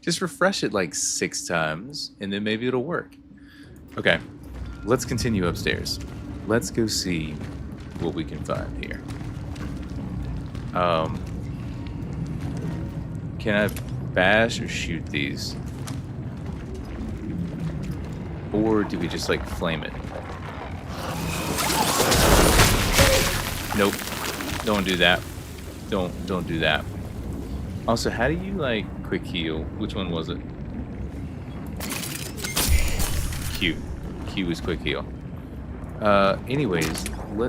Just refresh it like 6 times, and then maybe it'll work. Okay, let's continue upstairs. Let's go see what we can find here. Can I bash or shoot these? Or do we just like flame it? Nope. Don't do that. Don't do that. Also, how do you like quick heal? Which one was it? Q. Q is quick heal. Anyways, we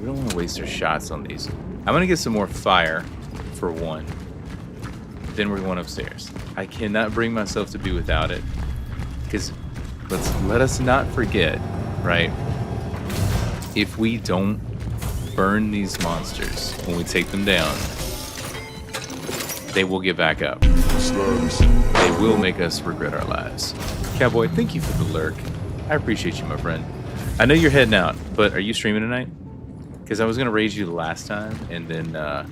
don't want to waste our shots on these. I'm gonna get some more fire for one. Then we're going upstairs. I cannot bring myself to be without it. Because let us not forget, right? If we don't burn these monsters when we take them down, they will get back up. They will make us regret our lives. Cowboy, thank you for the lurk. I appreciate you, my friend. I know you're heading out, but are you streaming tonight? Because I was going to raise you the last time, and then I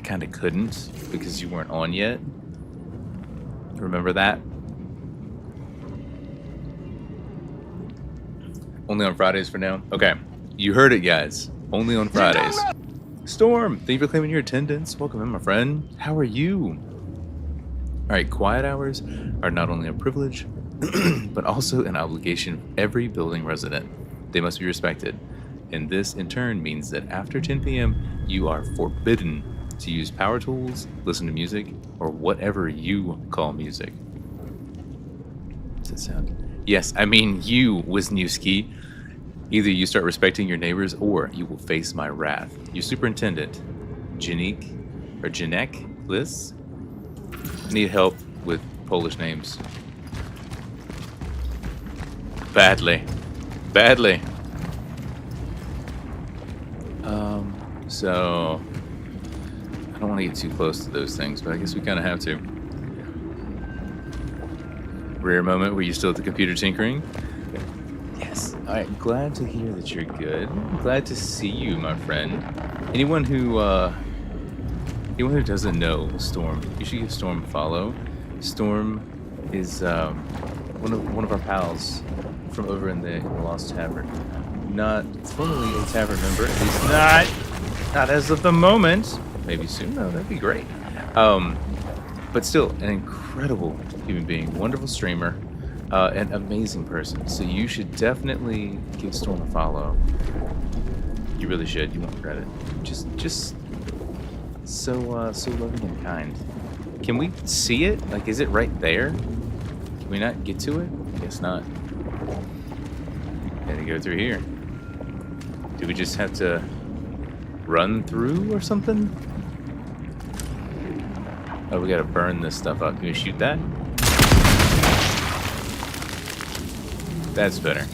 kind of couldn't because you weren't on yet. Remember that? Only on Fridays for now? Okay. You heard it, guys. Only on Fridays. Storm, thank you for claiming your attendance. Welcome in, my friend. How are you? Alright, quiet hours are not only a privilege, but also an obligation of every building resident. They must be respected. And this, in turn, means that after 10 p.m., you are forbidden to use power tools, listen to music, or whatever you call music. Does it sound? Yes, I mean you, Wisniewski. Either you start respecting your neighbors, or you will face my wrath. Your superintendent, Janek Liz, need help with Polish names. Badly. So I don't want to get too close to those things, but I guess we kind of have to. Rare moment where you still at the computer tinkering. Yes. All right. Glad to hear that you're good. Glad to see you, my friend. Anyone who doesn't know Storm, you should give Storm a follow. Storm is one of our pals from over in the Lost Tavern. Not formally a tavern member, at least not as of the moment. Maybe soon, though. That'd be great. But still, an incredible human being, wonderful streamer, an amazing person. So you should definitely give Storm a follow. You really should. You want credit. Just so loving and kind. Can we see it? Like, is it right there? Can we not get to it? I guess not. Gotta go through here. Do we just have to run through or something? Oh, we gotta burn this stuff up. Can we shoot that? That's better.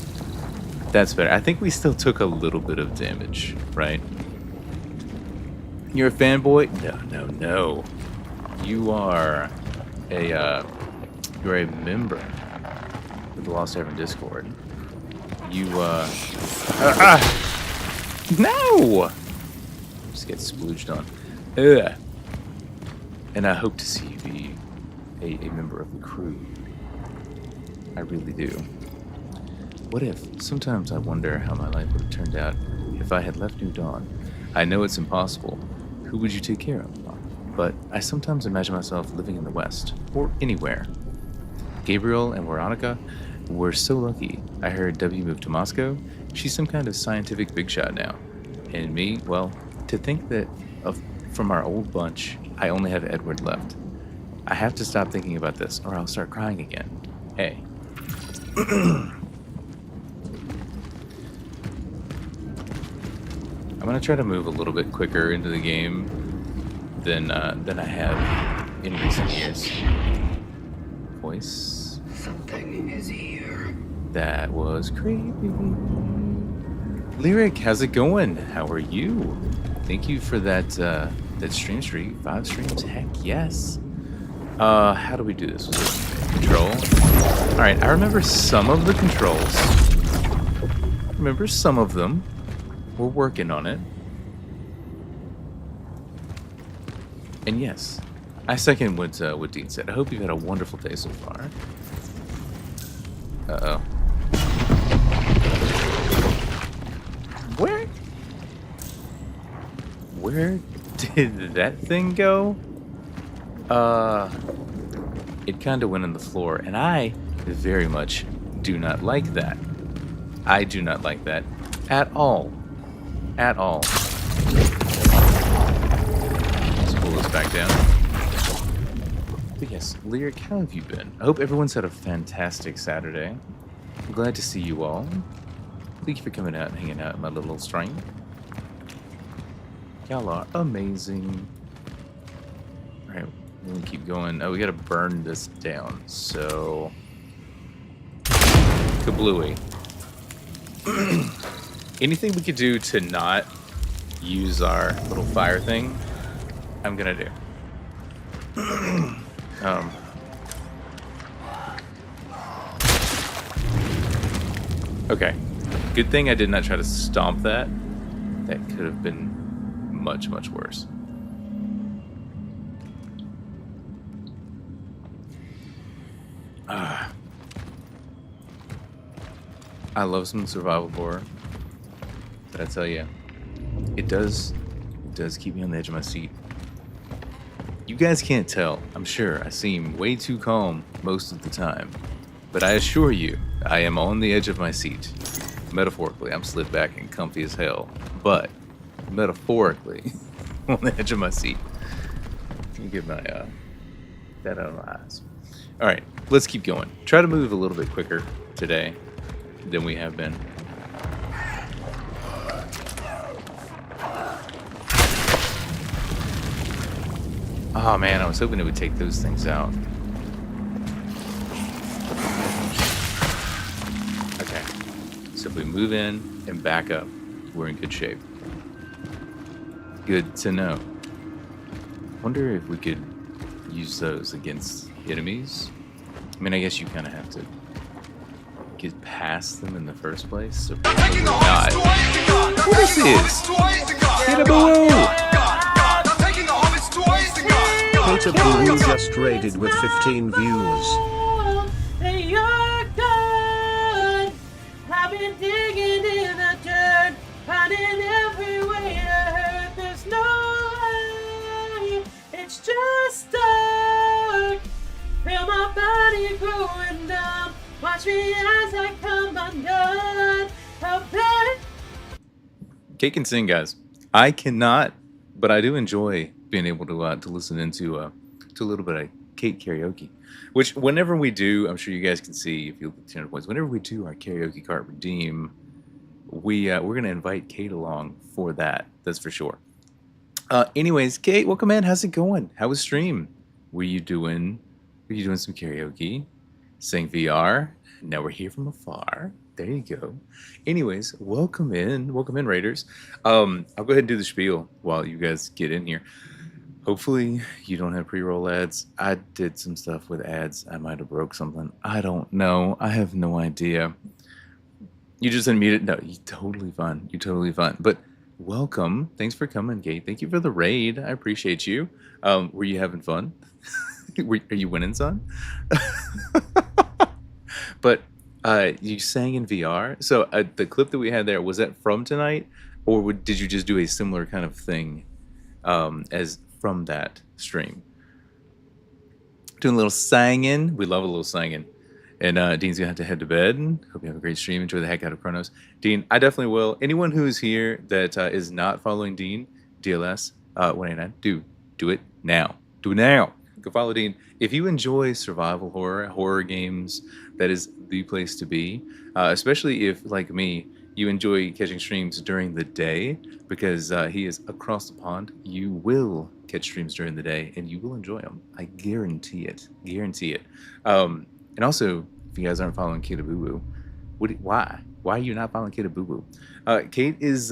That's better. I think we still took a little bit of damage, right? You're a fanboy? No. You are you're a member of the Lost Tavern Discord. You no! Just get splooged on. Ugh. And I hope to see you be a member of the crew. I really do. What if? Sometimes I wonder how my life would have turned out if I had left New Dawn. I know it's impossible. Who would you take care of? But I sometimes imagine myself living in the West, or anywhere. Gabriel and Veronica were so lucky. I heard W moved to Moscow. She's some kind of scientific big shot now. And me, well, to think that from our old bunch, I only have Edward left. I have to stop thinking about this, or I'll start crying again. Hey. I'm gonna try to move a little bit quicker into the game than I have in recent years. Voice. Something is here. That was creepy. Lyric, how's it going? How are you? Thank you for that stream streak. 5 streams? Heck yes. How do we do this? Was it control? Alright, I remember some of the controls. Remember some of them. We're working on it. And yes, I second what Dean said. I hope you've had a wonderful day so far. Uh-oh. Where? Where did that thing go? It kind of went on the floor, and I very much do not like that. I do not like that at all. At all. Let's pull this back down. But yes, Lyric, how have you been? I hope everyone's had a fantastic Saturday. I'm glad to see you all. Thank you for coming out and hanging out in my little stream. Y'all are amazing. Alright, we'll keep going. Oh, we gotta burn this down, so... Kablooey. Anything we could do to not use our little fire thing, I'm gonna do. Okay. Good thing I did not try to stomp that. That could have been much, much worse. I love some survival horror, but I tell you, it does keep me on the edge of my seat. You guys can't tell, I'm sure. I seem way too calm most of the time, but I assure you, I am on the edge of my seat. Metaphorically, I'm slid back and comfy as hell, but metaphorically, on the edge of my seat. Let me get my that out of my eyes. All right, let's keep going. Try to move a little bit quicker today than we have been. Oh man, I was hoping it would take those things out. Okay, so if we move in and back up, we're in good shape. Good to know. Wonder if we could use those against enemies. I mean, I guess you kind of have to get past them in the first place. So probably not. What is this? Kitaboo! Kitaboo just raided with 15 views. I've been digging in the dirt, finding every way to hurt. There's no way, it's just dark. Feel my body growing numb. Watch me as I come undone. Kate can sing, guys. I cannot, but I do enjoy being able to listen into a little bit of Kate karaoke. Which, whenever we do, I'm sure you guys can see if you look at the 200 points. Whenever we do our karaoke cart redeem, we're gonna invite Kate along for that. That's for sure. Anyways, Kate, welcome in. How's it going? How was stream? Were you doing some karaoke? Sang VR. Now we're here from afar. There you go. Anyways, welcome in, Raiders. I'll go ahead and do the spiel while you guys get in here. Hopefully you don't have pre-roll ads. I did some stuff with ads. I might have broke something. I don't know. I have no idea. You just unmuted. No, you're totally fine. You're totally fine. But welcome. Thanks for coming, Kate. Thank you for the raid. I appreciate you. Were you having fun? Are you winning, son? But you sang in VR. So the clip that we had there, was that from tonight? Or did you just do a similar kind of thing as from that stream? Doing a little singing. We love a little singing. And Dean's going to have to head to bed. Hope you have a great stream. Enjoy the heck out of Chronos. Dean, I definitely will. Anyone who's here that is not following Dean, DLS 189, do it now. Do it now. Go follow Dean. If you enjoy survival horror games, that is the place to be. Especially if, like me, you enjoy catching streams during the day, because he is across the pond. You will catch streams during the day, and you will enjoy them. I guarantee it. Guarantee it. And also, if you guys aren't following Kitaboo, why? Why are you not following Kitaboo? Kate is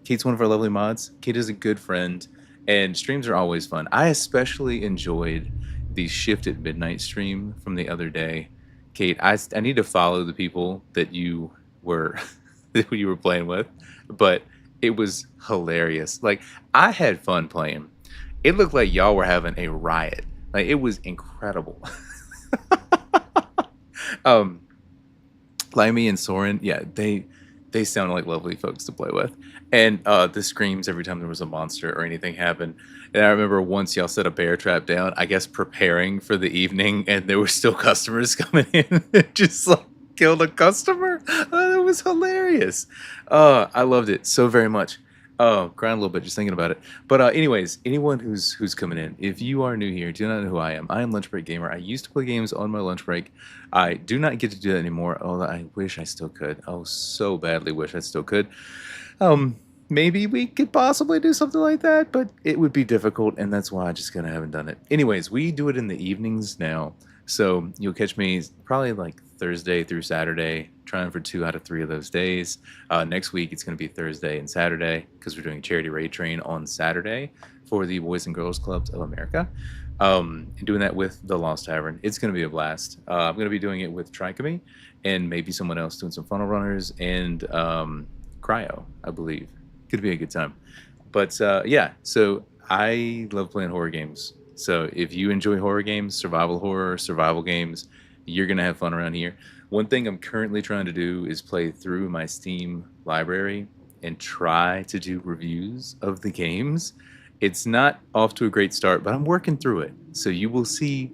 Kate's one of our lovely mods. Kate is a good friend, and streams are always fun. I especially enjoyed the Shift at Midnight stream from the other day. Kate, I need to follow the people that you were that you were playing with, but it was hilarious. Like, I had fun playing, It looked like y'all were having a riot. Like, it was incredible. um, Limey and Soren, yeah, they sound like lovely folks to play with. And the screams every time there was a monster or anything happened. And I remember once y'all set a bear trap down, I guess preparing for the evening, and there were still customers coming in. Just like killed a customer. It was hilarious. I loved it so very much. Crying a little bit just thinking about it. But anyways, anyone who's coming in, if you are new here, do not know who I am. I am Lunch Break Gamer. I used to play games on my lunch break. I do not get to do that anymore. Oh, I wish I still could. Oh, so badly wish I still could. Maybe we could possibly do something like that, but it would be difficult, and that's why I just kind of haven't done it. Anyways, we do it in the evenings now. So you'll catch me probably like Thursday through Saturday, trying for 2 out of 3 of those days. Next week, it's going to be Thursday and Saturday because we're doing a charity raid train on Saturday for the Boys and Girls Clubs of America. And doing that with the Lost Tavern. It's going to be a blast. I'm going to be doing it with Tricamy and maybe someone else doing some funnel runners and Cryo, I believe. Could be a good time. But yeah, so I love playing horror games. So if you enjoy horror games, survival horror, survival games, you're going to have fun around here. One thing I'm currently trying to do is play through my Steam library and try to do reviews of the games. It's not off to a great start, but I'm working through it. So you will see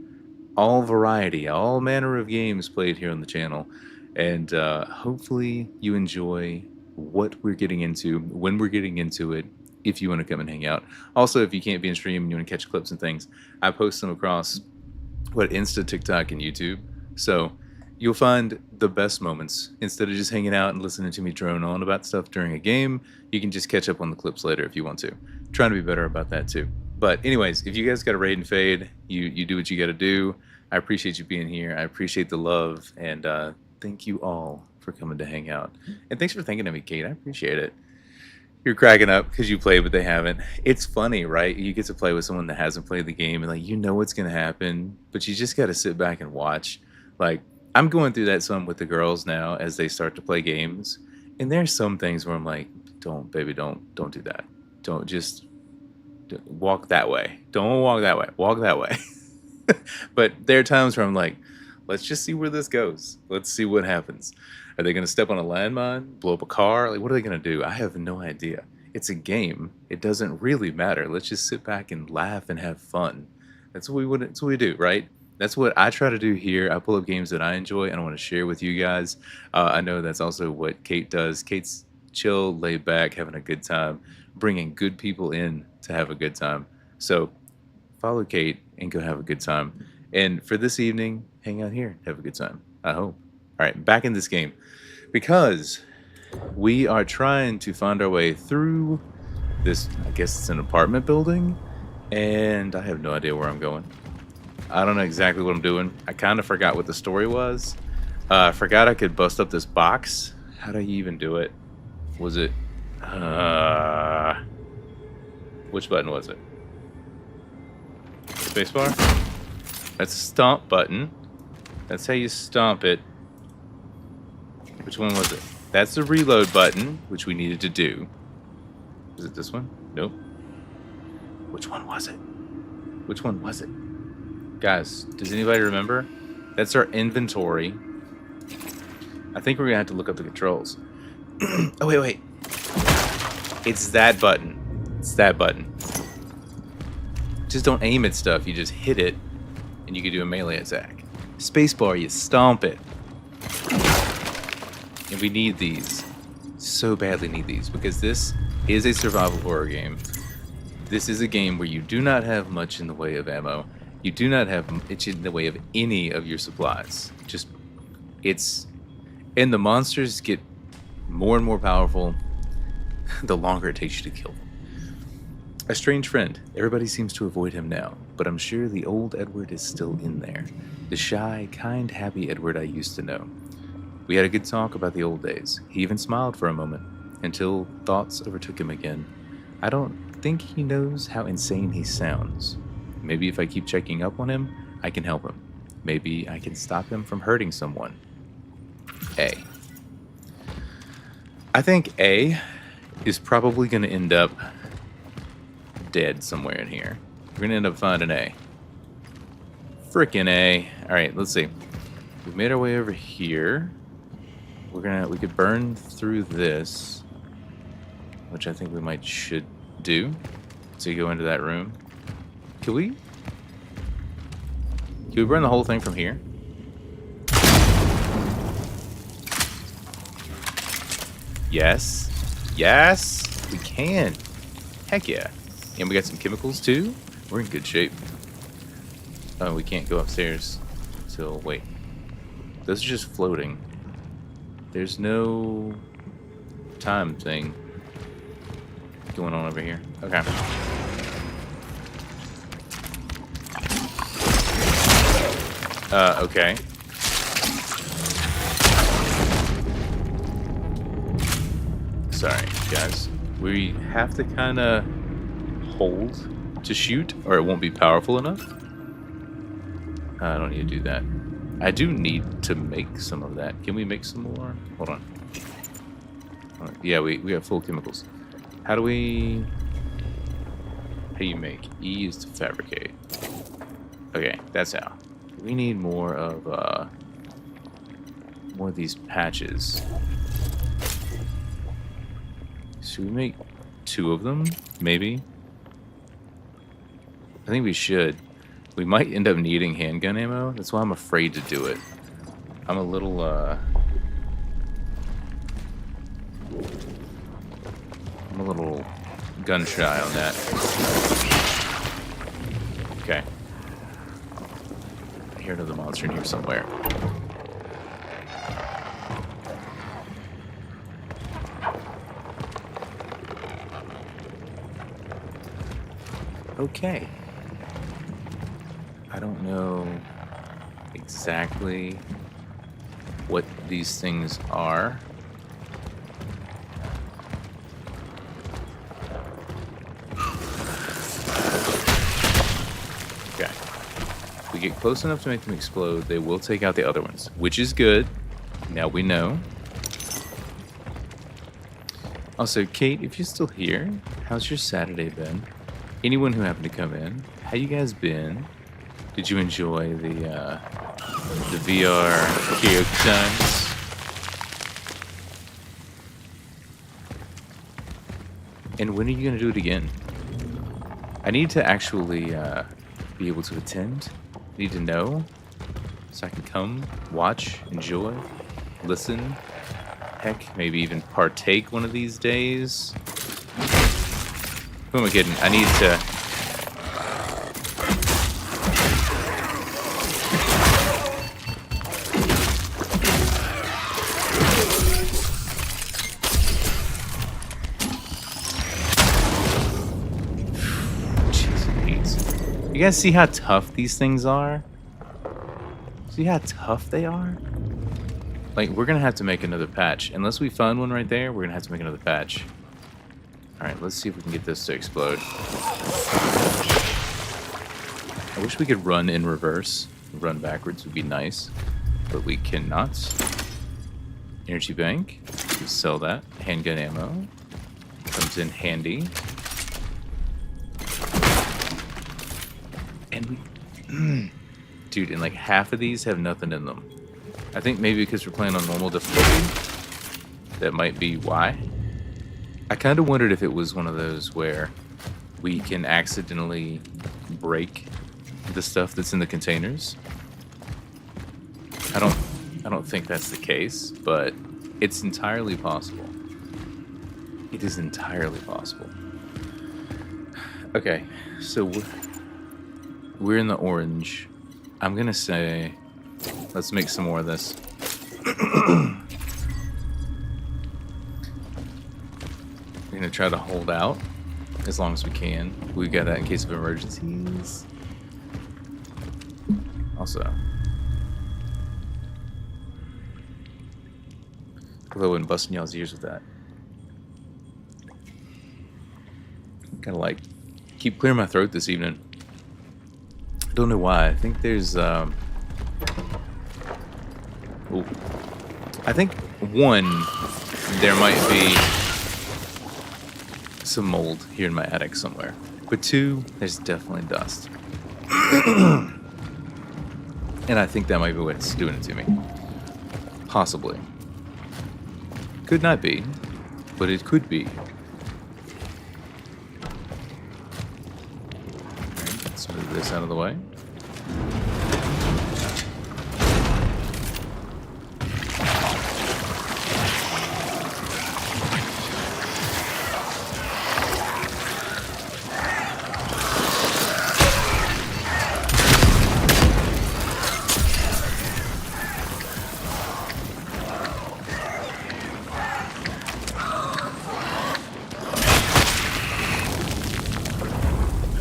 all variety, all manner of games played here on the channel. And hopefully you enjoy what we're getting into, when we're getting into it, if you want to come and hang out. Also, if you can't be in stream and you want to catch clips and things, I post them across Insta, TikTok, and YouTube. So you'll find the best moments. Instead of just hanging out and listening to me drone on about stuff during a game, you can just catch up on the clips later if you want to. I'm trying to be better about that too. But anyways, if you guys got a raid and fade, you do what you got to do. I appreciate you being here. I appreciate the love, and thank you all for coming to hang out. And thanks for thinking of me, Kate. I appreciate it. You're cracking up because you played, but they haven't. It's funny, right? You get to play with someone that hasn't played the game, and like you know what's gonna happen, but you just got to sit back and watch. Like I'm going through that some with the girls now as they start to play games, and there's some things where I'm like, don't do that. Don't walk that way. Don't walk that way. Walk that way. But there are times where I'm like, let's just see where this goes. Let's see what happens. Are they going to step on a landmine, blow up a car? Like, what are they going to do? I have no idea. It's a game. It doesn't really matter. Let's just sit back and laugh and have fun. That's what we do, right? That's what I try to do here. I pull up games that I enjoy and I want to share with you guys. I know that's also what Kate does. Kate's chill, laid back, having a good time, bringing good people in to have a good time. So follow Kate and go have a good time. And for this evening, hang out here, have a good time. I hope. All right, back in this game. Because we are trying to find our way through this, I guess it's an apartment building, and I have no idea where I'm going. I don't know exactly what I'm doing. I kind of forgot what the story was. I forgot I could bust up this box. How do you even do it? Was it... which button was it? Spacebar? That's a stomp button. That's how you stomp it. Which one was it? That's the reload button, which we needed to do. Was it this one? Nope. Which one was it? Which one was it? Guys, does anybody remember? That's our inventory. I think we're gonna have to look up the controls. Oh, wait. It's that button. It's that button. Just don't aim at stuff. You just hit it, and you can do a melee attack. Spacebar, you stomp it. And we need these. So badly need these. Because this is a survival horror game. This is a game where you do not have much in the way of ammo. You do not have much in the way of any of your supplies. And the monsters get more and more powerful the longer it takes you to kill them. A strange friend. Everybody seems to avoid him now, but I'm sure the old Edward is still in there. The shy, kind, happy Edward I used to know. We had a good talk about the old days. He even smiled for a moment, until thoughts overtook him again. I don't think he knows how insane he sounds. Maybe if I keep checking up on him, I can help him. Maybe I can stop him from hurting someone. A. I think A is probably going to end up dead somewhere in here. We're gonna end up finding A. Frickin' A. Alright, let's see. We've made our way over here. We could burn through this, which I think we should do. So you go into that room. Can we burn the whole thing from here? Yes. Yes, we can. Heck yeah. And we got some chemicals too. We're in good shape. Oh, we can't go upstairs till, wait. Those are just floating. There's no time thing going on over here. Okay. Okay. Sorry, guys. We have to kind of hold to shoot, or it won't be powerful enough. I don't need to do that. I do need to make some of that. Can we make some more? Hold on. Yeah, we have full chemicals. How do you make? E is to fabricate. Okay, that's how. We need more of these patches. Should we make 2 of them? Maybe? I think we should. We might end up needing handgun ammo. That's why I'm afraid to do it. I'm a little, gun shy on that. Okay. I hear another monster in here somewhere. Okay. I don't know exactly what these things are. Okay. If we get close enough to make them explode, they will take out the other ones, which is good. Now we know. Also, Kate, if you're still here, how's your Saturday been? Anyone who happened to come in, how you guys been? Did you enjoy the VR karaoke times? And when are you gonna do it again? I need to actually be able to attend. I need to know so I can come, watch, enjoy, listen. Heck, maybe even partake one of these days. Who am I kidding? I need to. You guys see how tough these things are? See how tough they are? Like, we're gonna have to make another patch. Unless we find one right there, we're gonna have to make another patch. Alright, let's see if we can get this to explode. I wish we could run in reverse. Run backwards would be nice. But we cannot. Energy bank. We sell that. Handgun ammo. Comes in handy. And we... Dude, and like half of these have nothing in them. I think maybe because we're playing on normal difficulty. That might be why. I kind of wondered if it was one of those where we can accidentally break the stuff that's in the containers. I don't think that's the case, but it's entirely possible. It is entirely possible. Okay, so we're in the orange. I'm gonna say, let's make some more of this. We're gonna try to hold out as long as we can. We got that in case of emergencies. Also, although I wouldn't bust in y'all's ears with that. Gotta like keep clearing my throat this evening. Don't know why. I think there's I think there might be some mold here in my attic somewhere. But 2, there's definitely dust. And I think that might be what's doing it to me. Possibly. Could not be, but it could be. Alright, let's move this out of the way.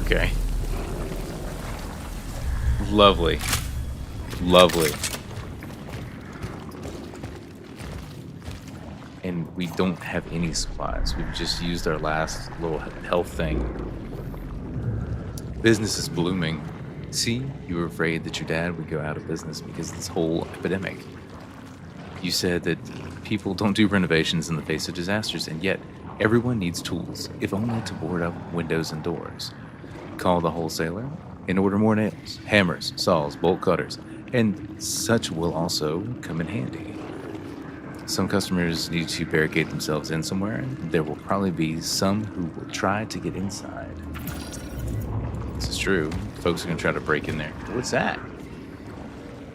Okay. Lovely. Lovely. And we don't have any supplies. We've just used our last little health thing. Business is blooming. See, you were afraid that your dad would go out of business because of this whole epidemic. You said that people don't do renovations in the face of disasters, and yet everyone needs tools, if only to board up windows and doors. Call the wholesaler and order more nails, hammers, saws, bolt cutters, and such will also come in handy. Some customers need to barricade themselves in somewhere, and there will probably be some who will try to get inside. This is true. Folks are going to try to break in there. What's that?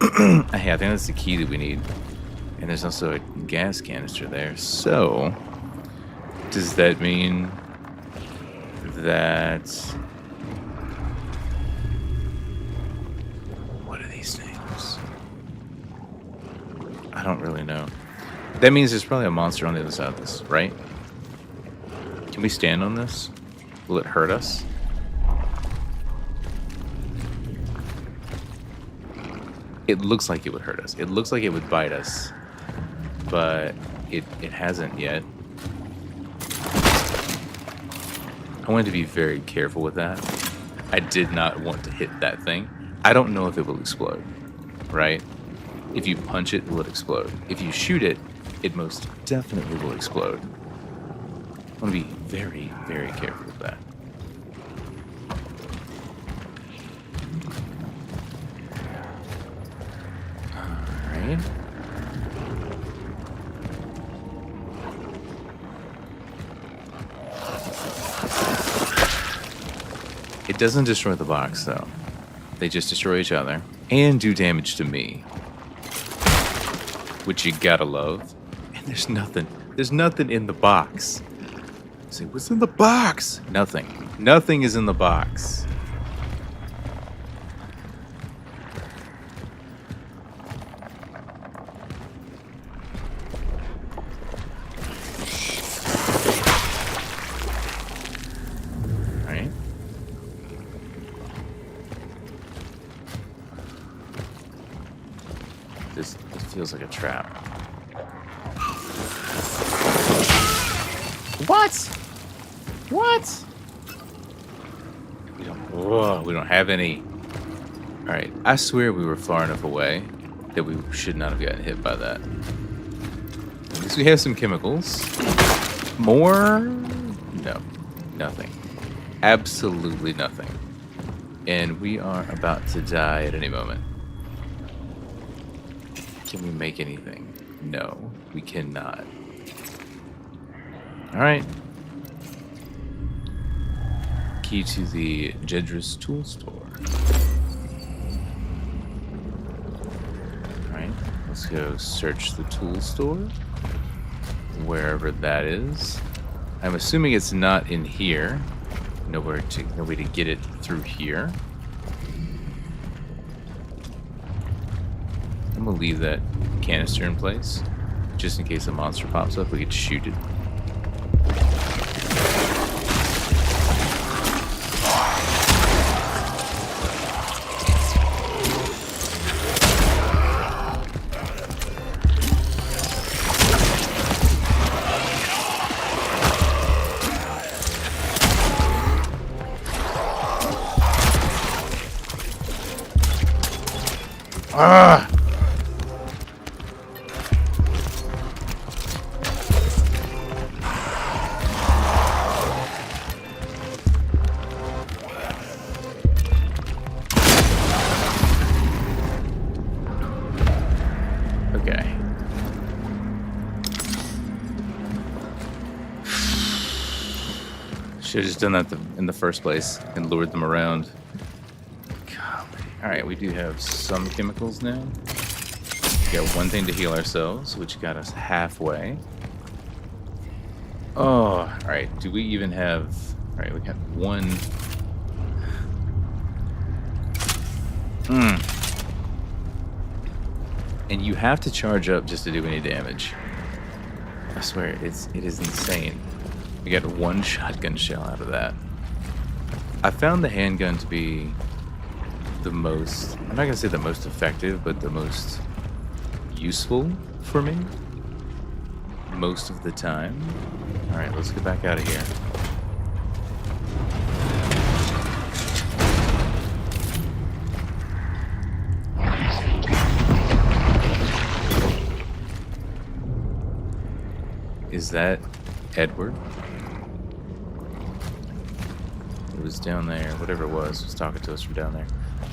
Hey, I think that's the key that we need. And there's also a gas canister there. So, does that mean that... What are these things? I don't really know. That means there's probably a monster on the other side of this, right? Can we stand on this? Will it hurt us? It looks like it would hurt us. It looks like it would bite us. But it hasn't yet. I wanted to be very careful with that. I did not want to hit that thing. I don't know if it will explode, right? If you punch it, will it explode? If you shoot it, it most definitely will explode. I want to be very, very careful with that. Alright. It doesn't destroy the box, though. They just destroy each other and do damage to me. Which you gotta love. And there's nothing in the box. Say, what's in the box? Nothing. Nothing is in the box. Alright. This feels like a trap. What? What? We don't have any. All right, I swear we were far enough away that we should not have gotten hit by that. At least we have some chemicals. More? No, nothing. Absolutely nothing. And we are about to die at any moment. Can we make anything? No, we cannot. Alright. Key to the Jedris tool store. Alright, let's go search the tool store. Wherever that is. I'm assuming it's not in here. No way to get it through here. I'm gonna leave that canister in place. Just in case a monster pops up, we could shoot it. Ah! Should have just done that in the first place and lured them around. All right, we do have some chemicals now. We got one thing to heal ourselves, which got us halfway. Oh, all right. Do we even have... All right, we got one... And you have to charge up just to do any damage. I swear, it is insane. We got one shotgun shell out of that. I found the handgun to be the most... I'm not going to say the most effective, but the most useful for me. Most of the time. Alright, let's get back out of here. Is that Edward? It was down there. Whatever it was talking to us from down there.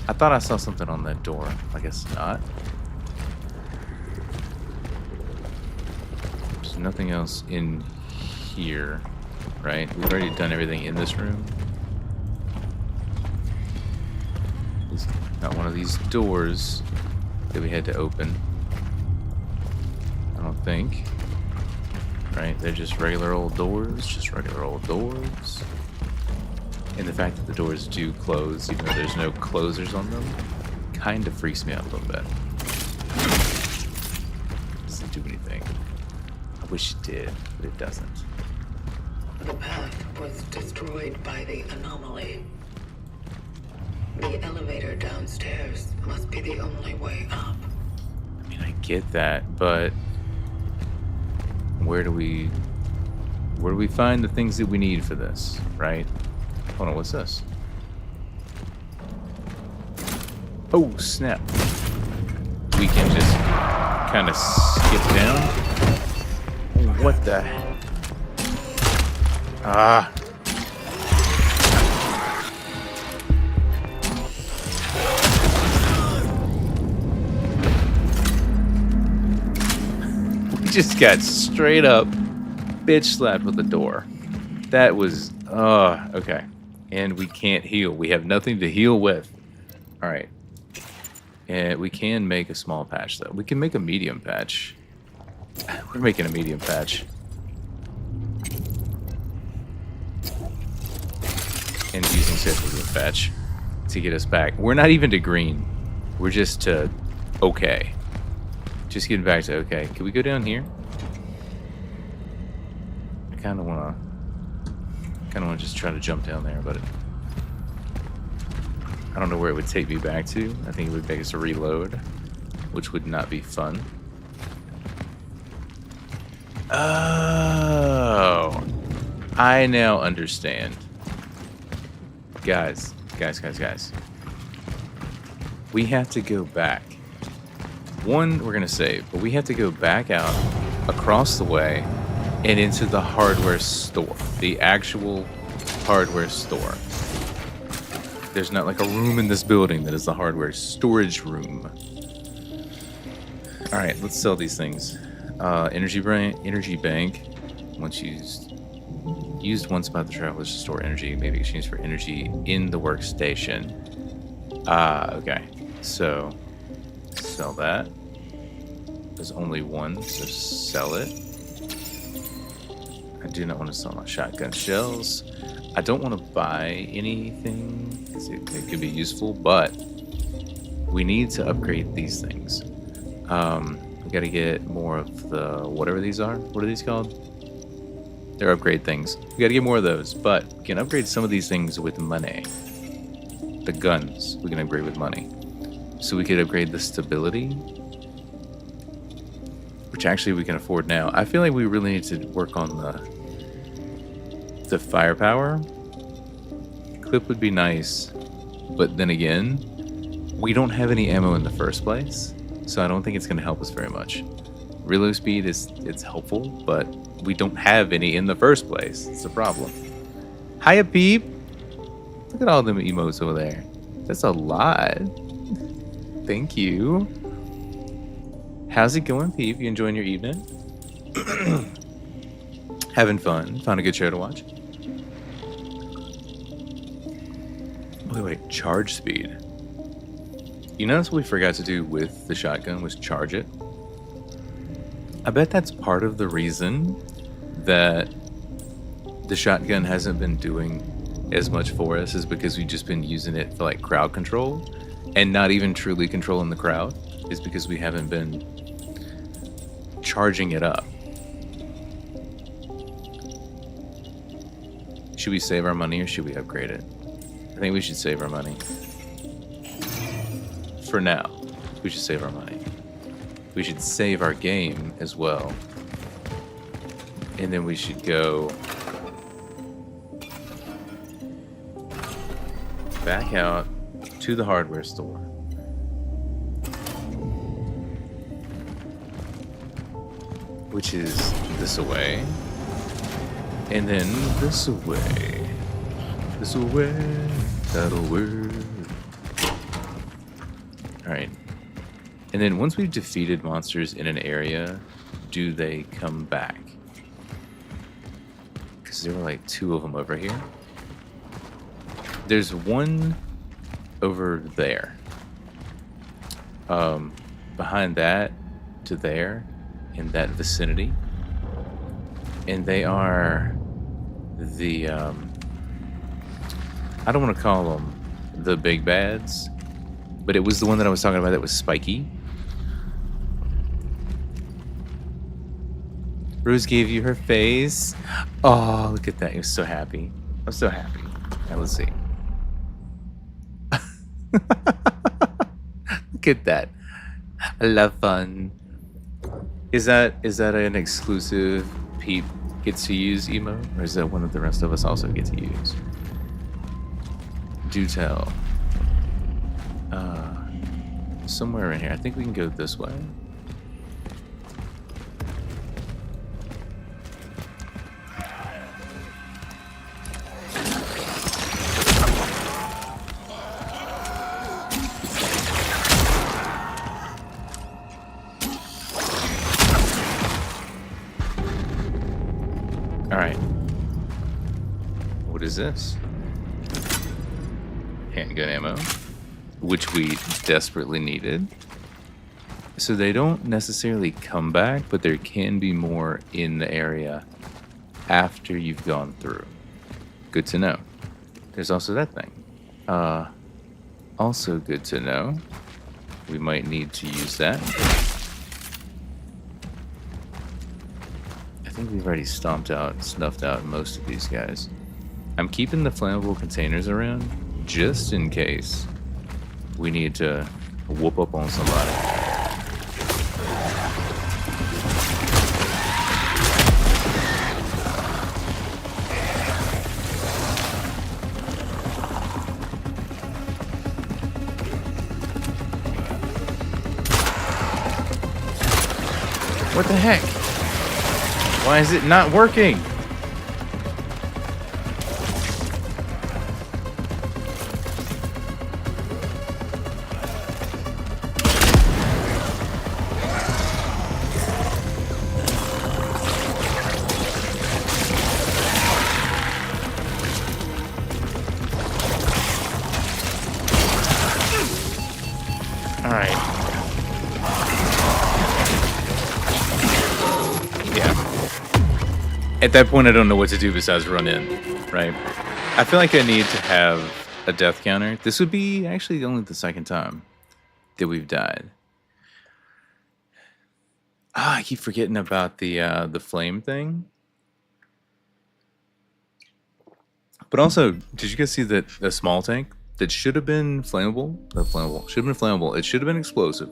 I thought I saw something on that door. I guess not. There's nothing else in here, right? We've already done everything in this room. It's not one of these doors that we had to open. I don't think. Right? They're just regular old doors. Just regular old doors. And the fact that the doors do close, even though there's no closers on them, kind of freaks me out a little bit. Doesn't do anything. I wish it did, but it doesn't. The path was destroyed by the anomaly. The elevator downstairs must be the only way up. I mean, I get that, but where do we find the things that we need for this, right? Hold on, what's this? Oh, snap. We can just kind of skip down. What the heck? Ah. We just got straight up bitch slapped with the door. That was, okay. And we can't heal. We have nothing to heal with. All right. And we can make a small patch, though. We can make a medium patch. We're making a medium patch. And using said medium patch to get us back. We're not even to green. We're just to okay. Just getting back to okay. Can we go down here? I kind of want to just try to jump down there, but I don't know where it would take me back to. I think it would make us a reload, which would not be fun. Oh, I now understand. Guys. We have to go back. One, we're gonna save, but we have to go back out, across the way, and into the hardware store. The actual hardware store. There's not like a room in this building that is the hardware storage room. Alright, let's sell these things. Energy bank. Once used once by the travelers to store energy, may be exchanged for energy in the workstation. Okay. So, sell that. There's only one, so sell it. I do not want to sell my shotgun shells. I don't want to buy anything, because it could be useful, but we need to upgrade these things. We got to get more of the, whatever these are. What are these called? They're upgrade things. We got to get more of those, but we can upgrade some of these things with money. The guns, we can upgrade with money. So we could upgrade the stability, which actually we can afford now. I feel like we really need to work on the firepower. Clip would be nice, but then again, we don't have any ammo in the first place, so I don't think it's going to help us very much. Reload speed it's helpful, but we don't have any in the first place. It's a problem. Hiya, Peep. Look at all them emotes over there. That's a lot. Thank you. How's it going, Peep? You enjoying your evening? Having fun? Found a good show to watch? Wait, charge speed. You notice what we forgot to do with the shotgun was charge it? I bet that's part of the reason that the shotgun hasn't been doing as much for us, is because we've just been using it for like crowd control and not even truly controlling the crowd, is because we haven't been charging it up. Should we save our money or should we upgrade it? I think we should save our money. For now, we should save our money. We should save our game as well. And then we should go back out to the hardware store. Which is this away. And then this away. This away. That'll work. Alright. And then once we've defeated monsters in an area, do they come back? Because there were like 2 of them over here. There's one over there. Behind that to there, in that vicinity. And they are the, I don't want to call them the big bads, but it was the one that I was talking about that was spiky. Rose gave you her face. Oh, look at that. You're so happy. I'm so happy. Now let's see. Look at that. I love fun. Is that an exclusive Pete gets to use emo? Or is that one that the rest of us also get to use? Do tell. Somewhere in here. I think we can go this way. Alright. What is this? Handgun ammo, which we desperately needed. So they don't necessarily come back, but there can be more in the area after you've gone through. Good to know. There's also that thing. Also good to know. We might need to use that. I think we've already snuffed out most of these guys. I'm keeping the flammable containers around just in case we need to whoop up on somebody. What the heck? Why is it not working? All right. At that point, I don't know what to do besides run in, right? I feel like I need to have a death counter. This would be actually only the second time that we've died. I keep forgetting about the flame thing. But also, did you guys see that the small tank that should have been flammable? Should have been flammable. It should have been explosive,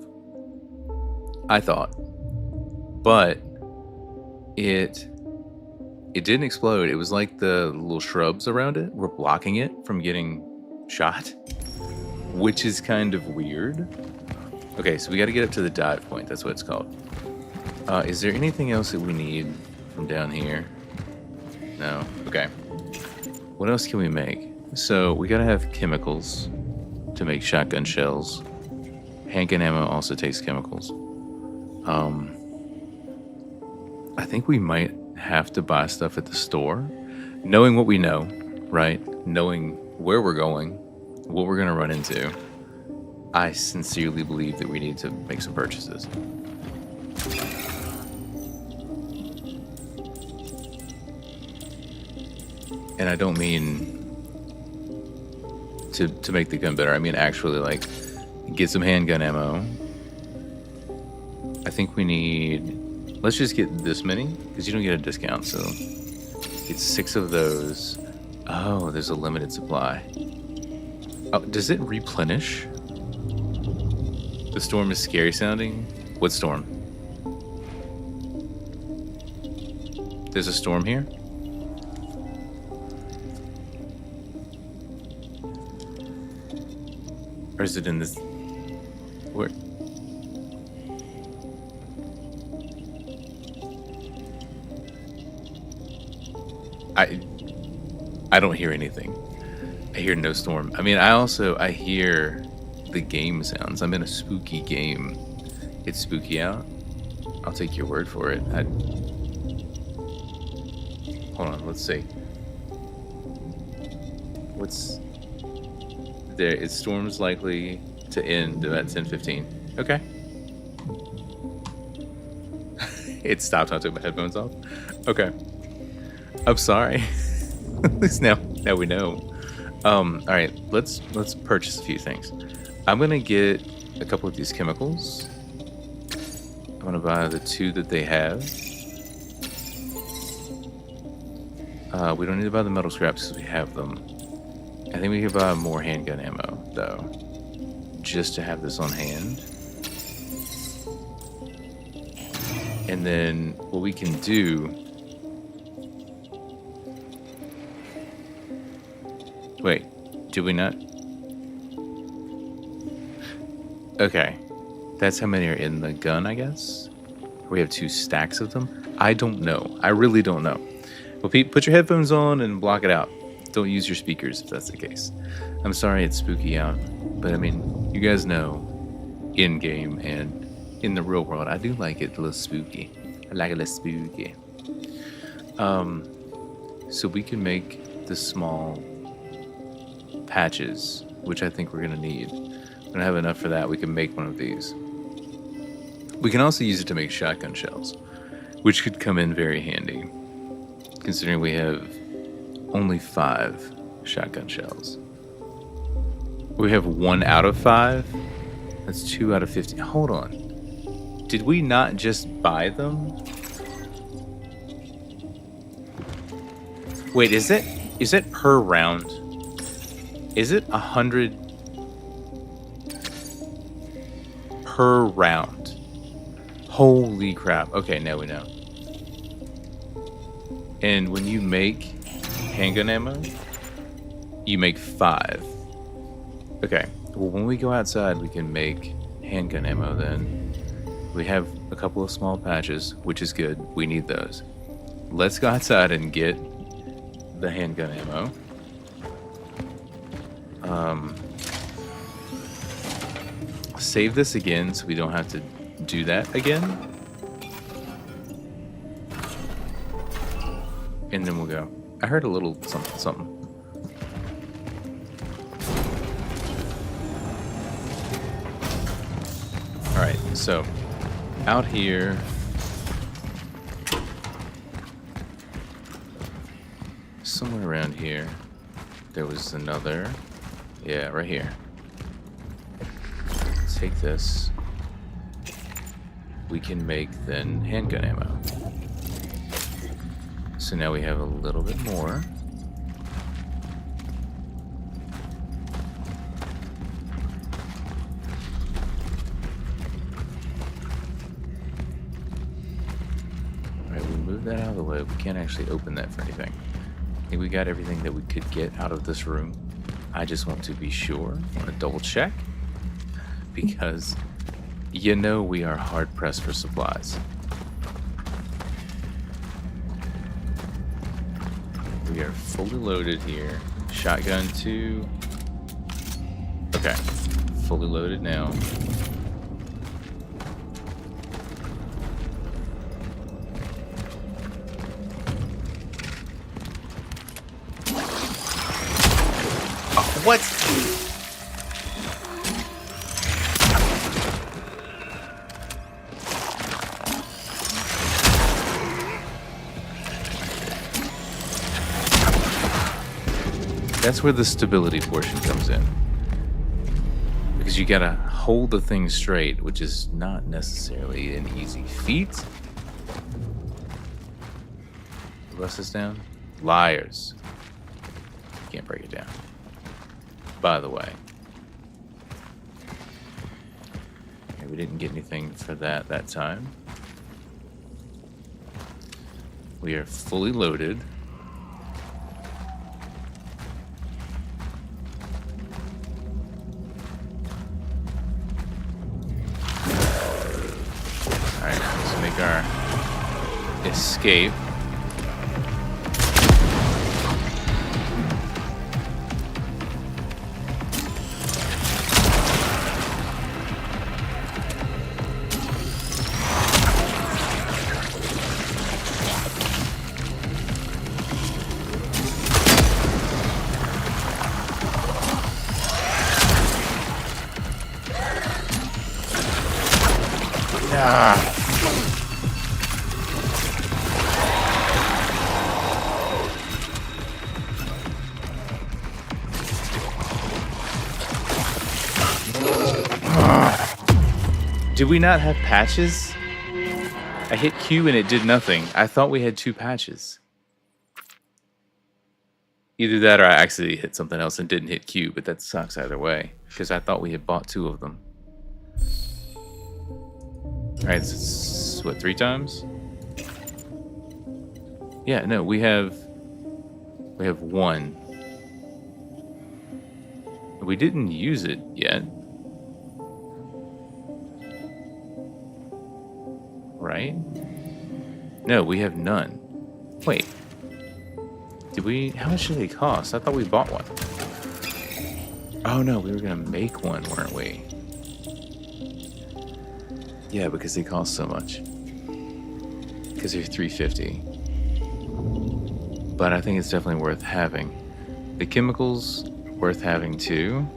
I thought. But it didn't explode. It was like the little shrubs around it were blocking it from getting shot, which is kind of weird. Okay, so we got to get up to the dive point. That's what it's called. Is there anything else that we need from down here? No? Okay. What else can we make? So we got to have chemicals to make shotgun shells. Handgun ammo also takes chemicals. I think we might have to buy stuff at the store, knowing what we know, right? Knowing where we're going, what we're going to run into, I sincerely believe that we need to make some purchases. And I don't mean to make the gun better. I mean actually, like, get some handgun ammo. I think we need... Let's just get this many, because you don't get a discount, so... Get 6 of those. Oh, there's a limited supply. Oh, does it replenish? The storm is scary sounding. What storm? There's a storm here? Or is it in this? Where? I don't hear anything. I hear no storm. I mean, I hear the game sounds. I'm in a spooky game. It's spooky out. I'll take your word for it. Hold on, let's see. What's there? It storms likely to end at 10:15. Okay. It stopped. I took my headphones off. Okay. I'm sorry. At least now we know. All right. Let's purchase a few things. I'm gonna get a couple of these chemicals. I'm gonna buy the 2 that they have. We don't need to buy the metal scraps because we have them. I think we could buy more handgun ammo, though, just to have this on hand. And then what we can do... Wait, did we not? Okay, that's how many are in the gun, I guess? We have 2 stacks of them? I don't know. I really don't know. Well, Pete, put your headphones on and block it out. Don't use your speakers if that's the case. I'm sorry it's spooky out, but I mean, you guys know, in game and in the real world, I do like it a little spooky. I like it a little spooky. So we can make the small patches, which I think we're gonna need. We don't have enough for that. We can make one of these. We can also use it to make shotgun shells, which could come in very handy, considering we have only 5 shotgun shells. We have 1 out of 5. That's 2 out of 50. Hold on. Did we not just buy them? Wait, is it per round? Is it 100 per round? Holy crap. Okay, now we know. And when you make handgun ammo, you make 5. Okay, well, when we go outside, we can make handgun ammo then. We have a couple of small patches, which is good. We need those. Let's go outside and get the handgun ammo. Save this again so we don't have to do that again. And then we'll go. I heard a little something. Alright, so out here. Somewhere around here, there was another. Yeah, right here. Take this. We can make then handgun ammo. So now we have a little bit more. Alright, we move that out of the way. We can't actually open that for anything. I think we got everything that we could get out of this room. I just want to be sure. I want to double check. Because you know we are hard pressed for supplies. We are fully loaded here. Shotgun 2. Okay. Fully loaded now. Oh, what? That's where the stability portion comes in. Because you gotta hold the thing straight, which is not necessarily an easy feat. Rust is down. Liars. Can't break it down. By the way. Okay, we didn't get anything for that time. We are fully loaded. Alright, let's make our escape. Did we not have patches? I hit Q and it did nothing. I thought we had 2 patches. Either that or I actually hit something else and didn't hit Q, but that sucks either way. Because I thought we had bought 2 of them. Alright, so it's, what, 3 times? Yeah, no, we have 1. We didn't use it yet. Right? No, we have none. Wait. Did we... How much did they cost? I thought we bought one. Oh no, we were gonna make one, weren't we? Yeah, because they cost so much. Because they're $3.50. But I think it's definitely worth having. The chemicals, worth having too.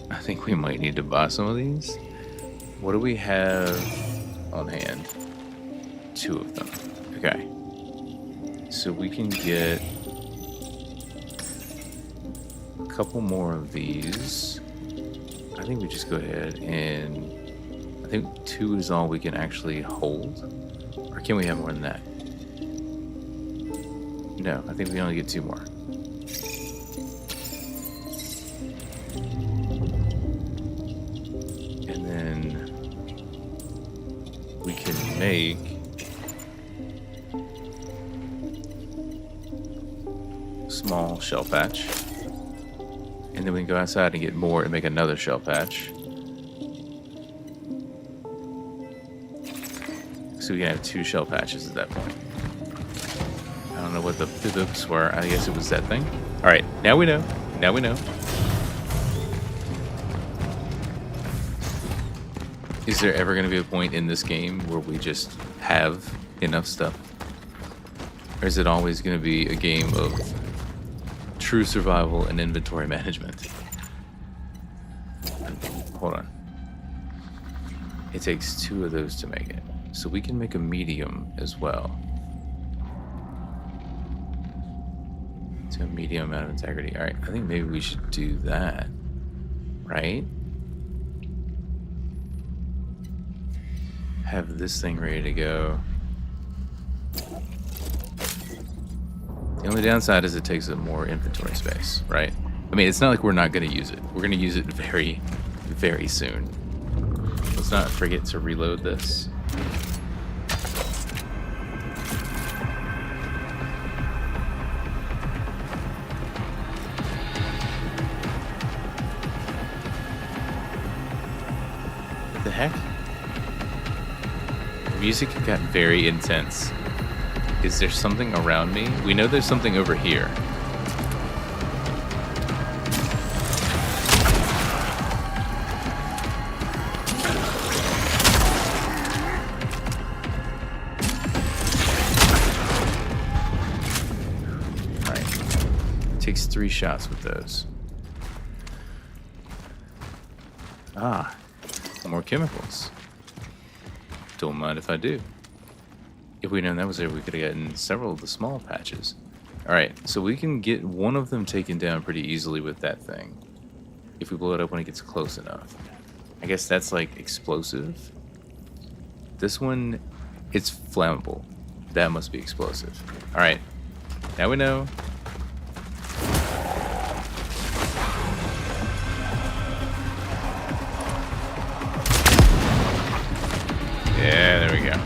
I think we might need to buy some of these. What do we have on hand? 2 of them. Okay. So we can get a couple more of these. I think we just go ahead and... I think 2 is all we can actually hold. Or can we have more than that? No, I think we only get 2 more. And then we can make small shell patch, and then we can go outside and get more and make another shell patch, so we can have 2 shell patches at that point. I don't know what the books were. I guess it was that thing. All right, now we know. Now we know. Is there ever going to be a point in this game where we just have enough stuff, or is it always going to be a game of true survival and inventory management? Hold on. It takes 2 of those to make it. So we can make a medium as well. To a medium amount of integrity. Alright, I think maybe we should do that. Right? Have this thing ready to go. The only downside is it takes up more inventory space, right? I mean, it's not like we're not going to use it. We're going to use it very, very soon. Let's not forget to reload this. What the heck? The music got very intense. Is there something around me? We know there's something over here. Alright. Takes 3 shots with those. Ah, more chemicals. Don't mind if I do. If we'd known that was there, we could have gotten several of the small patches. Alright, so we can get one of them taken down pretty easily with that thing. If we blow it up when it gets close enough. I guess that's like explosive. This one, it's flammable. That must be explosive. Alright, now we know. Yeah, there we go.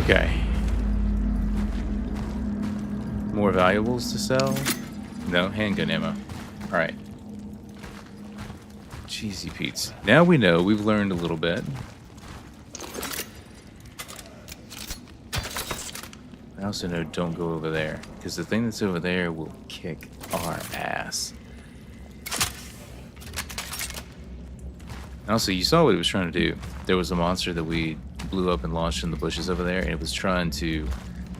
Okay. More valuables to sell? No, handgun ammo. Alright. Cheesy Pete's. Now we know, we've learned a little bit. I also know don't go over there, because the thing that's over there will kick our ass. Also, you saw what it was trying to do. There was a monster that we blew up and launched in the bushes over there, and it was trying to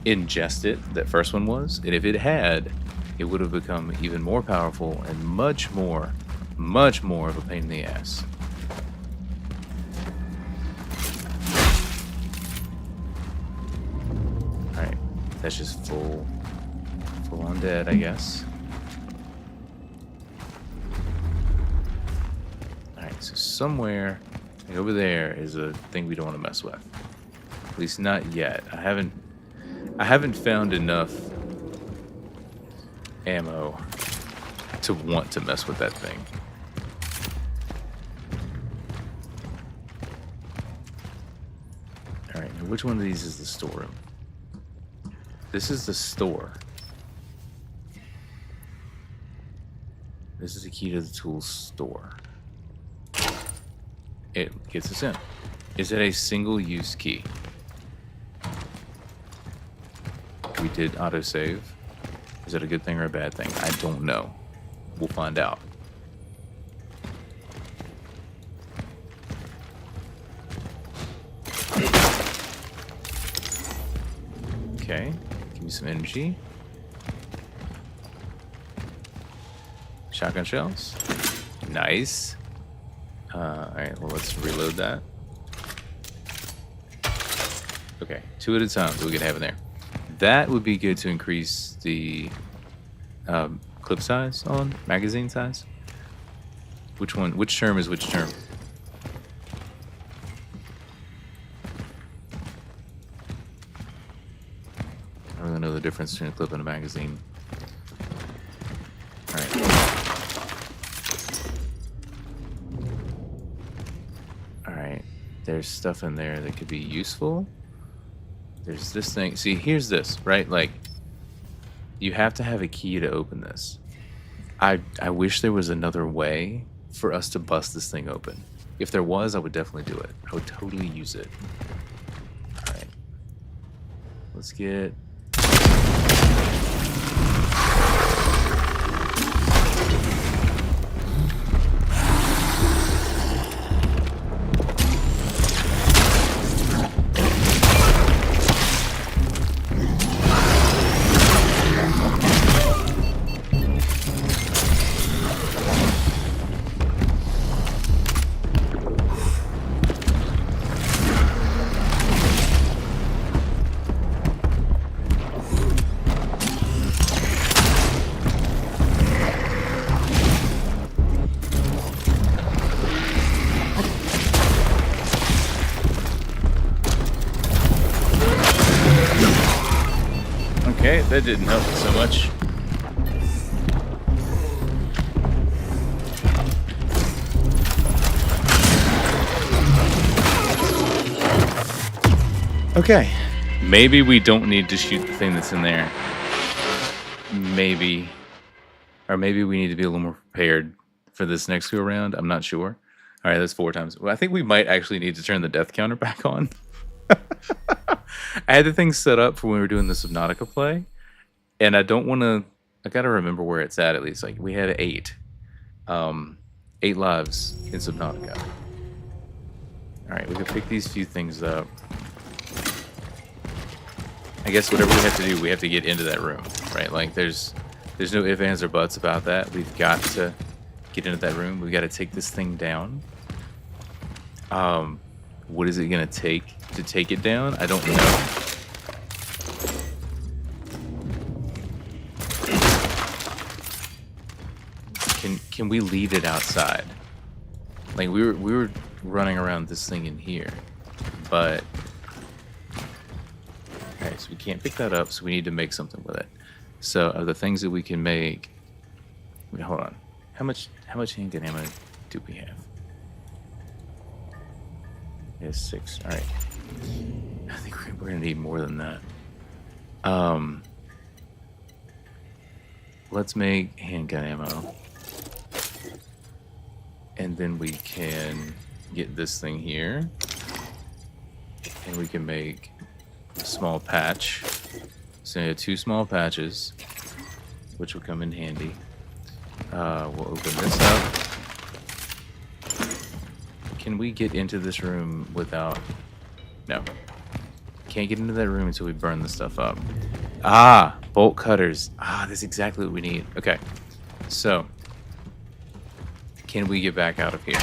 ingest it. That first one was, and if it had, it would have become even more powerful and much more of a pain in the ass. Alright, that's just full on dead, I guess. Alright, so somewhere over there is a thing we don't want to mess with. At least not yet. I haven't found enough ammo to want to mess with that thing. Alright, now which one of these is the storeroom? This is the store. This is the key to the tools store. It gets us in. Is it a single-use key? We did autosave. Is that a good thing or a bad thing? I don't know. We'll find out. Okay, give me some energy. Shotgun shells. Nice. Alright, well, let's reload that. Okay, 2 at a time, so we can have in there. That would be good to increase the clip size on, magazine size. Which one? Which term is which term? I don't really know the difference between a clip and a magazine. Alright. Alright. There's stuff in there that could be useful. There's this thing. See, here's this, right? Like, you have to have a key to open this. I wish there was another way for us to bust this thing open. If there was, I would definitely do it. I would totally use it. Alright. Let's get... Okay, that didn't help so much. Okay, maybe we don't need to shoot the thing that's in there. Maybe. Or maybe we need to be a little more prepared for this next go around. I'm not sure. All right, that's 4 times. Well, I think we might actually need to turn the death counter back on. I had the thing set up for when we were doing the Subnautica play, and I don't want to. I gotta remember where it's at least. Like we had 8, 8 lives in Subnautica. All right, we can pick these few things up. I guess whatever we have to do, we have to get into that room, right? Like there's no ifs, ands, or buts about that. We've got to get into that room. We've got to take this thing down. What is it gonna take to take it down? I don't know. Can we leave it outside? Like we were running around this thing in here, but okay, so we can't pick that up, so we need to make something with it. So of the things that we can make, wait, hold on. How much handgun ammo do we have? Yes, 6. All right. I think we're gonna need more than that. Let's make handgun ammo, and then we can get this thing here, and we can make a small patch. So we have 2 small patches, which will come in handy. We'll open this up. Can we get into this room without... No. Can't get into that room until we burn the stuff up. Ah! Bolt cutters. Ah, that's exactly what we need. Okay. So, can we get back out of here?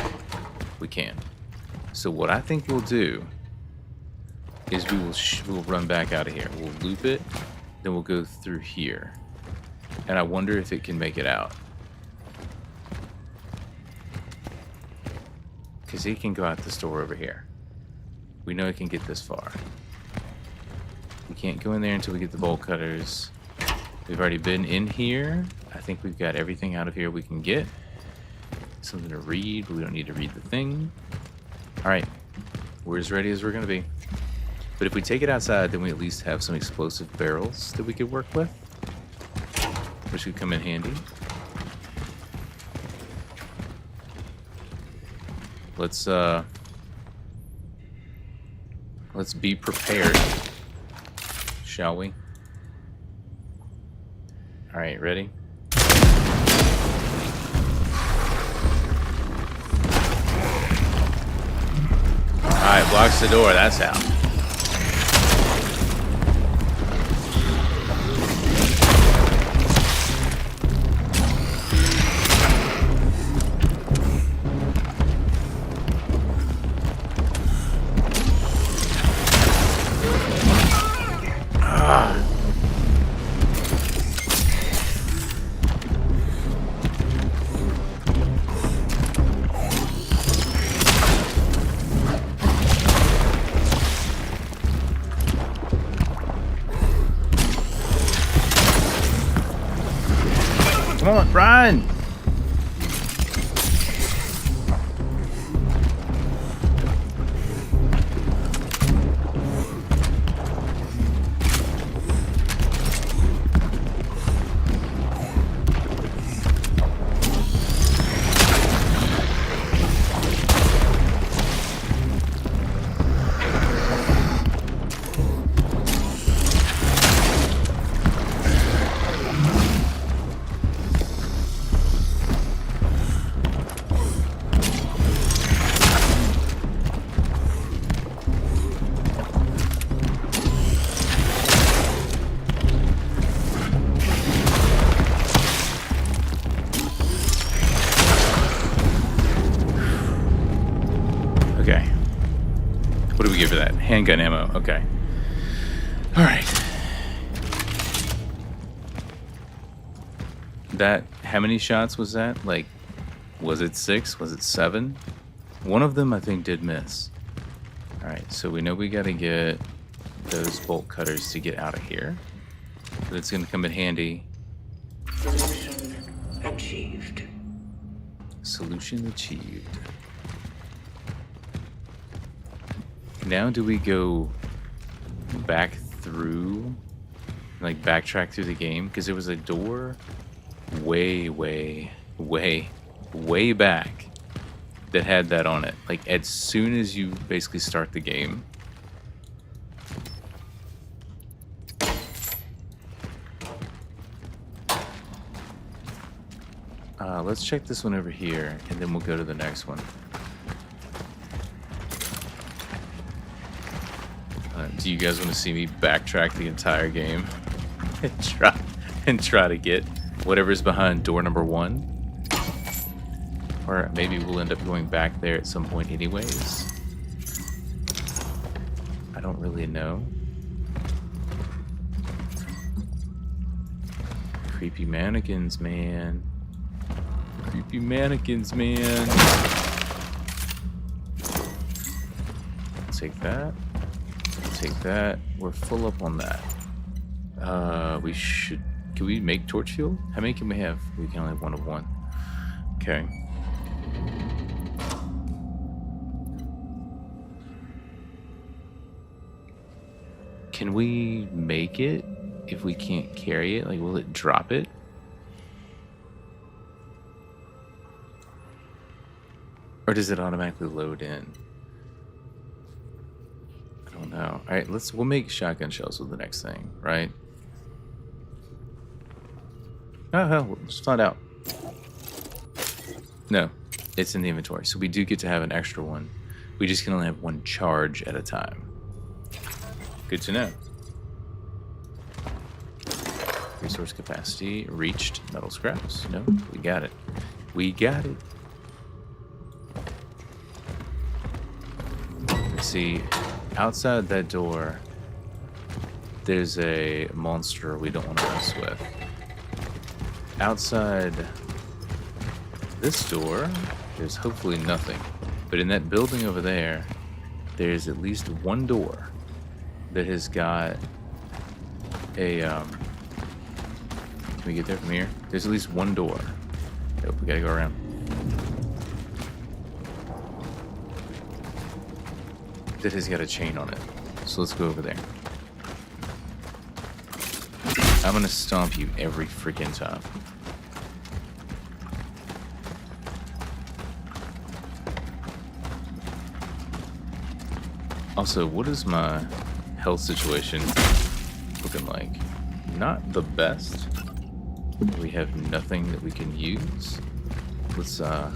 We can. So what I think we'll do is we'll run back out of here. We'll loop it, then we'll go through here. And I wonder if it can make it out. Because he can go out the door over here. We know it can get this far. We can't go in there until we get the bolt cutters. We've already been in here. I think we've got everything out of here we can get. Something to read, but we don't need to read the thing. Alright. We're as ready as we're going to be. But if we take it outside, then we at least have some explosive barrels that we could work with, which could come in handy. Let's be prepared, shall we? All right, ready? All right, blocks the door. That's how. Come on, Brian! What do we give for that? Handgun ammo. Okay. All right. That, how many shots was that? Like, was it 6? Was it 7? One of them I think did miss. All right, so we know we got to get those bolt cutters to get out of here. But it's going to come in handy. Solution achieved. Solution achieved. Now do we go back through, like backtrack through the game? Because there was a door way back that had that on it. Like, as soon as you basically start the game. Let's check this one over here, and then we'll go to the next one. Do you guys want to see me backtrack the entire game and try to get whatever's behind door number 1? Or maybe we'll end up going back there at some point anyways. I don't really know. Creepy mannequins, man. Creepy mannequins, man. Take that. Take that. We're full up on that. We should... Can we make torch fuel? How many can we have? We can only have one of one. Okay. Can we make it if we can't carry it? Like, will it drop it? Or does it automatically load in? I don't know. All right, we'll make shotgun shells with the next thing, right? Oh, hell, let's find out. No, it's in the inventory. So we do get to have an extra one. We just can only have one charge at a time. Good to know. Resource capacity reached. Metal scraps. No, we got it. We got it. Let's see. Outside that door, there's a monster we don't want to mess with. Outside this door, there's hopefully nothing. But in that building over there, there's at least one door that has got a, can we get there from here? There's at least one door. Nope, we gotta go around. That has got a chain on it. So let's go over there. I'm gonna stomp you every freaking time. Also, what is my health situation looking like? Not the best. We have nothing that we can use. Let's go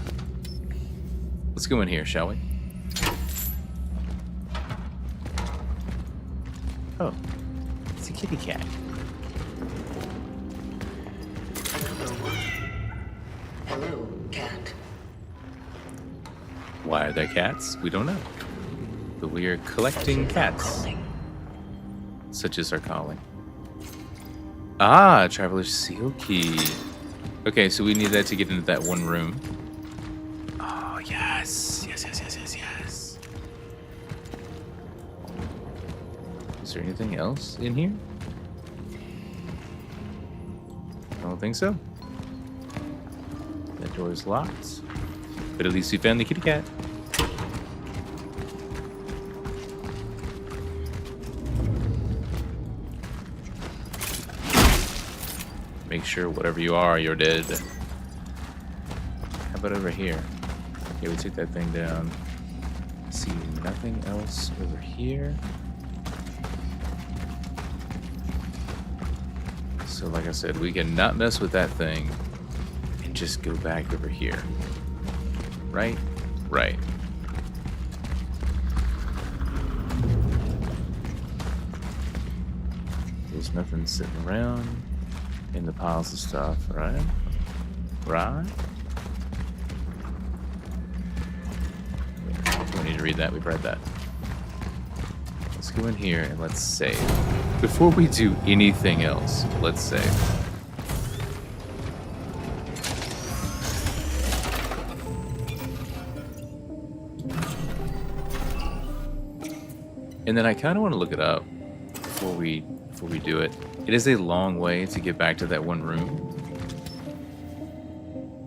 in here, shall we? Oh, it's a kitty cat. Hello, cat. Why are there cats? We don't know. But we are collecting cats. Such as our calling. Ah, Traveler's Seal Key. Okay, so we need that to get into that one room. Oh, yes. Yes. Is there anything else in here? I don't think so. That door is locked. But at least we found the kitty cat. Make sure whatever you are, you're dead. How about over here? Yeah, we took that thing down. See, nothing else over here. So like I said, we can not mess with that thing and just go back over here. Right? Right. There's nothing sitting around in the piles of stuff, right? Right? We don't need to read that. We've read that. Let's go in here and let's save. Before we do anything else, let's save. And then I kind of want to look it up before we do it. It is a long way to get back to that one room.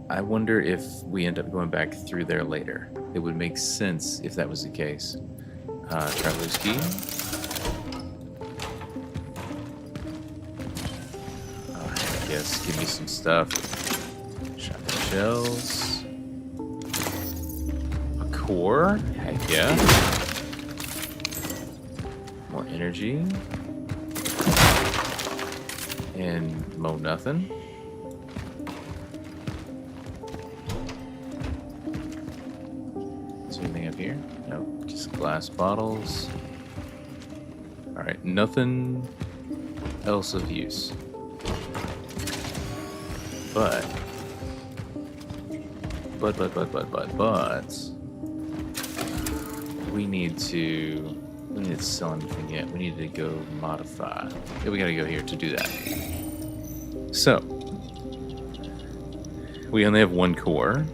I wonder if we end up going back through there later. It would make sense if that was the case. Traveler's Key. Yes, give me some stuff. Shotgun shells. core. Heck yeah. More energy. And mo nothing. Is there anything up here? No, just glass bottles. Alright, nothing else of use. But we need to sell anything yet. We need to go modify. Yeah, we gotta go here to do that. So we only have one core.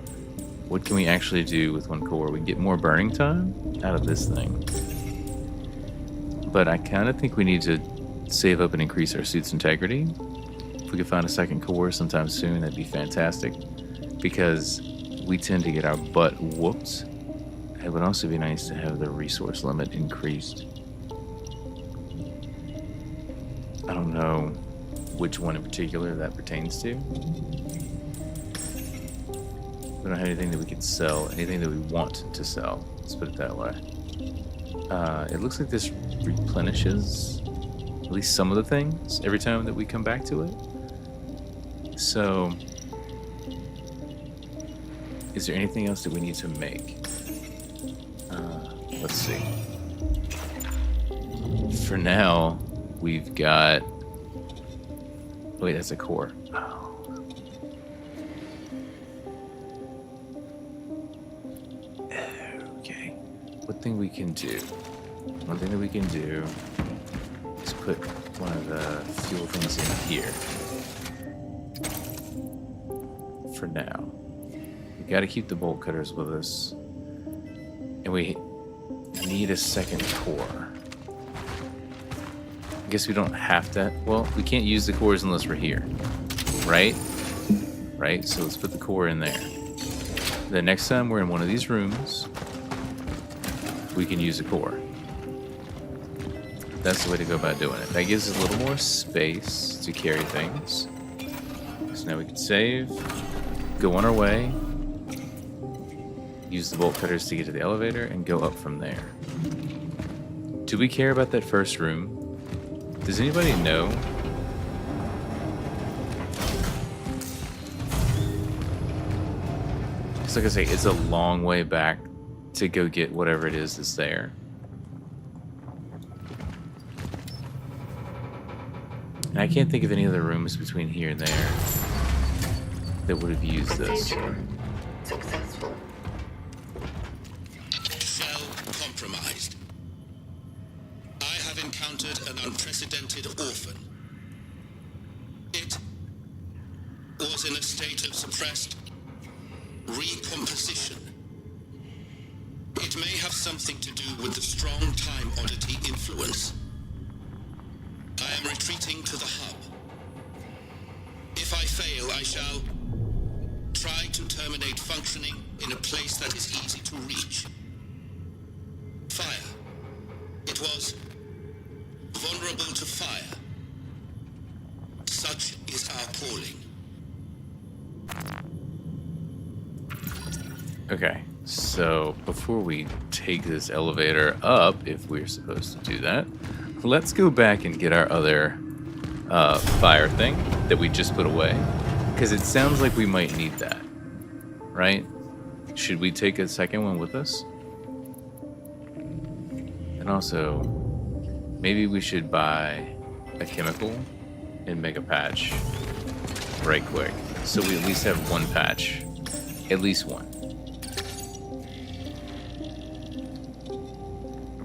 What can we actually do with one core? We can get more burning time out of this thing. But I kind of think we need to save up and increase our suit's integrity. If we could find a second core sometime soon, that'd be fantastic. Because we tend to get our butt whooped. It would also be nice to have the resource limit increased. I don't know which one in particular that pertains to. We don't have anything that we can sell, anything that we want to sell. Let's put it that way. It looks like this replenishes at least some of the things every time that we come back to it. So, is there anything else that we need to make? Let's see. For now, we've got... Wait, that's a core. Oh. Okay. What thing we can do? One thing that we can do is put one of the fuel things in here. For now. We gotta keep the bolt cutters with us. And we need a second core. I guess we don't have to. Well, we can't use the cores unless we're here. Right? Right? So let's put the core in there. The next time we're in one of these rooms, we can use a core. That's the way to go about doing it. That gives us a little more space to carry things. So now we can save, go on our way, use the bolt cutters to get to the elevator, and go up from there. Do we care about that first room? Does anybody know? Because like I say, it's a long way back to go get whatever it is that's there. And I can't think of any other rooms between here and there that would have used this. Procedure successful. Cell compromised. I have encountered an unprecedented orphan. It was in a state of suppressed recomposition. It may have something to do with the strong time oddity influence. I am retreating to the hub. If I fail, I shall try to terminate functioning in a place that is easy to reach. Fire. It was vulnerable to fire. Such is our calling. Okay, so before we take this elevator up, if we're supposed to do that, let's go back and get our other fire thing that we just put away, because it sounds like we might need that, right? Should we take a second one with us? And also, maybe we should buy a chemical and make a patch right quick, so we at least have one patch, at least one.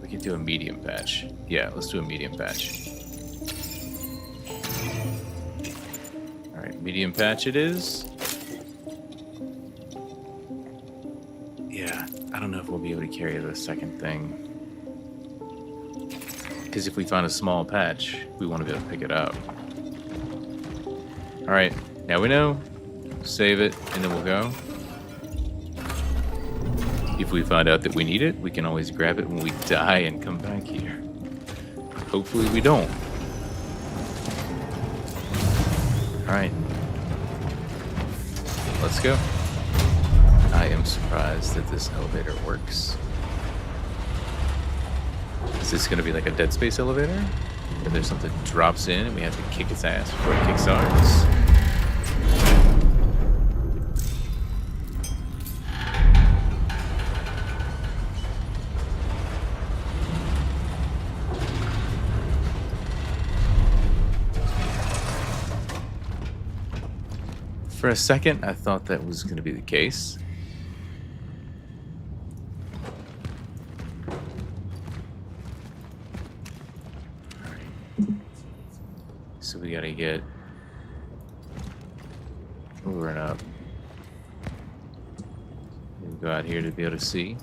We could do a medium patch. Yeah, let's do a medium patch. Alright, medium patch it is. Yeah, I don't know if we'll be able to carry the second thing. Because if we find a small patch, we want to be able to pick it up. Alright, now we know. Save it, and then we'll go. If we find out that we need it, we can always grab it when we die and come back here. Hopefully we don't. Alright. Let's go. I am surprised that this elevator works. Is this going to be like a Dead Space elevator? Where there's something that drops in and we have to kick its ass before it kicks ours? For a second, I thought that was going to be the case. So we gotta get over and up. We go out here to be able to see.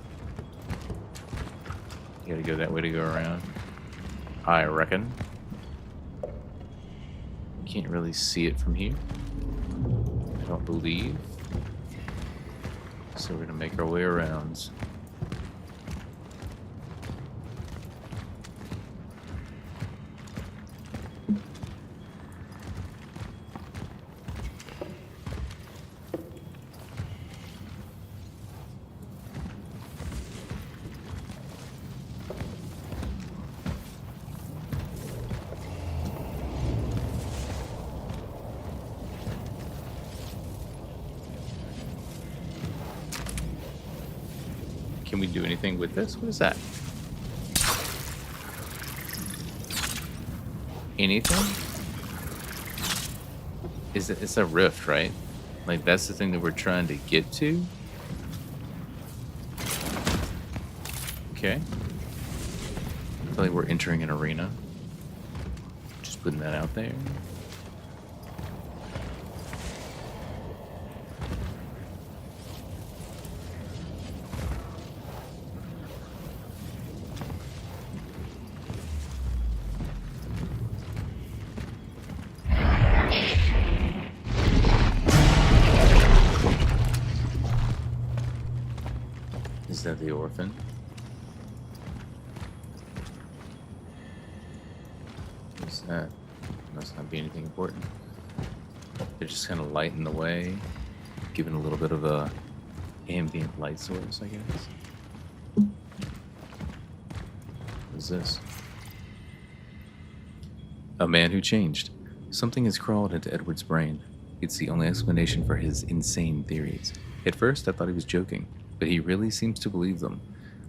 You gotta go that way to go around, I reckon. Can't really see it from here, I don't believe. So we're gonna make our way around. Can we do anything with this? What is that? Anything? It's a rift, right? Like that's the thing that we're trying to get to? Okay. I feel like we're entering an arena. Just putting that out there. Is that the orphan? What's that? Must not be anything important. They're just kind of lighting the way, giving a little bit of a ambient light source, I guess. What is this? A man who changed. Something has crawled into Edward's brain. It's the only explanation for his insane theories. At first, I thought he was joking, but he really seems to believe them.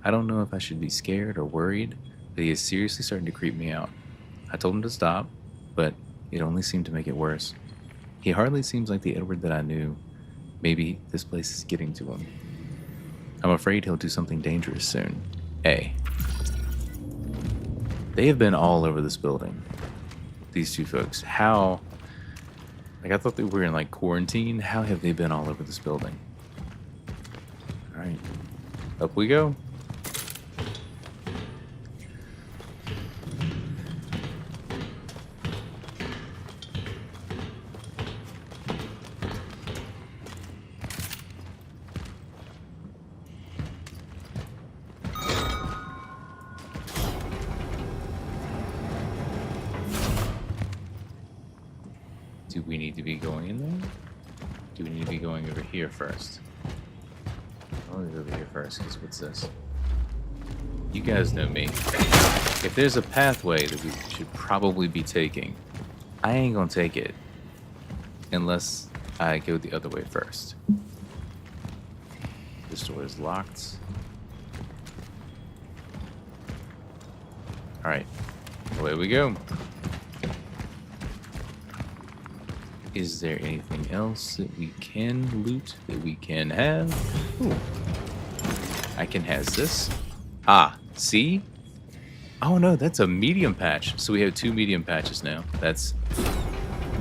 I don't know if I should be scared or worried, but he is seriously starting to creep me out. I told him to stop, but it only seemed to make it worse. He hardly seems like the Edward that I knew. Maybe this place is getting to him. I'm afraid he'll do something dangerous soon. They have been all over this building. These two folks. How? Like, I thought they were in, like, quarantine. How have they been all over this building? Alright. Up we go. Do we need to be going in there? Do we need to be going over here first? I'll go over here first, because what's this? You guys know me. If there's a pathway that we should probably be taking, I ain't gonna take it unless I go the other way first. This door is locked. Alright, away we go. Is there anything else that we can loot, that we can have? Ooh. I can has this. Ah, see? Oh no, that's a medium patch. So we have 2 medium patches now. That's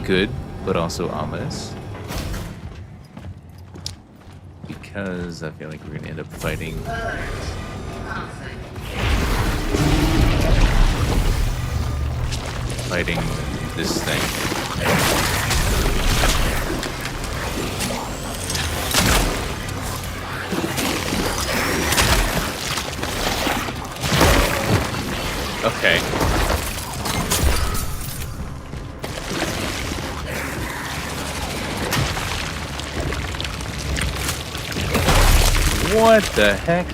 good, but also ominous. Because I feel like we're gonna end up fighting. Fighting this thing. Okay. What the heck?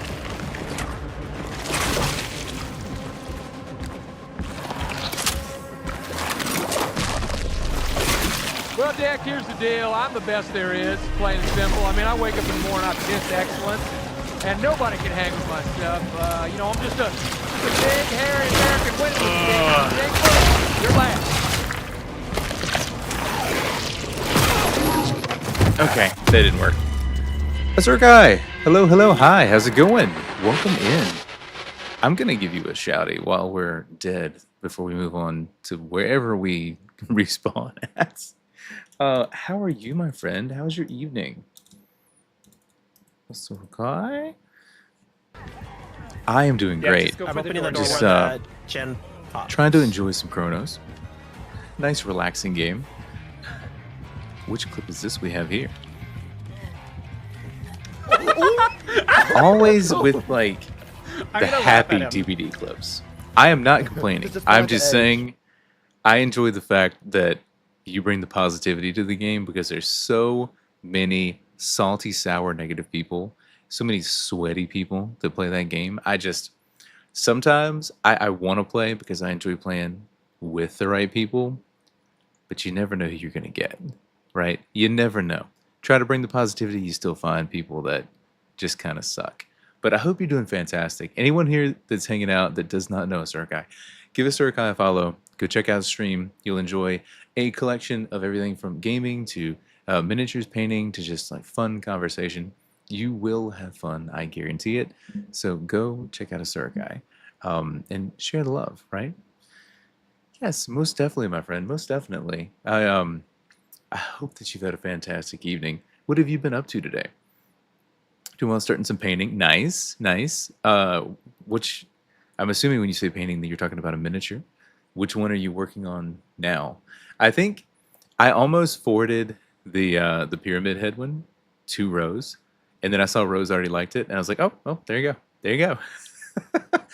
Well, Dick, here's the deal. I'm the best there is, plain and simple. I mean, I wake up in the morning, I'm just excellent, and nobody can hang with my stuff. You know, I'm just a big, hairy American winning this game. You're last. Okay, that didn't work. That's our guy. Hello, hello, hi. How's it going? Welcome in. I'm gonna give you a shouty while we're dead before we move on to wherever we respawn at. How are you, my friend? How's your evening? What's up, guy? I am doing great. I'm opening the door Just, when Jen pops. Trying to enjoy some Chronos. Nice, relaxing game. Which clip is this we have here? Always with, like, the happy DVD clips. I am not complaining. I'm just saying I enjoy the fact that you bring the positivity to the game because there's so many salty, sour, negative people, so many sweaty people that play that game. Sometimes I want to play because I enjoy playing with the right people, but you never know who you're going to get, right? You never know. Try to bring the positivity, you still find people that just kind of suck. But I hope you're doing fantastic. Anyone here that's hanging out that does not know Asurkai, give Asurkai a follow. Go check out the stream. You'll enjoy a collection of everything from gaming to miniatures painting to just like fun conversation. You will have fun, I guarantee it. So go check out Asurkai and share the love, right? Yes, most definitely, my friend. Most definitely. I hope that you've had a fantastic evening. What have you been up to today? Doing well, starting some painting. Nice, nice. Which I'm assuming when you say painting that you're talking about a miniature. Which one are you working on now? I think I almost forwarded the pyramid head one to Rose, and then I saw Rose already liked it, and I was like, oh, there you go, there you go.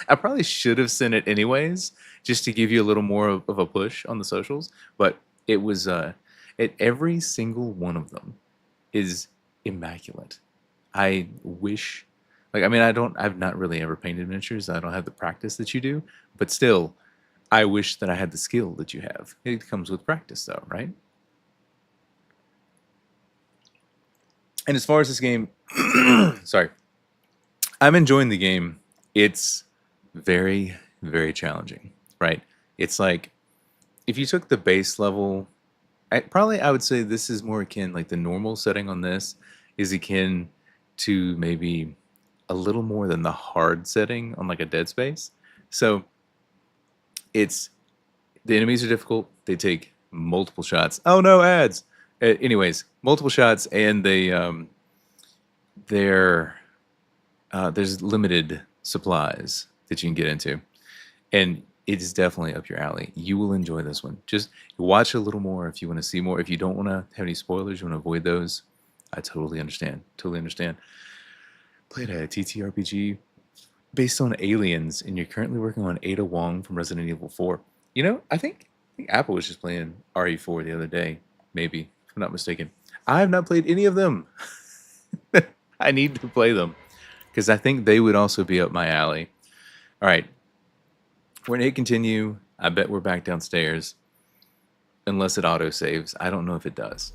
I probably should have sent it anyways, just to give you a little more of a push on the socials. But it was every single one of them is immaculate. I wish, like, I mean, I've not really ever painted miniatures. I don't have the practice that you do, but still, I wish that I had the skill that you have. It comes with practice, though, right? And as far as this game, sorry, I'm enjoying the game. It's very, very challenging, right? It's like, if you took the base level, I would say this is more akin, like the normal setting on this is akin to maybe a little more than the hard setting on like a Dead Space. So the enemies are difficult. They take multiple shots. Oh no, ads. Anyways, multiple shots, and there's limited supplies that you can get into, and it is definitely up your alley. You will enjoy this one. Just watch a little more if you want to see more. If you don't want to have any spoilers, you want to avoid those, I totally understand. Totally understand. Played a TTRPG based on aliens, and you're currently working on Ada Wong from Resident Evil 4. You know, I think Apple was just playing RE4 the other day, maybe, if I'm not mistaken. I have not played any of them. I need to play them, because I think they would also be up my alley. All right. We're going to hit continue. I bet we're back downstairs. Unless it auto-saves. I don't know if it does.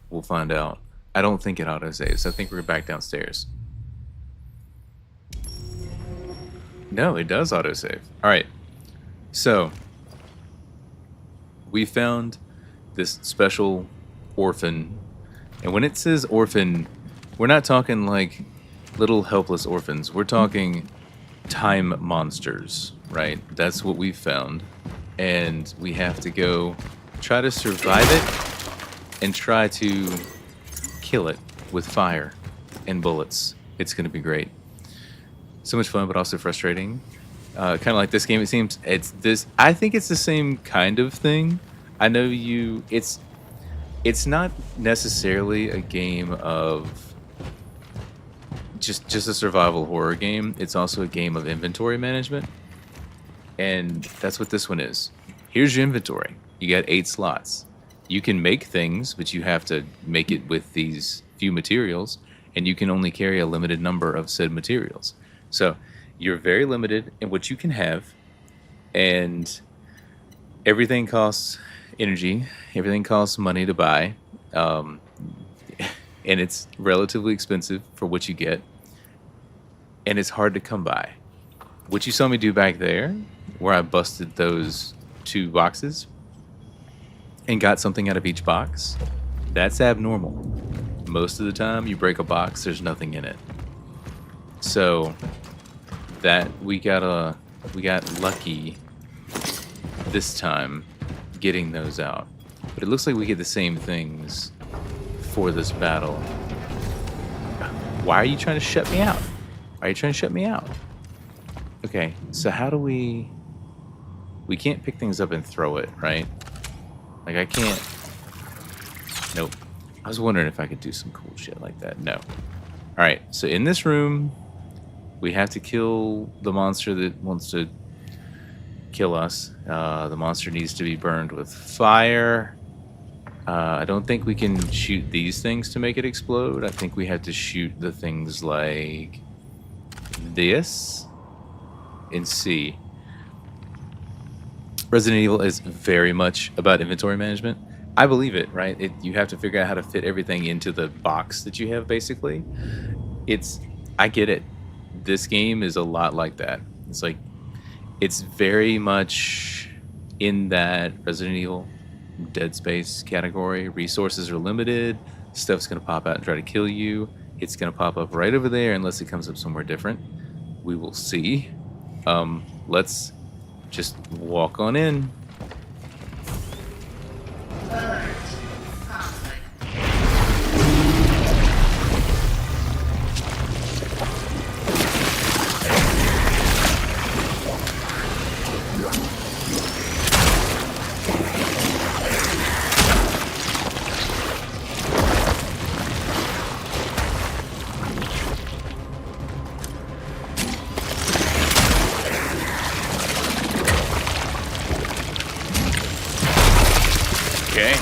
We'll find out. I don't think it auto-saves. I think we're back downstairs. No, it does auto-save. All right. So, we found this special orphan. And when it says orphan, we're not talking like little helpless orphans. We're talking time monsters, right? That's what we found. And we have to go try to survive it and try to kill it with fire and bullets. It's going to be great. So much fun, but also frustrating. Kind of like this game, it seems. I think it's the same kind of thing. I know it's not necessarily a game of just a survival horror game. It's also a game of inventory management. And that's what this one is. Here's your inventory. You got 8 slots. You can make things, but you have to make it with these few materials. and you can only carry a limited number of said materials. So you're very limited in what you can have, and everything costs energy, everything costs money to buy, and it's relatively expensive for what you get, and it's hard to come by. What you saw me do back there, where I busted those 2 boxes and got something out of each box, that's abnormal. Most of the time you break a box, there's nothing in it. So that we got lucky this time getting those out. But it looks like we get the same things for this battle. Why are you trying to shut me out? Why are you trying to shut me out? Okay, so how do we can't pick things up and throw it, right? Like I can't. Nope. I was wondering if I could do some cool shit like that. No. Alright, so in this room, we have to kill the monster that wants to kill us. The monster needs to be burned with fire. I don't think we can shoot these things to make it explode. I think we have to shoot the things like this and see. Resident Evil is very much about inventory management. I believe it, right? You have to figure out how to fit everything into the box that you have, basically. I get it. This game is a lot like that. It's like, it's very much in that Resident Evil, Dead Space category. Resources are limited. Stuff's going to pop out and try to kill you. It's going to pop up right over there unless it comes up somewhere different. We will see. Let's just walk on in. Okay.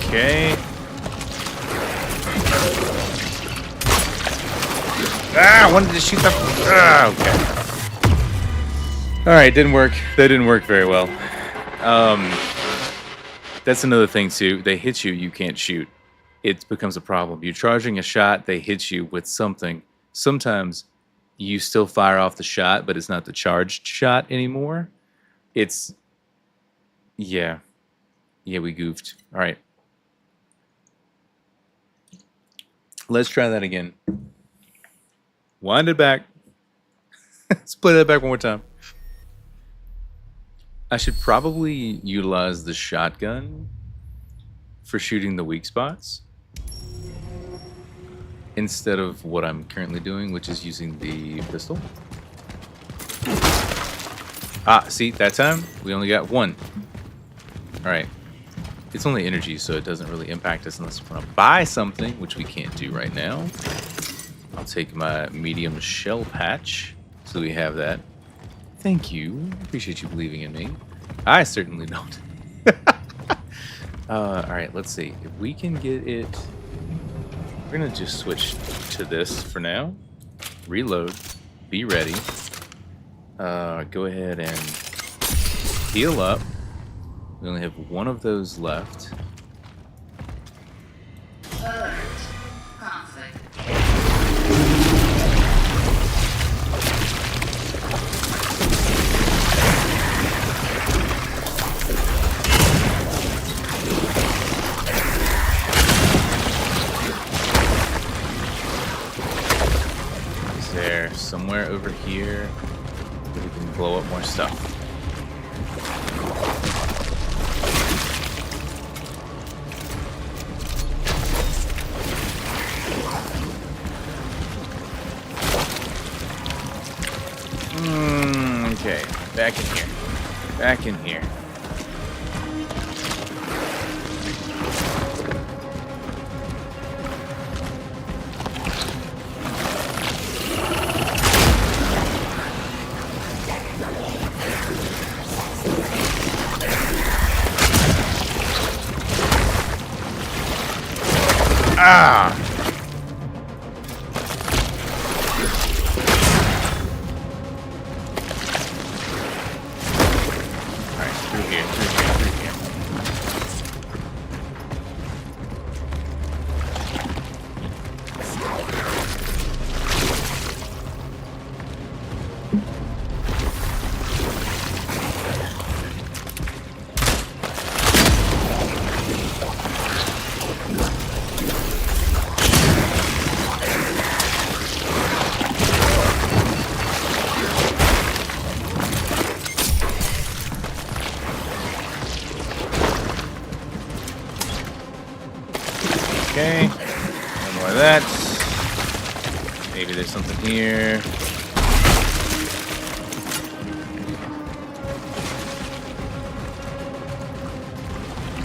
Okay. I wanted to shoot the... okay. Alright, didn't work. That didn't work very well. That's another thing, too. They hit you, you can't shoot. It becomes a problem. You're charging a shot, they hit you with something. Sometimes you still fire off the shot, but it's not the charged shot anymore. It's... Yeah. Yeah, we goofed. Alright. Let's try that again. Wind it back. Let's play that back one more time. I should probably utilize the shotgun for shooting the weak spots instead of what I'm currently doing, which is using the pistol. Ah, see, that time we only got one. Alright. It's only energy, so it doesn't really impact us unless we want to buy something, which we can't do right now. I'll take my medium shell patch, so we have that. Thank you. Appreciate you believing in me. I certainly don't. Alright, let's see. If we can get it... We're going to just switch to this for now. Reload. Be ready. Go ahead and heal up. We only have one of those left. Is there somewhere over here that we can blow up more stuff? Okay, back in here. Back in here. Ah! Alright, through here, through here, through here. Okay, no more of that. Maybe there's something here.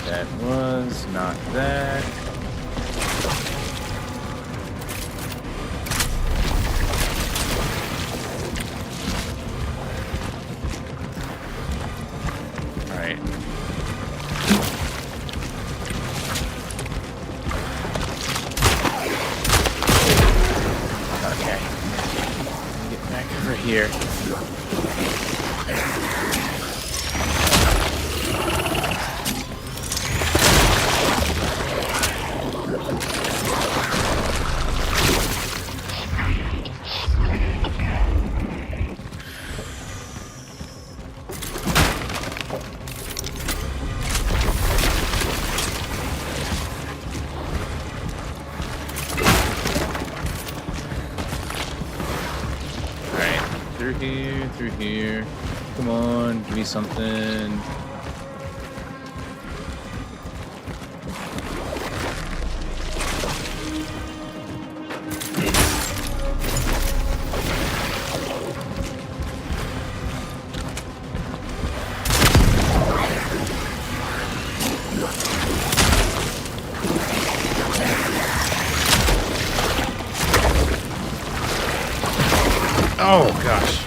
That was not that. All right. Okay. Get back over here. Through here. Come on, give me something. Oh gosh.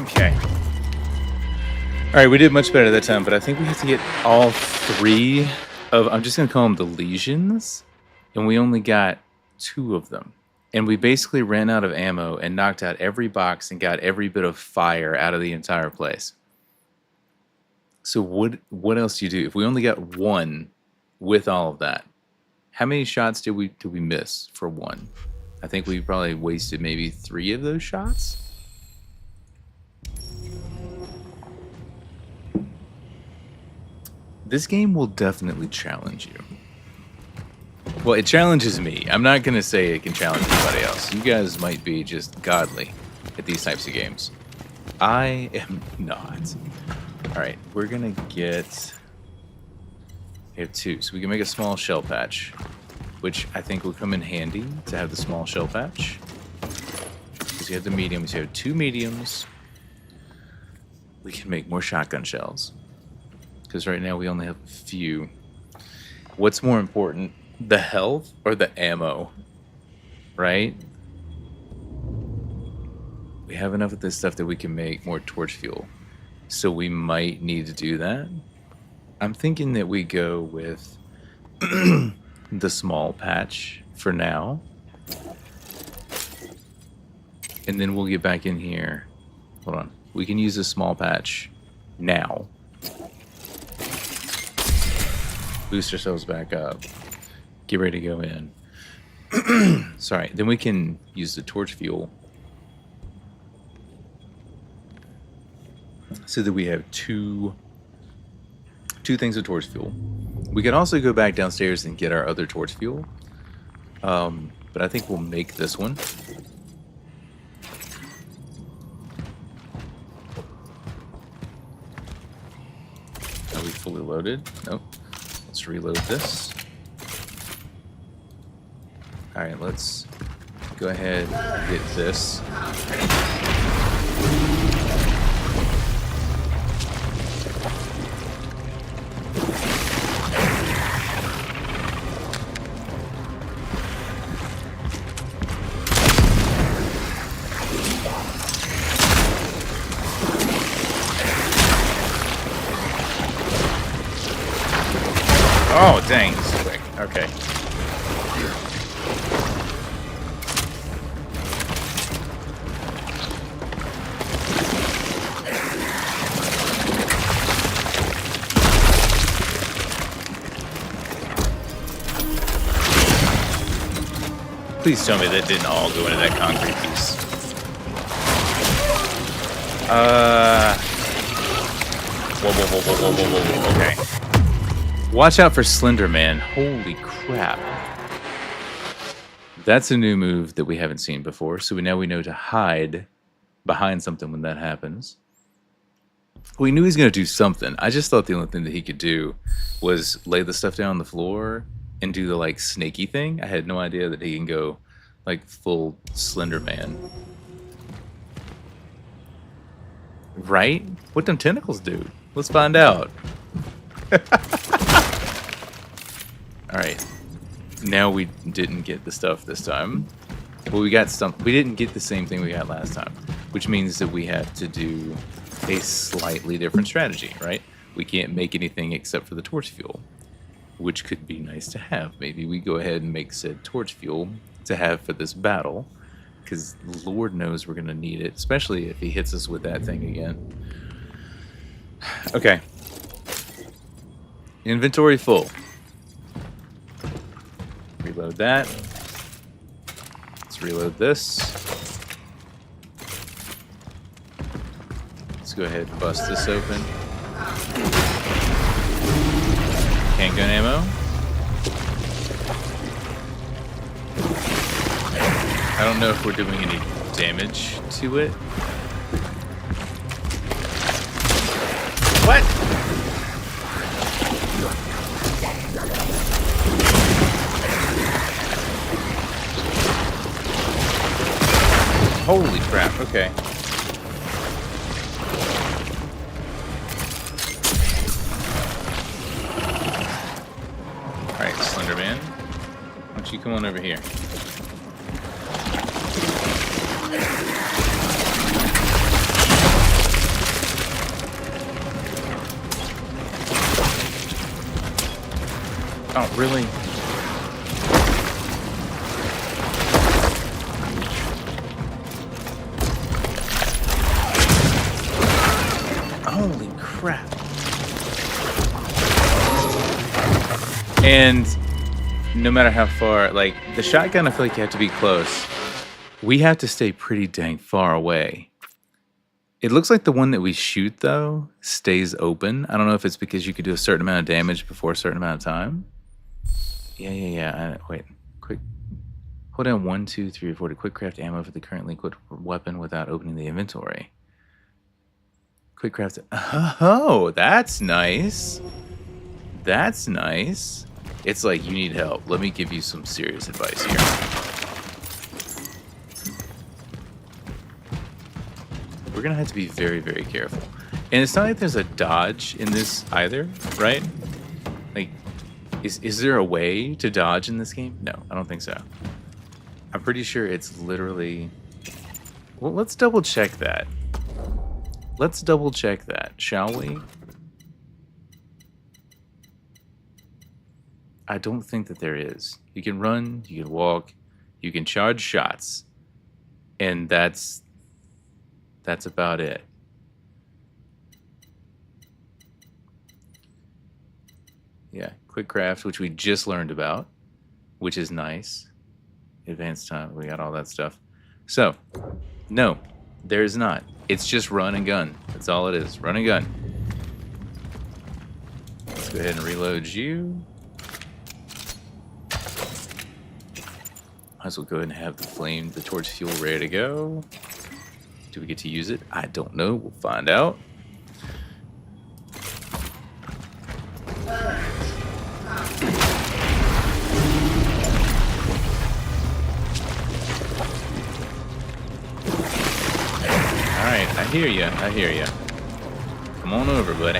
Okay. Alright, we did much better that time, but I think we have to get all three of, I'm just going to call them the lesions, and we only got 2 of them. And we basically ran out of ammo and knocked out every box and got every bit of fire out of the entire place. So what else do you do? If we only got 1 with all of that, how many shots did we miss for 1? I think we probably wasted maybe 3 of those shots. This game will definitely challenge you. Well, it challenges me. I'm not going to say it can challenge anybody else. You guys might be just godly at these types of games. I am not. Alright, we're going to get... We have 2, so we can make a small shell patch, which I think will come in handy to have the small shell patch. Because you have the mediums, you have 2 mediums. We can make more shotgun shells. Because right now we only have a few. What's more important? The health or the ammo? Right? We have enough of this stuff that we can make more torch fuel. So we might need to do that. I'm thinking that we go with the small patch for now. And then we'll get back in here. Hold on. We can use a small patch now. Boost ourselves back up. Get ready to go in. Sorry. Then we can use the torch fuel. So that we have two things of torch fuel. We can also go back downstairs and get our other torch fuel. But I think we'll make this one. We fully loaded. Nope. Let's reload this. Alright, let's go ahead and get this. Oh, dang, this is quick. Okay. Please tell me that didn't all go into that concrete piece. Whoa. Okay. Watch out for Slender Man. Holy crap. That's a new move that we haven't seen before, so now we know to hide behind something when that happens. We knew he was going to do something. I just thought the only thing that he could do was lay the stuff down on the floor and do the, like, snaky thing. I had no idea that he can go, like, full Slender Man. Right? What them tentacles do? Let's find out. Alright. Now we didn't get the stuff this time. But we got some. We didn't get the same thing we got last time. Which means that we have to do a slightly different strategy, right? We can't make anything except for the torch fuel. Which could be nice to have. Maybe we go ahead and make said torch fuel to have for this battle. Because Lord knows we're going to need it. Especially if he hits us with that thing again. Okay. Inventory full. Reload that. Let's reload this. Let's go ahead and bust this open. Handgun ammo. I don't know if we're doing any damage to it. What? Holy crap, okay. Alright, Slender Man. Why don't you come on over here? Oh, really? Holy crap. And no matter how far, like, the shotgun, I feel like you have to be close. We have to stay pretty dang far away. It looks like the one that we shoot, though, stays open. I don't know if it's because you could do a certain amount of damage before a certain amount of time. Yeah. Wait, quick. Hold down 1, 2, 3, or 4 to quick craft ammo for the currently equipped weapon without opening the inventory. Quick craft. Oh, that's nice. That's nice. It's like you need help. Let me give you some serious advice here. We're gonna have to be very, very careful. And it's not like there's a dodge in this either, right? Like, is there a way to dodge in this game? No, I don't think so. I'm pretty sure it's literally... Well, let's double check that. Let's double check that, shall we? I don't think that there is. You can run, you can walk, you can charge shots, and that's about it. Yeah, quick craft, which we just learned about, which is nice. Advanced time, we got all that stuff. So, no, there is not. It's just run and gun. That's all it is. Run and gun. Let's go ahead and reload you. Might as well go ahead and have the torch fuel ready to go. Do we get to use it? I don't know. We'll find out. I hear you. I hear you. Come on over, buddy.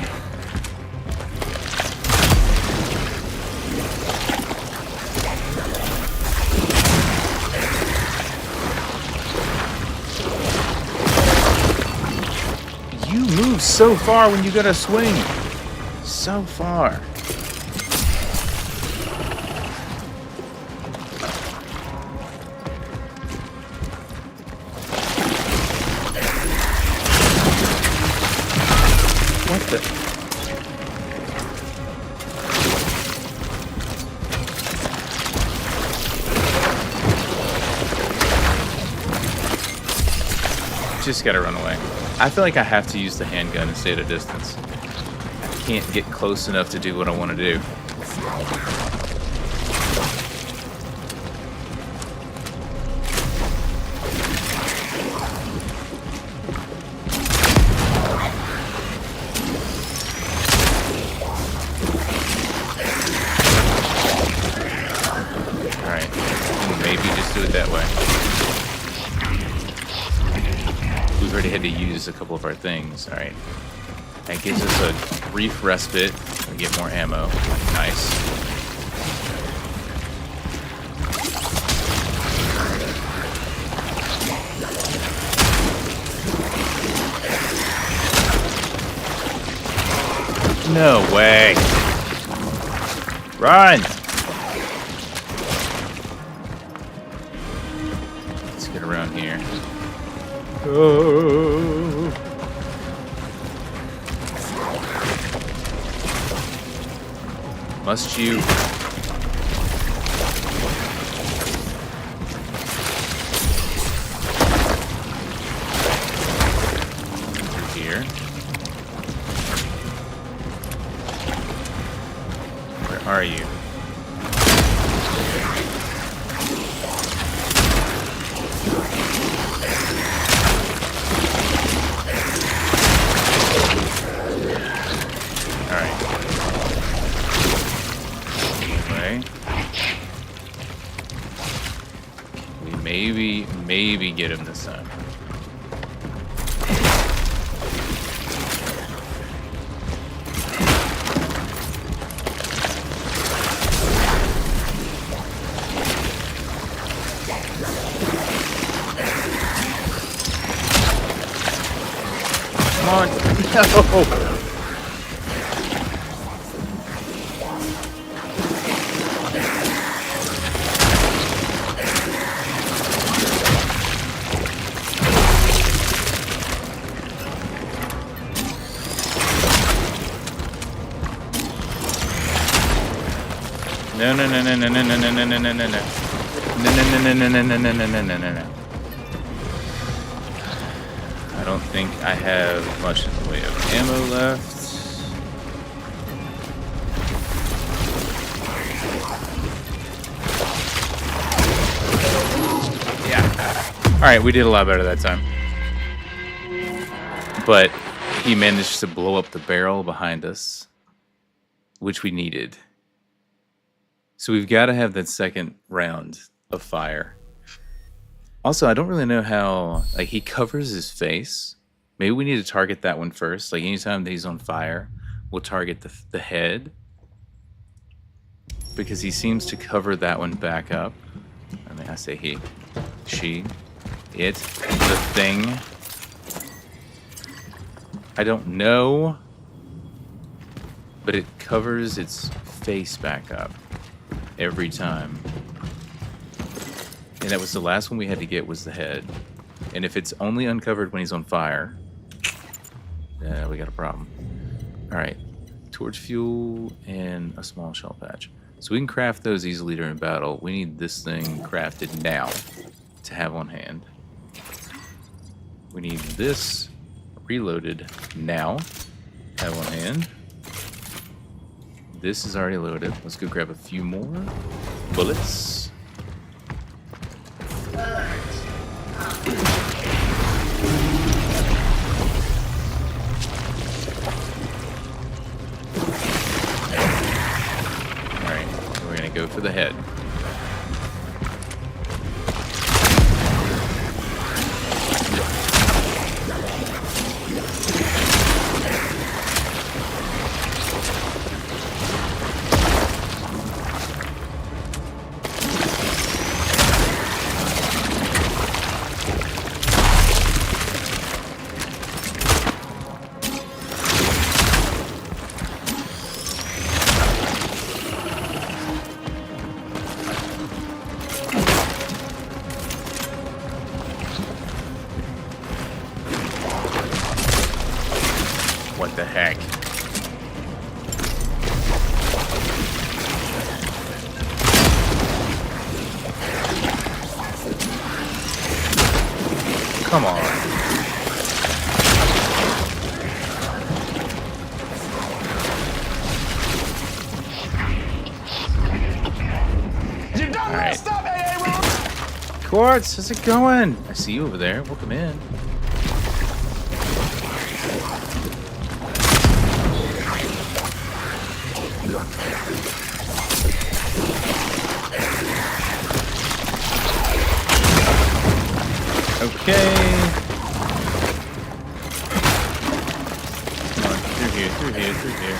You move so far when you gotta swing. So far. What the? Just gotta run away. I feel like I have to use the handgun and stay at a distance. I can't get close enough to do what I want to do. Alright. Maybe just do it that way. We've already had to use a couple of our things. Alright. That gives us a brief respite. We get more ammo. Nice. No way. Run! Let's get around here. Oh. Must you? Through here. Where are you? Maybe get him this time. Come on. No. No. I don't think I have much in the way of ammo left. Yeah. Alright, we did a lot better that time. But he managed to blow up the barrel behind us, which we needed. So we've got to have that second round of fire. Also, I don't really know how, like, he covers his face. Maybe we need to target that one first. Like, anytime that he's on fire, we'll target the head. Because he seems to cover that one back up. I mean, I say he. She. It. The thing. I don't know. But it covers its face back up. Every time. And that was the last one we had to get, was the head. And if it's only uncovered when he's on fire, we got a problem. Alright. Torch fuel and a small shell patch. So we can craft those easily during battle. We need this thing crafted now to have on hand. We need this reloaded now to have on hand. This is already loaded. Let's go grab a few more bullets. Alright, we're gonna go for the head. What the heck? Come on. You done messed up, AA Ron! Quartz, how's it going? I see you over there. Welcome in. Okay. Come on, through here, through here, through here.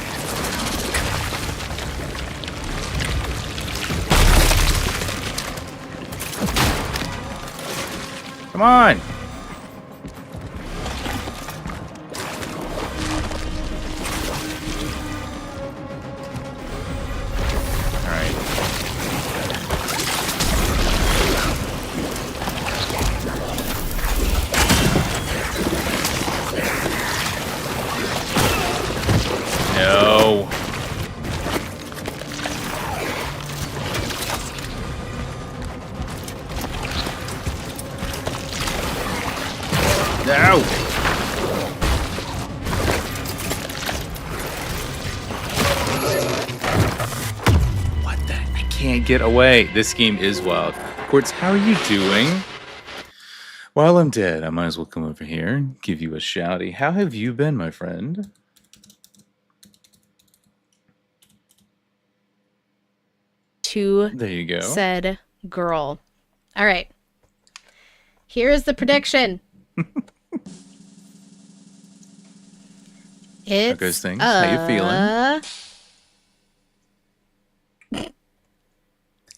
Come on! Alright. No. No. What the? I can't get away. This game is wild. Quartz, how are you doing? While I'm dead, I might as well come over here and give you a shouty. How have you been, my friend? To There you go. said girl. All right. Here's the prediction. It's goes things. How you feeling?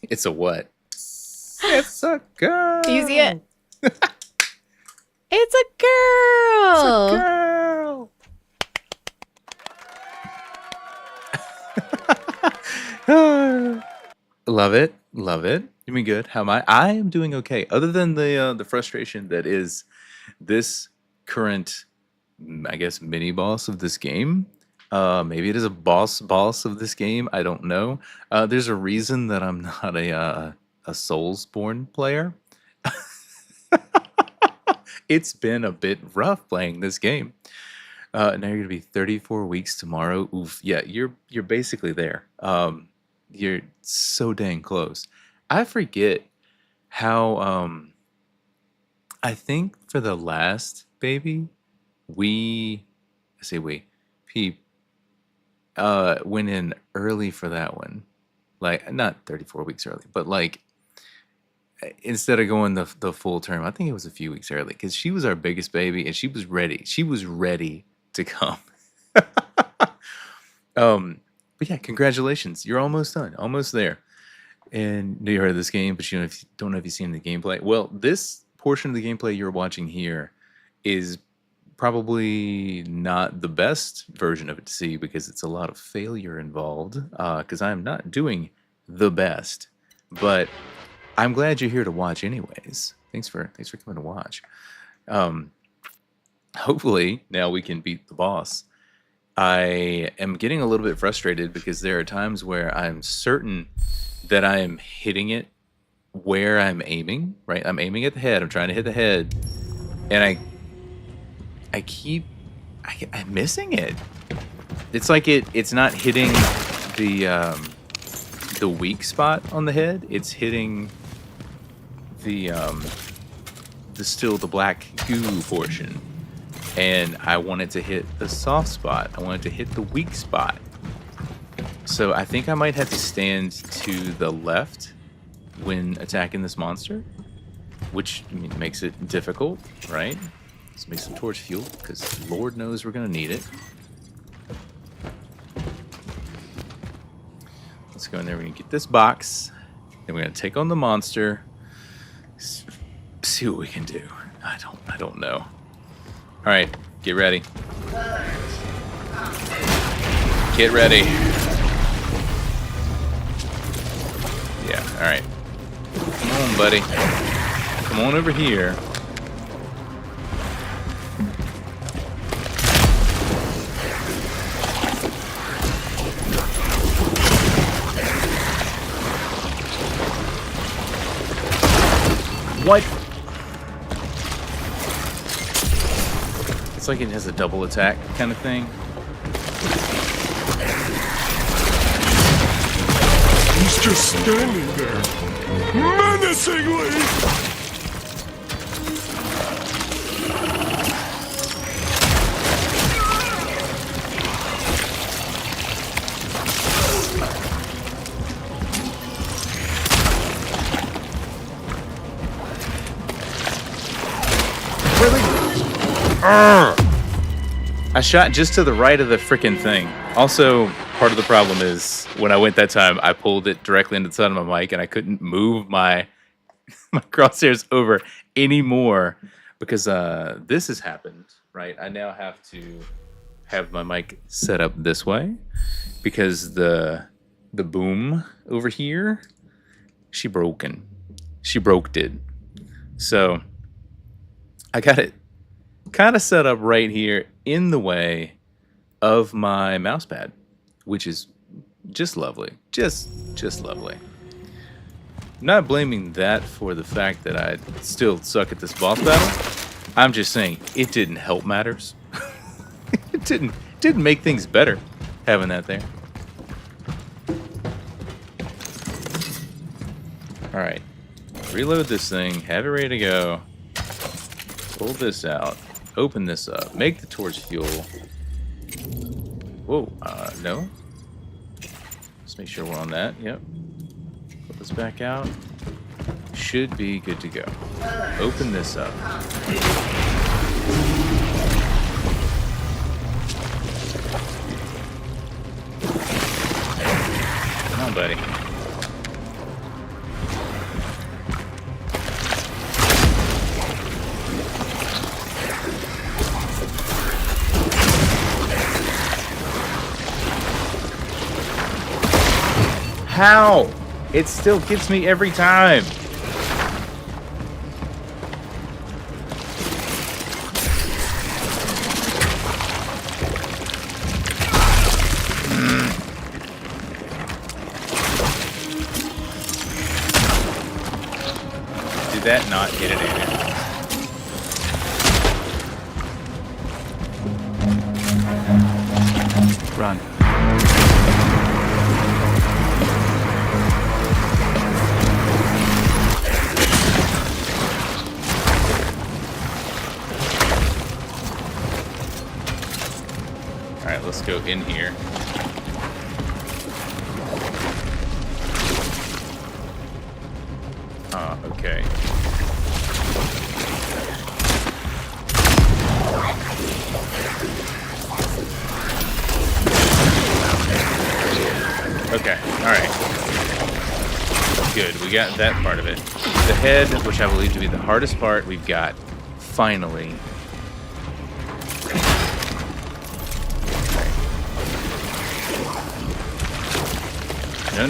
It's a what? It's a girl. Do you see it? It's a girl. Girl. Love it. Love it. Doing good. How am I? I am doing okay. Other than the frustration that is this current, I guess, mini boss of this game. Maybe it is a boss of this game. I don't know. There's a reason that I'm not a Soulsborne player. It's been a bit rough playing this game. Now you're gonna be 34 weeks tomorrow. Oof. Yeah, you're basically there. You're so dang close. I forget how. I think for the last baby, Peep, went in early for that one. Like, not 34 weeks early, but like, instead of going the full term, I think it was a few weeks early because she was our biggest baby and she was ready. She was ready to come. But yeah, congratulations. You're almost done. Almost there. And you heard of this game, but you don't know if you've seen the gameplay. Well, this portion of the gameplay you're watching here is probably not the best version of it to see because it's a lot of failure involved because I'm not doing the best. But I'm glad you're here to watch anyways. Thanks for coming to watch. Hopefully now we can beat the boss. I am getting a little bit frustrated because there are times where I'm certain that I am hitting it where I'm aiming, right? I'm aiming at the head. I'm trying to hit the head. And I'm missing it. It's like it's not hitting the weak spot on the head. It's hitting the black goo portion. And I want it to hit the soft spot. I want it to hit the weak spot. So I think I might have to stand to the left when attacking this monster, which makes it difficult, right? Let's make some torch fuel, because Lord knows we're going to need it. Let's go in there. We're going to get this box. Then we're going to take on the monster. See what we can do. I don't know. All right, get ready. Get ready. Yeah, all right. Come on, buddy. Come on over here. What? It's like it has a double attack kind of thing. He's just standing there, menacingly! I shot just to the right of the frickin' thing. Also, part of the problem is when I went that time, I pulled it directly into the side of my mic and I couldn't move my crosshairs over anymore because this has happened, right? I now have to have my mic set up this way because the boom over here, she broke it. So I got it kind of set up right here in the way of my mouse pad, which is just lovely. Just lovely. Not blaming that for the fact that I still suck at this boss battle. I'm just saying it didn't help matters. It didn't make things better having that there. All right. Reload this thing, have it ready to go. Pull this out. Open this up. Make the torch fuel. Whoa, no. Let's make sure we're on that. Yep. Put this back out. Should be good to go. Open this up. Come on, buddy. How? It still gets me every time. Did that not get it in? Run. Alright, let's go in here. Okay. Okay, alright. Good, we got that part of it. The head, which I believe to be the hardest part, we've got. Finally. No.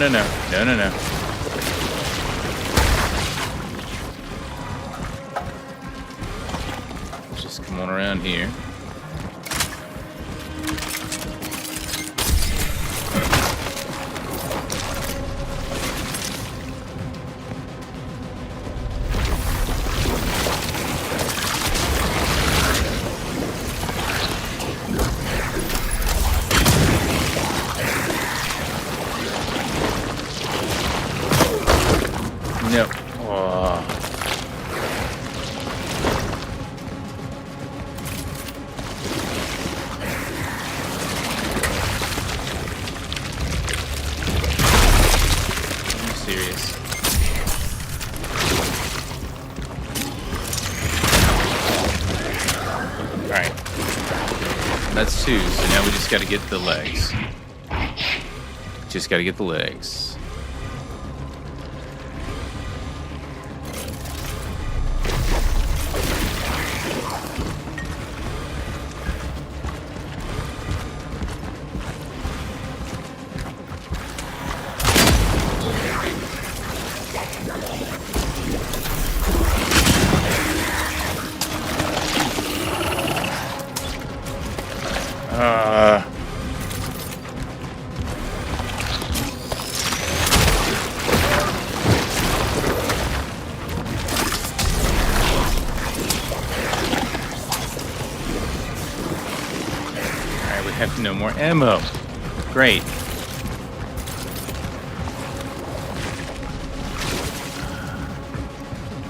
Let's just come on around here. No. Oh. Are you serious? Alright. That's two, so now we just gotta get the legs. Just gotta get the legs. No more ammo. Great.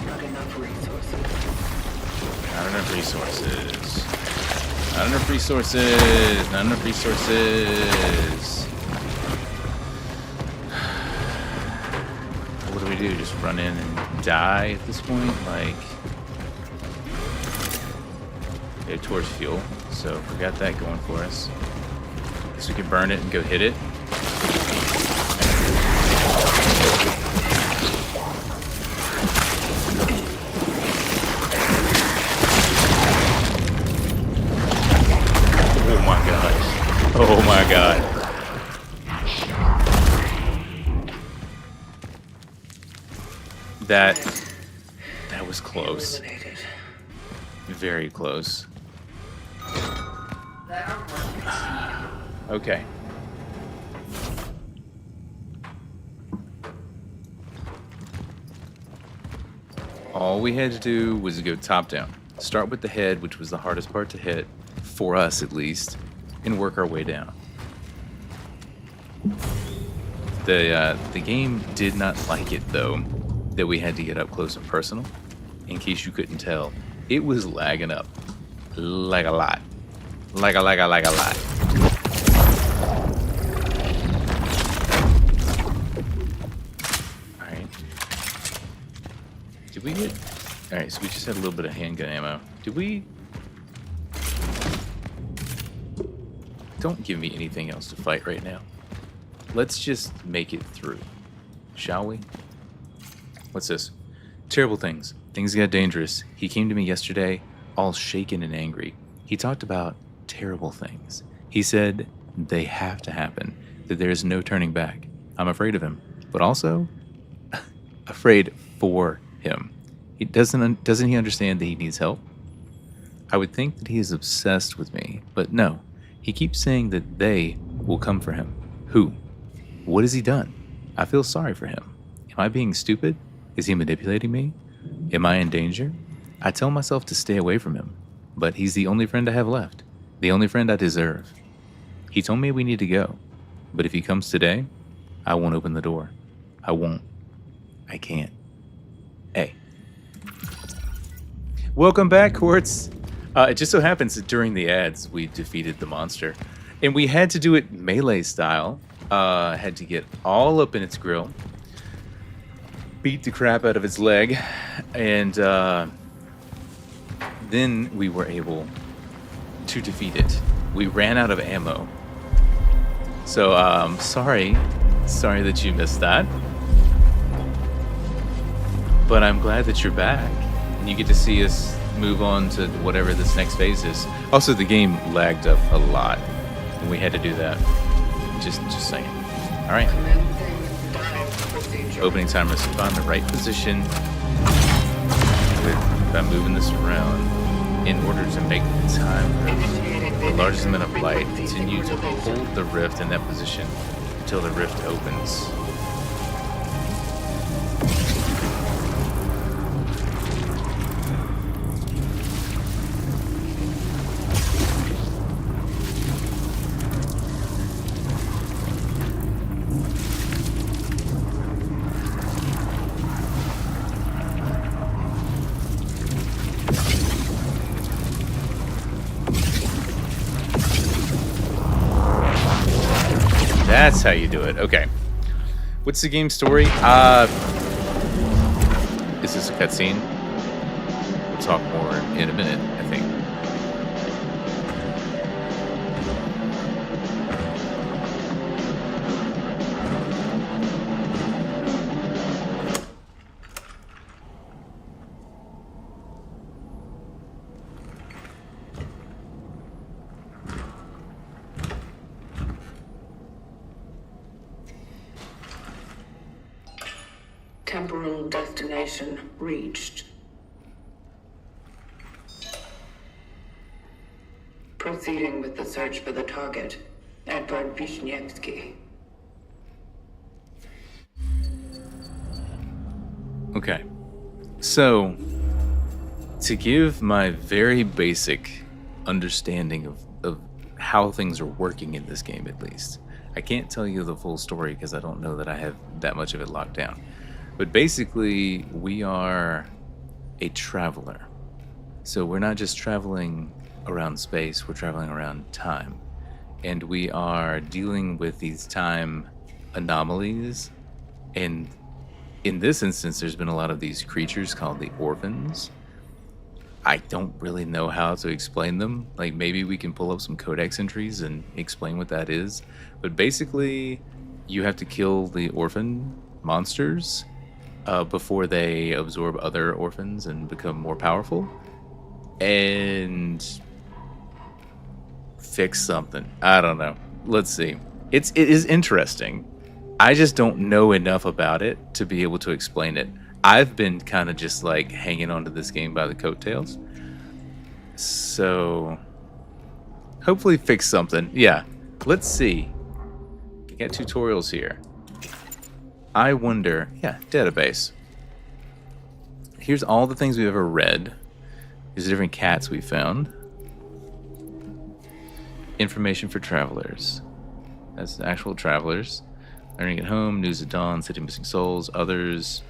Not enough resources. Not enough resources. Not enough resources. Not enough resources. What do we do? Just run in and die at this point? Like, okay, torch fuel. So we got that going for us. Guess we can burn it and go hit it. Oh my god. Oh my god. That was close. Eliminated. Very close. Okay. All we had to do was go top down. Start with the head, which was the hardest part to hit, for us at least, and work our way down. The game did not like it, though, that we had to get up close and personal. In case you couldn't tell, it was lagging up. Like a lot. Like a lot. Alright. Did we get... Alright, so we just had a little bit of handgun ammo. Did we... Don't give me anything else to fight right now. Let's just make it through. Shall we? What's this? Terrible things. Things got dangerous. He came to me yesterday, all shaken and angry. He talked about terrible things. He said they have to happen, that there is no turning back. I'm afraid of him, but also afraid for him. Doesn't he understand that he needs help? I would think that he is obsessed with me, but no. He keeps saying that they will come for him. Who? What has he done? I feel sorry for him. Am I being stupid? Is he manipulating me? Am I in danger? I tell myself to stay away from him, but he's the only friend I have left. The only friend I deserve. He told me we need to go, but if he comes today, I won't open the door. I won't. I can't. Hey. Welcome back, Quartz. It just so happens that during the ads, we defeated the monster. And we had to do it melee style. Had to get all up in its grill. Beat the crap out of its leg. And then we were able to defeat it. We ran out of ammo. So, sorry. Sorry that you missed that. But I'm glad that you're back. And you get to see us move on to whatever this next phase is. Also, the game lagged up a lot. And we had to do that. Just saying. All right. Commencing dive procedure. Opening timer is find the right position by moving this around in order to make the time rift the largest amount of light. Continue to hold the rift in that position until the rift opens. That's how you do it. Okay. What's the game story? Is this a cutscene? We'll talk more in a minute, I think. Temporal destination reached. Proceeding with the search for the target, Edvard Vishnievsky. Okay. So, to give my very basic understanding of how things are working in this game, at least. I can't tell you the full story because I don't know that I have that much of it locked down. But basically, we are a traveler. So we're not just traveling around space, we're traveling around time. And we are dealing with these time anomalies. And in this instance, there's been a lot of these creatures called the orphans. I don't really know how to explain them. Like, maybe we can pull up some codex entries and explain what that is. But basically, you have to kill the orphan monsters before they absorb other orphans and become more powerful. And fix something. I don't know. Let's see. It is interesting. I just don't know enough about it to be able to explain it. I've been kind of just like hanging on to this game by the coattails. So hopefully fix something. Yeah. Let's see. You got tutorials here. I wonder. Yeah, database. Here's all the things we've ever read. Here's the different cats we found. Information for travelers. That's the actual travelers. Learning at home, news at dawn, city missing souls, others.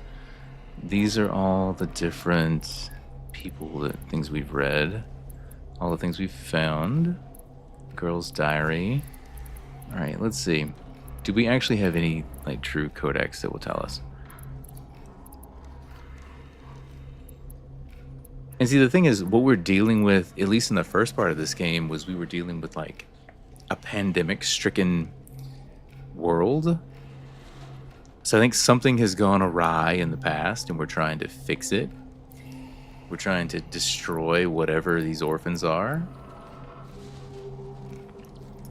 These are all the different people, things we've read, all the things we've found. Girl's diary. All right, let's see. Do we actually have any like true codex that will tell us? And see, the thing is, what we're dealing with, at least in the first part of this game, was we were dealing with like a pandemic-stricken world. So I think something has gone awry in the past, and we're trying to fix it. We're trying to destroy whatever these orphans are.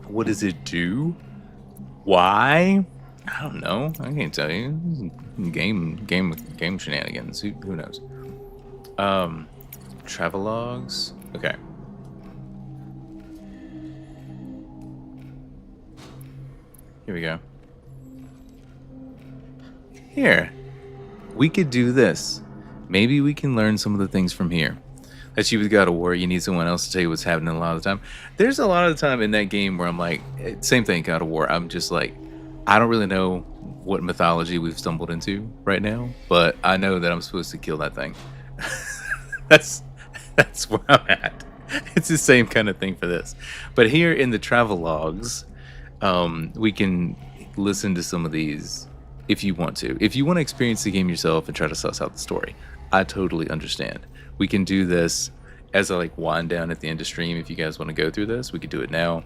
What does it do? Why? I don't know. I can't tell you. Game shenanigans. Who knows? Travelogues. Okay. Here we go. Here. We could do this. Maybe we can learn some of the things from here. That's you with God of War. You need someone else to tell you what's happening a lot of the time. There's a lot of the time in that game where I'm like, same thing, God of War. I'm just like, I don't really know what mythology we've stumbled into right now, but I know that I'm supposed to kill that thing. That's where I'm at. It's the same kind of thing for this. But here in the travelogues, we can listen to some of these if you want to. If you want to experience the game yourself and try to suss out the story, I totally understand. We can do this as a like wind down at the end of stream. If you guys want to go through this, we could do it now.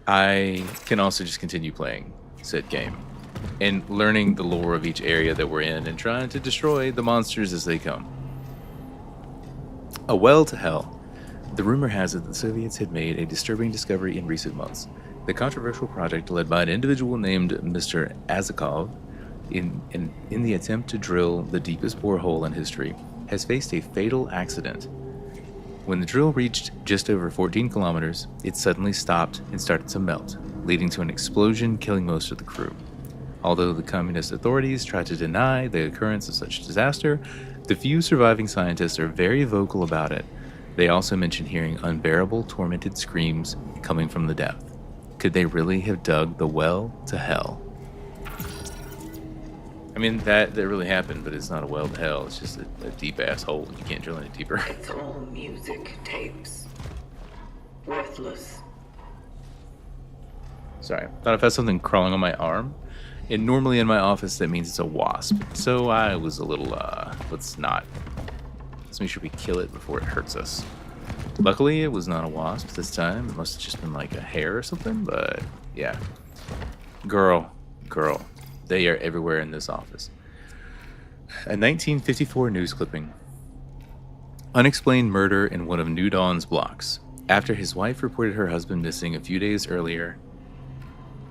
I can also just continue playing said game and learning the lore of each area that we're in and trying to destroy the monsters as they come. A well to hell. The rumor has it that the Soviets had made a disturbing discovery in recent months. The controversial project, led by an individual named Mr. Azakov, in the attempt to drill the deepest borehole in history, has faced a fatal accident. When the drill reached just over 14 kilometers, it suddenly stopped and started to melt, leading to an explosion, killing most of the crew. Although the communist authorities try to deny the occurrence of such disaster, the few surviving scientists are very vocal about it. They also mention hearing unbearable, tormented screams coming from the depth. Could they really have dug the well to hell? I mean, that really happened, but it's not a well to hell. It's just a deep-ass hole. You can't drill any deeper. It's all music tapes. Worthless. Sorry. Thought if I had something crawling on my arm. And normally in my office, that means it's a wasp. So I was a little, let's make sure we kill it before it hurts us. Luckily, it was not a wasp this time. It must have just been like a hair or something, but yeah. Girl. They are everywhere in this office. A 1954 news clipping. Unexplained murder in one of New Dawn's blocks. After his wife reported her husband missing a few days earlier,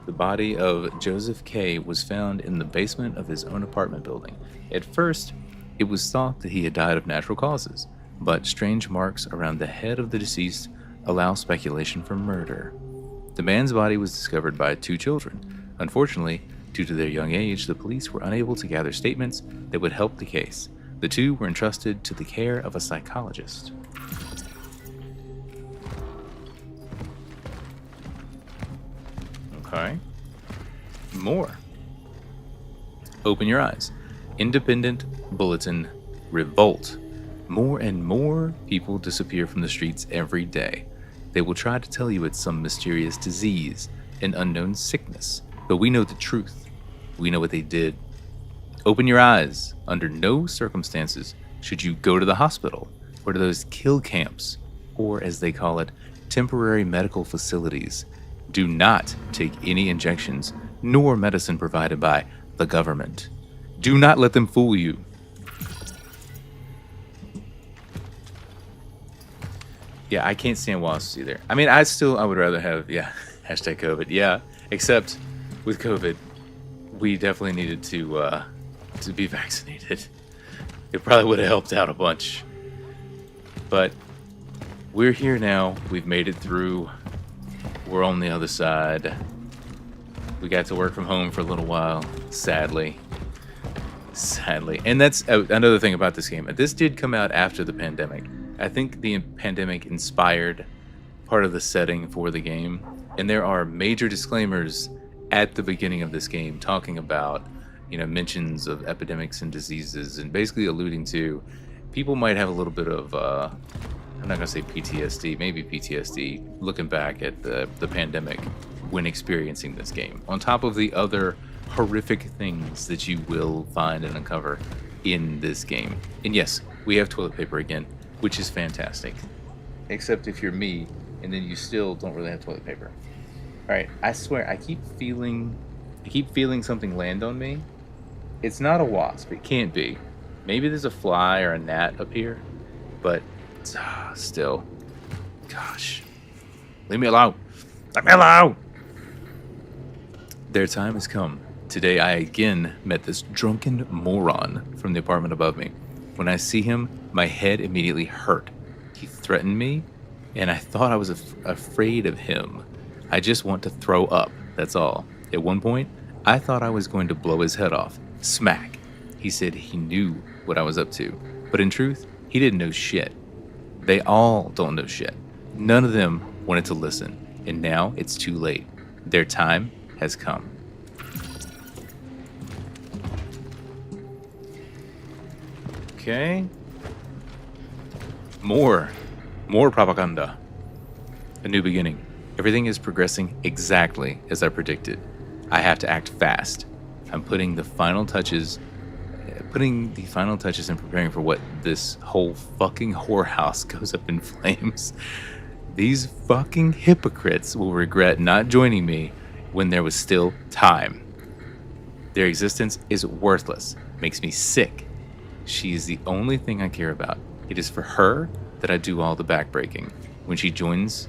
the body of Joseph K. was found in the basement of his own apartment building. At first, it was thought that he had died of natural causes, but strange marks around the head of the deceased allow speculation for murder. The man's body was discovered by 2 children. Unfortunately, due to their young age, the police were unable to gather statements that would help the case. The 2 were entrusted to the care of a psychologist. Okay. More. Open your eyes. Independent Bulletin Revolt. More and more people disappear from the streets every day. They will try to tell you it's some mysterious disease, an unknown sickness. But we know the truth. We know what they did. Open your eyes. Under no circumstances should you go to the hospital or to those kill camps, or as they call it, temporary medical facilities. Do not take any injections nor medicine provided by the government. Do not let them fool you. Yeah, I can't stand wasps either. I mean, I would rather have, hashtag COVID. Yeah, except with COVID, we definitely needed to be vaccinated. It probably would have helped out a bunch. But we're here now. We've made it through. We're on the other side. We got to work from home for a little while, sadly. And that's another thing about this game. This did come out after the pandemic. I think the pandemic inspired part of the setting for the game. And there are major disclaimers at the beginning of this game talking about, mentions of epidemics and diseases, and basically alluding to people might have a little bit of, I'm not going to say PTSD, maybe PTSD, looking back at the pandemic when experiencing this game, on top of the other horrific things that you will find and uncover in this game. And yes, we have toilet paper again, which is fantastic. Except if you're me, and then you still don't really have toilet paper. Alright, I swear, I keep feeling something land on me. It's not a wasp, it can't be. Maybe there's a fly or a gnat up here, but still. Gosh. Leave me alone. Leave me alone! Their time has come. Today I again met this drunken moron from the apartment above me. When I see him, my head immediately hurt. He threatened me, and I thought I was afraid of him. I just want to throw up, that's all. At one point, I thought I was going to blow his head off. Smack. He said he knew what I was up to, but in truth, he didn't know shit. They all don't know shit. None of them wanted to listen, and now it's too late. Their time has come. Okay. More propaganda. A new beginning. Everything is progressing exactly as I predicted. I have to act fast. I'm putting the final touches and preparing for what this whole fucking whorehouse goes up in flames. These fucking hypocrites will regret not joining me when there was still time. Their existence is worthless. Makes me sick. She is the only thing I care about. It is for her that I do all the backbreaking. When she joins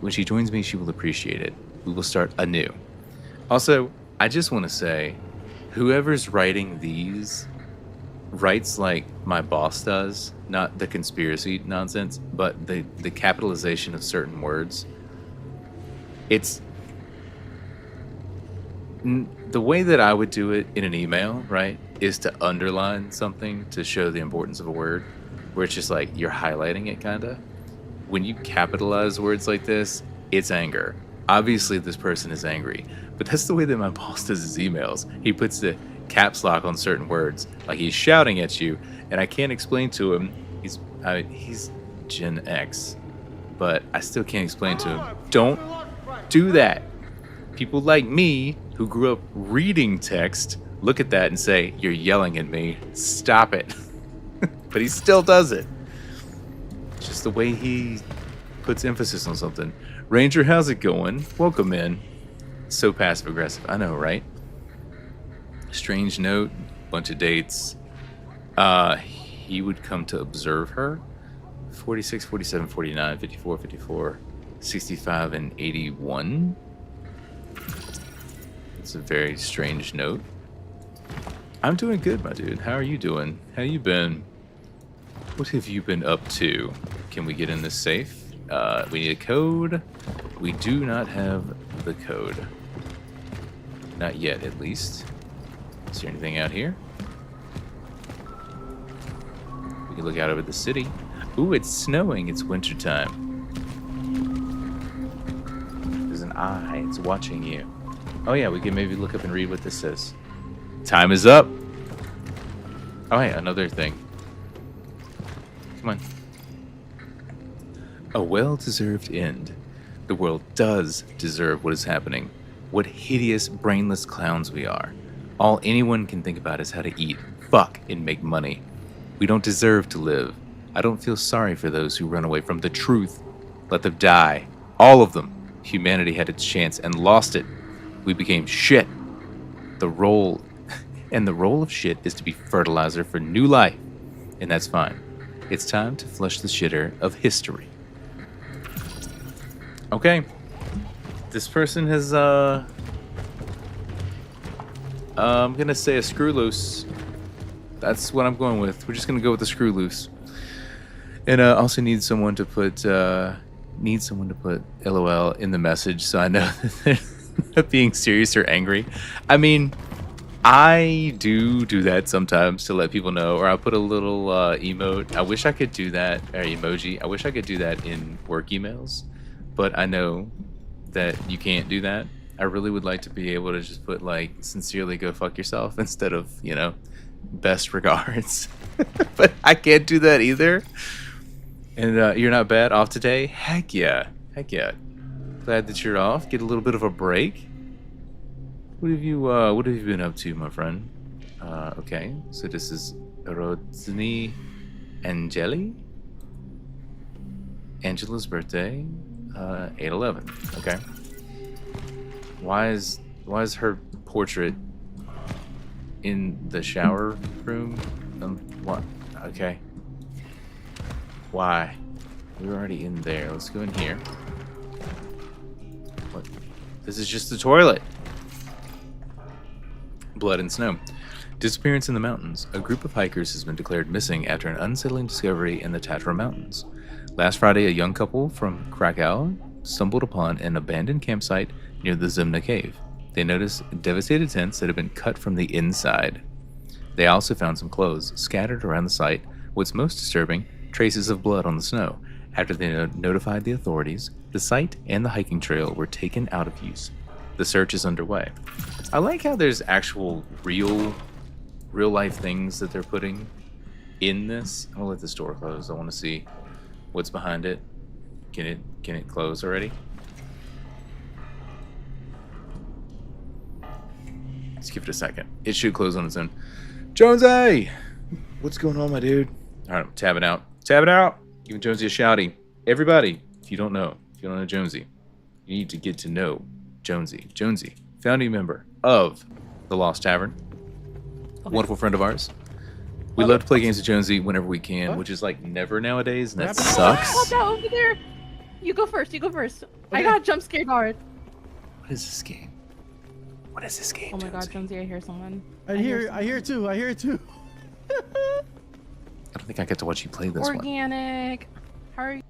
me, she will appreciate it. We will start anew. Also, I just want to say, whoever's writing these writes like my boss does, not the conspiracy nonsense, but the capitalization of certain words. It's the way that I would do it in an email, right, is to underline something to show the importance of a word, where it's just like you're highlighting it, kind of. When you capitalize words like this, it's anger. Obviously, this person is angry, but that's the way that my boss does his emails. He puts the caps lock on certain words, like he's shouting at you, and I can't explain to him. He's Gen X, but I still can't explain to him. Don't do that. People like me, who grew up reading text, look at that and say, "You're yelling at me. Stop it." But he still does it. It's just the way he puts emphasis on something. Ranger, how's it going? Welcome in. So passive aggressive. I know, right? Strange note, bunch of dates. He would come to observe her. 46, 47, 49, 54, 54, 65, and 81. It's a very strange note. I'm doing good, my dude. How are you doing? How you been? What have you been up to? Can we get in this safe? We need a code. We do not have the code. Not yet, at least. Is there anything out here? We can look out over the city. Ooh, it's snowing. It's wintertime. There's an eye. It's watching you. Oh yeah, we can maybe look up and read what this says. Time is up. Oh yeah, another thing. Come on. A well-deserved end. The world does deserve what is happening. What hideous, brainless clowns we are. All anyone can think about is how to eat, fuck, and make money. We don't deserve to live. I don't feel sorry for those who run away from the truth. Let them die. All of them. Humanity had its chance and lost it. We became shit. The role of shit is to be fertilizer for new life. And that's fine. It's time to flush the shitter of history. Okay. This person has, I'm gonna say a screw loose. That's what I'm going with. We're just gonna go with the screw loose. And also need someone to put LOL in the message so I know that they're not being serious or angry. I mean, I do that sometimes to let people know, or I'll put a little emote. I wish I could do that, or emoji. I wish I could do that in work emails, but I know that you can't do that. I really would like to be able to just put like, sincerely go fuck yourself instead of, you know, best regards. But I can't do that either. And you're not bad off today? Heck yeah. Heck yeah. Glad that you're off. Get a little bit of a break. What have you been up to, my friend? Okay, so this is Rodzny Angeli. Angela's birthday, 8/11. Okay. Why is her portrait in the shower room? What? Okay. Why? We were already in there. Let's go in here. What? This is just the toilet. Blood and snow. Disappearance in the mountains. A group of hikers has been declared missing after an unsettling discovery in the Tatra Mountains. Last Friday, a young couple from Krakow stumbled upon an abandoned campsite near the Zimna Cave. They noticed devastated tents that had been cut from the inside. They also found some clothes scattered around the site. What's most disturbing, traces of blood on the snow. After they notified the authorities, the site and the hiking trail were taken out of use. The search is underway. I like how there's actual real life things that they're putting in this. I'm gonna let this door close. I want to see what's behind it. Can it close already? Let's give it a second. It should close on its own. Jonesy! What's going on, my dude? All right, I'm tabbing out. Tabbing out! Giving Jonesy a shouty. Everybody, if you don't know Jonesy, you need to get to know Jonesy. Jonesy, founding member of the Lost Tavern. Okay. Wonderful friend of ours. We love to play games with Jonesy whenever we can, which is like never nowadays, and that sucks. Watch out over there! You go first. Okay. I got jump scared hard. What is this game? What is this game? Oh my god, Jonesy, I hear someone. I hear it too. I don't think I get to watch you play this Organic. How are you?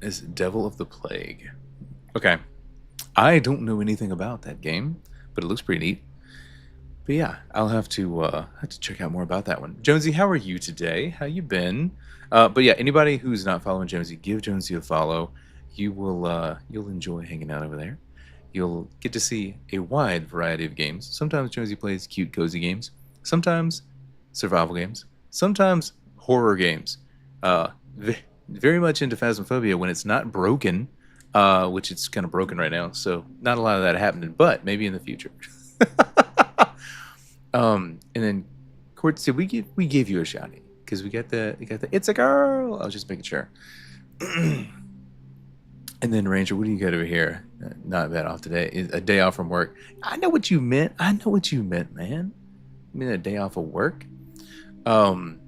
Is Devil of the Plague. Okay. I don't know anything about that game, but it looks pretty neat. But yeah, I'll have to check out more about that one. Jonesy, how are you today? How you been? But yeah, anybody who's not following Jonesy, give Jonesy a follow. You'll enjoy hanging out over there. You'll get to see a wide variety of games. Sometimes Jonesy plays cute, cozy games. Sometimes survival games. Sometimes horror games. Very much into Phasmophobia when it's not broken, which it's kind of broken right now. So not a lot of that happening, but maybe in the future. And then Court said we gave you a shouty because we got the it's a girl. I was just making sure. And then Ranger, what do you got over here? Not bad off today. A day off from work. I know what you meant. Man. You mean a day off of work? Phasmo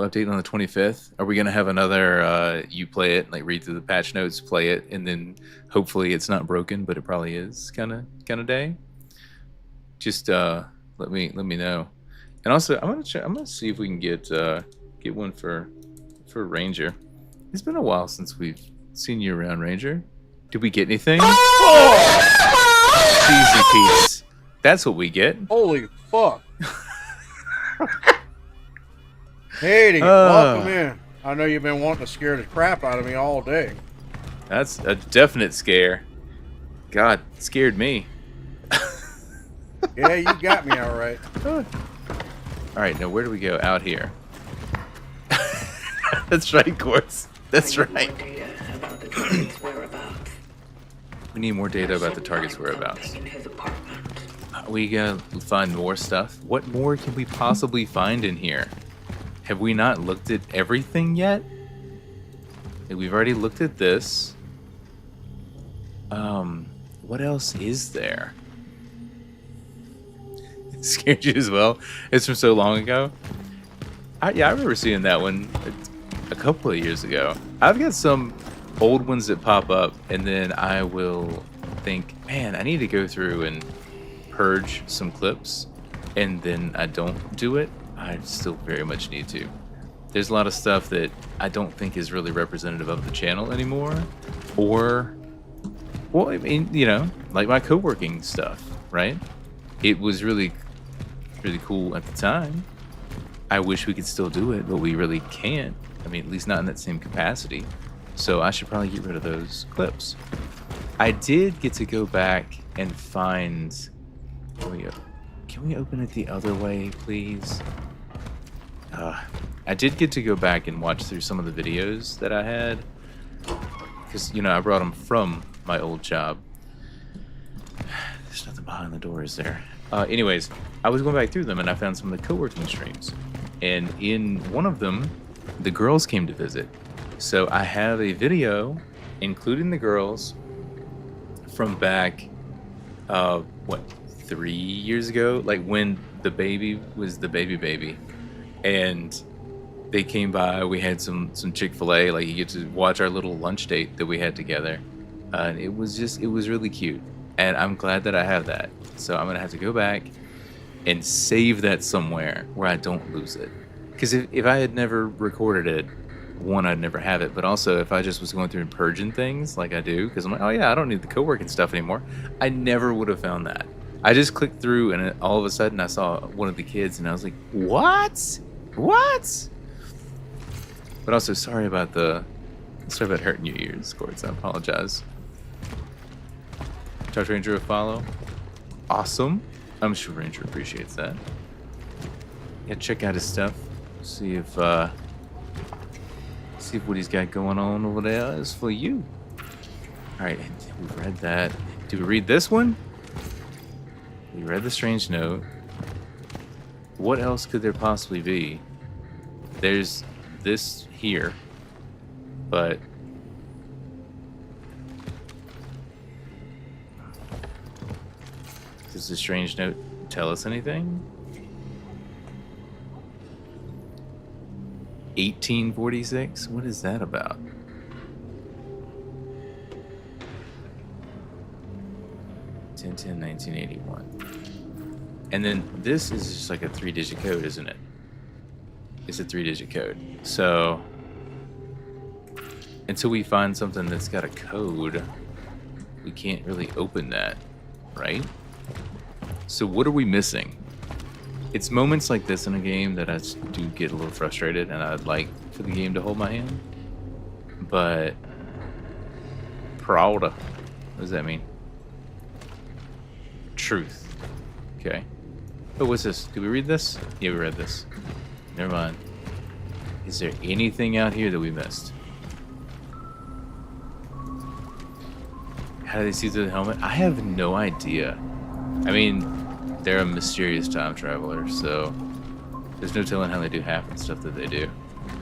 update on the 25th. Are we gonna have another you play it, like read through the patch notes, play it, and then hopefully it's not broken, but it probably is kind of day? Just let me know. And also I'm gonna see if we can get one for Ranger. It's been a while since we've seen you around, Ranger. Did we get anything? Oh! Cheesy Pete's. That's what we get. Holy fuck. Hey, welcome in. I know you've been wanting to scare the crap out of me all day. That's a definite scare. God, it scared me. Yeah, you got me all right. All right, now where do we go? Out here. That's right, Quartz. That's right. More data about the target's whereabouts. We need more data about the target's whereabouts. Something in his apartment. We gotta find more stuff. What more can we possibly find in here? Have we not looked at everything yet? We've already looked at this. What else is there? It scared you as well? It's from so long ago. Yeah, I remember seeing that one a couple of years ago. I've got some old ones that pop up, and then I will think, man, I need to go through and purge some clips, and then I don't do it. I still very much need to. There's a lot of stuff that I don't think is really representative of the channel anymore, or, well, I mean, you know, like my co-working stuff, right? It was really cool at the time. I wish we could still do it, but we really can't. I mean, at least not in that same capacity. So I should probably get rid of those clips. I did get to go back and find... Can we open it the other way, please? I did get to go back and watch through some of the videos that I had. Because, you know, I brought them from my old job. There's nothing behind the door, is there? Anyways, I was going back through them and I found some of the co-working streams. And in one of them, the girls came to visit. So I have a video, including the girls, from back, 3 years ago? Like when the baby was the baby. And they came by, we had some Chick-fil-A, like you get to watch our little lunch date that we had together. And it was really cute. And I'm glad that I have that. So I'm gonna have to go back and save that somewhere where I don't lose it. Because if I had never recorded it, one, I'd never have it. But also, if I just was going through and purging things like I do, because I'm like, oh yeah, I don't need the co-working stuff anymore, I never would have found that. I just clicked through and all of a sudden I saw one of the kids and I was like, what? What? But also, sorry about hurting your ears, Quartz. I apologize. Charge Ranger a follow. Awesome. I'm sure Ranger appreciates that. Yeah, check out his stuff. See if what he's got going on over there is for you. Alright, we've read that. Did we read this one? We read the strange note. What else could there possibly be? There's this here, but does the strange note tell us anything? 1846? What is that about? 10/10/1981. And then this is just like a 3-digit code, isn't it? It's a 3-digit code. So until we find something that's got a code, we can't really open that, right? So what are we missing? It's moments like this in a game that I do get a little frustrated, and I'd like for the game to hold my hand. But Prowda, what does that mean? Truth. Okay. Oh, what's this? Did we read this? Yeah, we read this. Never mind. Is there anything out here that we missed? How do they see through the helmet? I have no idea. I mean, they're a mysterious time traveler, so there's no telling how they do half the stuff that they do.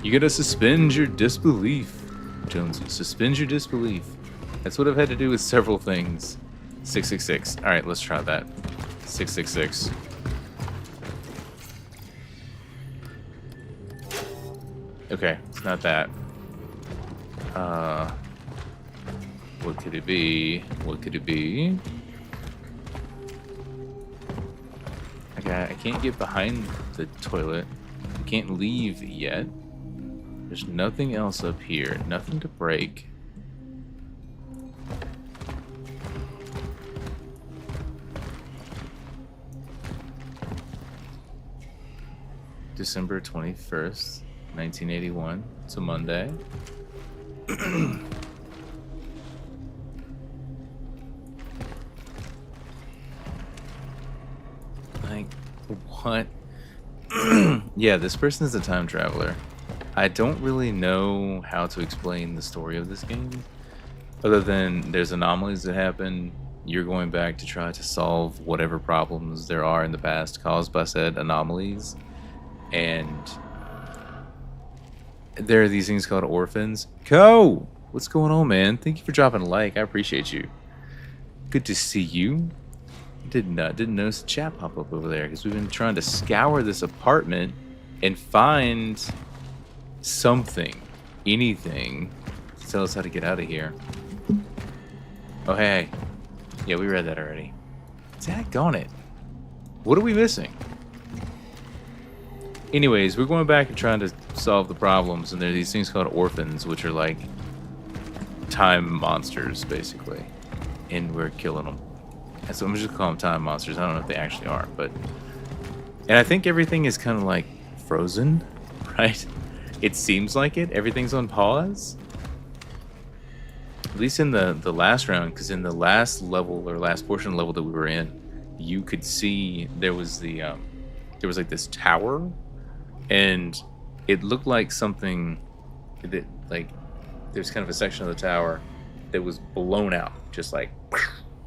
You gotta suspend your disbelief, Jonesy. Suspend your disbelief. That's what I've had to do with several things. 666. All right, let's try that. 666. Okay, it's not that. What could it be? What could it be? Okay, I can't get behind the toilet. I can't leave yet. There's nothing else up here. Nothing to break. December 21st. 1981. It's a Monday. Like, what? Yeah, this person is a time traveler. I don't really know how to explain the story of this game, other than there's anomalies that happen. You're going back to try to solve whatever problems there are in the past caused by said anomalies. And there are these things called orphans. Co! What's going on, man? Thank you for dropping a like. I appreciate you. Good to see you. Didn't notice the chat pop up over there because we've been trying to scour this apartment and find something, anything, to tell us how to get out of here. Oh, hey. Yeah, we read that already. Daggone it. What are we missing? Anyways, we're going back and trying to solve the problems, and there are these things called orphans, which are like time monsters, basically. And we're killing them. And so I'm just gonna call them time monsters. I don't know if they actually are, but... And I think everything is kind of like frozen, right? It seems like it. Everything's on pause. At least in the last round, because in the last level, or last portion of the level that we were in, you could see there was the... there was like this tower, and it looked like something that, like, there's kind of a section of the tower that was blown out, just like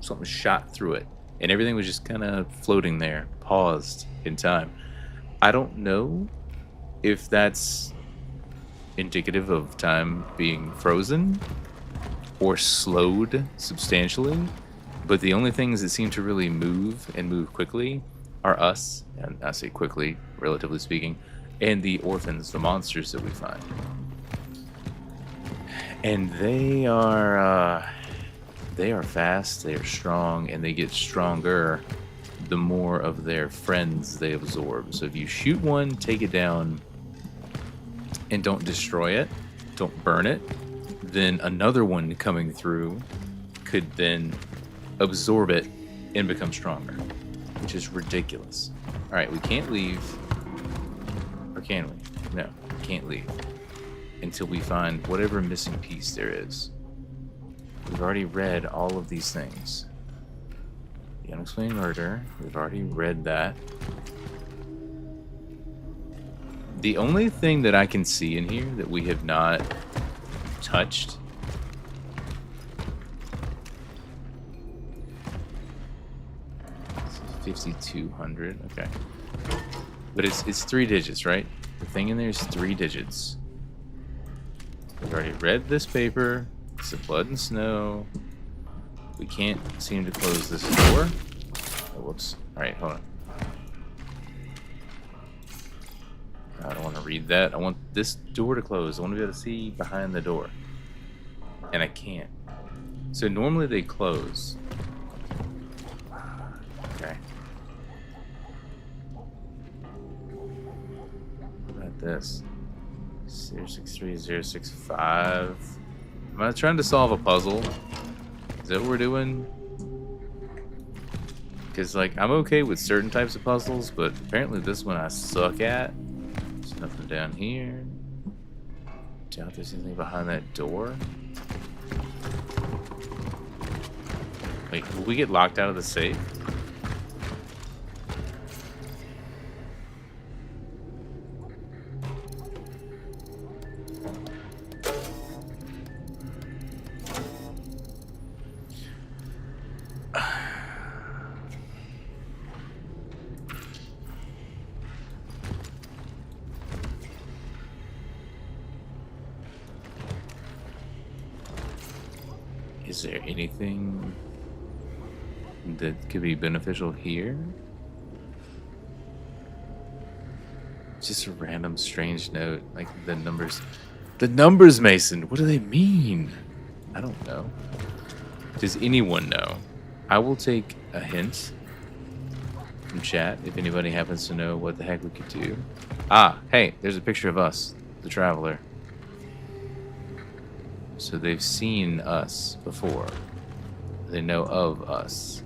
something shot through it, and everything was just kind of floating there, paused in time. I don't know if that's indicative of time being frozen or slowed substantially, but the only things that seem to really move and move quickly are us, and I say quickly, relatively speaking, and the orphans, the monsters that we find. And they are fast, they are strong, and they get stronger the more of their friends they absorb. So if you shoot one, take it down, and don't destroy it, don't burn it, then another one coming through could then absorb it and become stronger, which is ridiculous. All right, we can't leave. Or can we? No, we can't leave until we find whatever missing piece there is. We've already read all of these things. The unexplained murder, we've already read that. The only thing that I can see in here that we have not touched is 5,200. Okay, but it's 3 digits, right? The thing in there is 3 digits. We've already read this paper. It's the blood and snow. We can't seem to close this door. Oh, whoops. All right, hold on. I don't want to read that. I want this door to close. I want to be able to see behind the door. And I can't. So normally they close. Okay. What about this? 063065. Am I trying to solve a puzzle? Is that what we're doing? Because, like, I'm okay with certain types of puzzles, but apparently this one I suck at. There's nothing down here. Doubt there's anything behind that door. Wait, will we get locked out of the safe? Is there anything that could be beneficial here? Just a random strange note, like the numbers. The numbers, Mason, what do they mean? I don't know. Does anyone know? I will take a hint from chat if anybody happens to know what the heck we could do. Ah, hey, there's a picture of us, the Traveler. So they've seen us before. They know of us.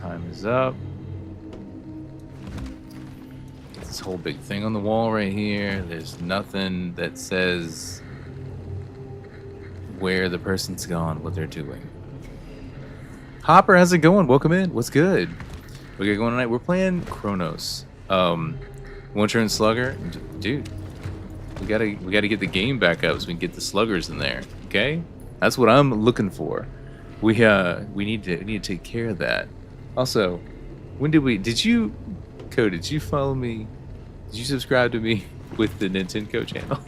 Time is up. Get this whole big thing on the wall right here. There's nothing that says where the person's gone, what they're doing. Hopper, how's it going? Welcome in. What's good? We got going tonight. We're playing Chronos. One turn slugger, dude. We gotta get the game back up so we can get the sluggers in there. Okay, that's what I'm looking for. We need to take care of that. Also, did you follow me? Did you subscribe to me with the Nintendo channel?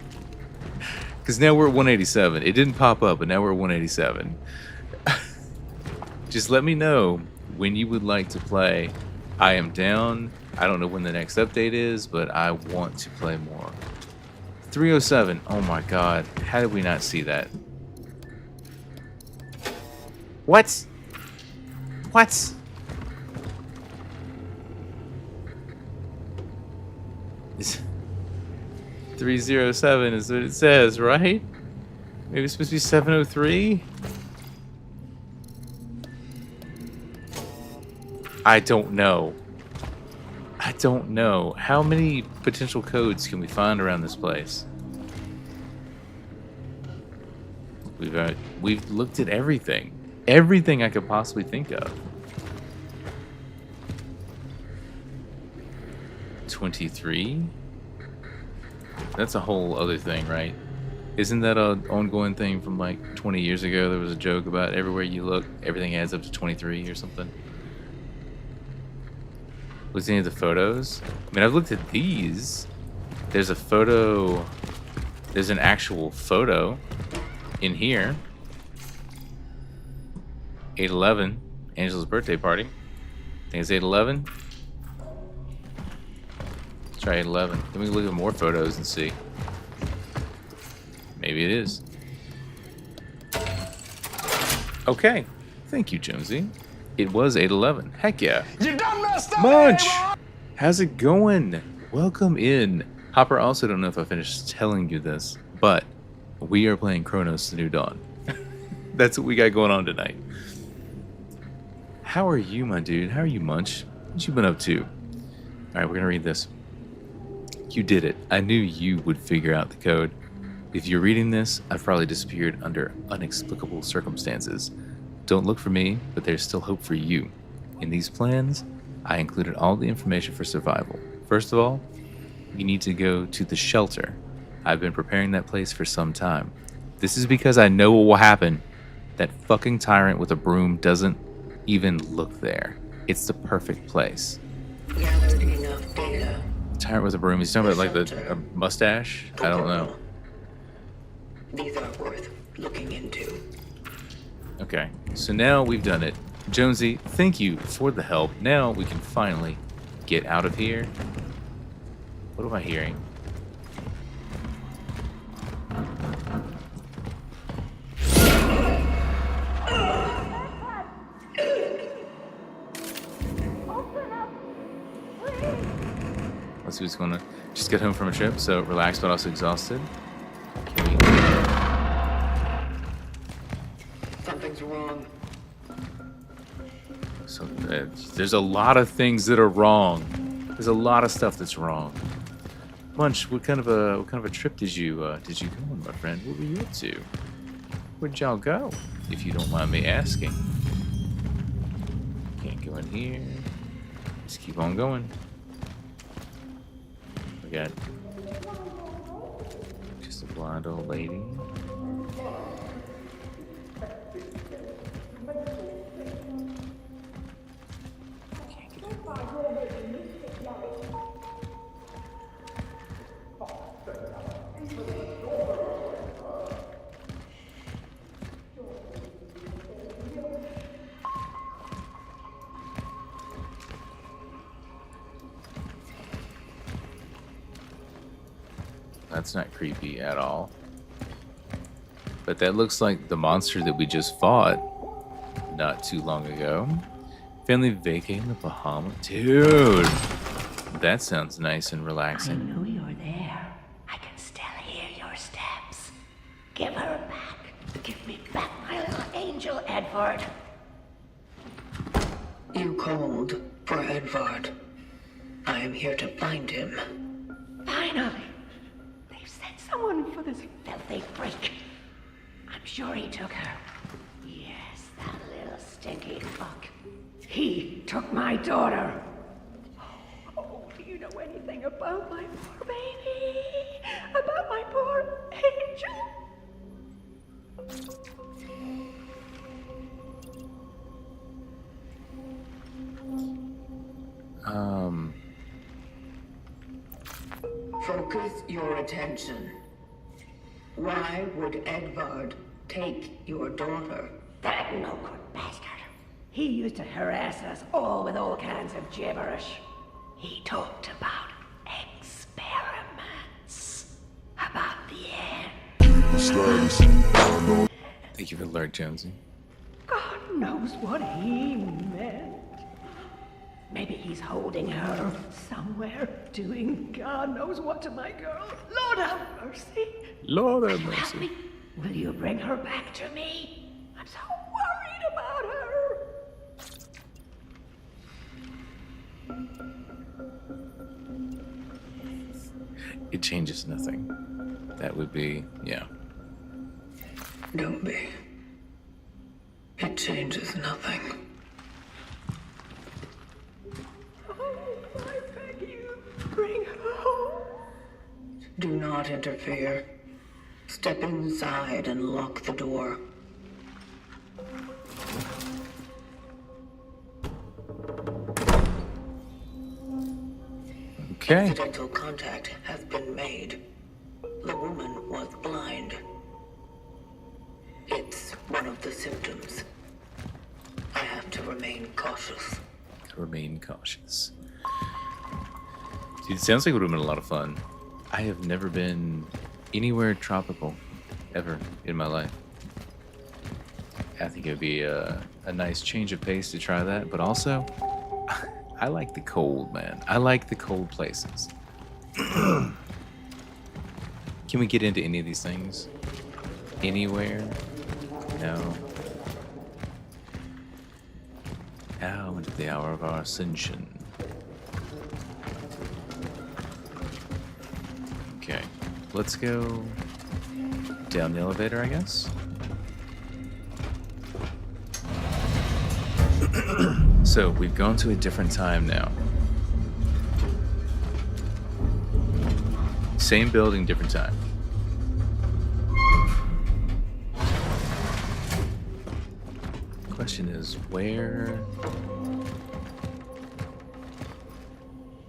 Because now we're at 187. It didn't pop up, but now we're at 187. Just let me know when you would like to play. I am down. I don't know when the next update is, but I want to play more. 307. Oh my god. How did we not see that? What? What? Is 307 is what it says, right? Maybe it's supposed to be 703? I don't know. I don't know. How many potential codes can we find around this place? We've looked at everything. Everything I could possibly think of. 23? That's a whole other thing, right? Isn't that an ongoing thing from like 20 years ago? There was a joke about everywhere you look, everything adds up to 23 or something. Was any of the photos? I mean, I've looked at these. There's a photo. There's an actual photo in here. 8/11, Angela's birthday party. I think it's 8/11. Let's try 8/11. Then we can look at more photos and see. Maybe it is. Okay. Thank you, Jonesy. It was 8/11. Heck yeah. You done messed up, Munch! Ava! How's it going? Welcome in. Hopper, also don't know if I finished telling you this, but we are playing Chronos The New Dawn. That's what we got going on tonight. How are you, my dude? How are you, Munch? What you been up to? Alright, we're gonna read this. You did it. I knew you would figure out the code. If you're reading this, I've probably disappeared under inexplicable circumstances. Don't look for me, but there's still hope for you. In these plans, I included all the information for survival. First of all, you need to go to the shelter. I've been preparing that place for some time. This is because I know what will happen. That fucking tyrant with a broom doesn't even look there. It's the perfect place. Gathered enough data. Tyrant with a broom, he's talking about like the mustache? I don't know. These are worth looking into. Okay, so now we've done it. Jonesy, thank you for the help. Now we can finally get out of here. What am I hearing? Let's see what's going on. Just got home from a trip, so relaxed but also exhausted. Okay. Something's wrong. So there's a lot of things that are wrong. There's a lot of stuff that's wrong. Munch, what kind of a trip did you go on, my friend? What were you up to? Where'd y'all go? If you don't mind me asking. Can't go in here. Just keep on going. We got just a blonde old lady. That's not creepy at all. But that looks like the monster that we just fought not too long ago. Family vacating the Bahamas. Dude! That sounds nice and relaxing. I know you're there. I can still hear your steps. Give her back. Give me back my little angel, Edward. You called for Edvard. I am here to find him. Finally! They've sent someone for this filthy freak. I'm sure he took her. Yes, that little stinky fuck. He took my daughter. Oh, do you know anything about my poor baby? About my poor angel? Focus your attention. Why would Edvard take your daughter? That no good bastard. He used to harass us all with all kinds of gibberish. He talked about experiments. About the end. Thank you for the alert, Jonesy. God knows what he meant. Maybe he's holding her somewhere, doing God knows what to my girl. Lord have mercy. Lord have Will you help mercy. me? Will you bring her back to me? I'm so worried about her. It changes nothing. That would be, yeah. Don't be. It changes nothing. Oh, I beg you, bring her home. Do not interfere. Step inside and lock the door. Okay. Incidental contact has been made. The woman was blind. It's one of the symptoms. I have to remain cautious. Remain cautious. Dude, it sounds like it would have been a lot of fun. I have never been anywhere tropical ever in my life. I think it would be a nice change of pace to try that, but also, I like the cold, man. I like the cold places. Can we get into any of these things? Anywhere? No. Now into the hour of our ascension. Okay, let's go down the elevator, I guess. So we've gone to a different time now. Same building, different time. Question is, where?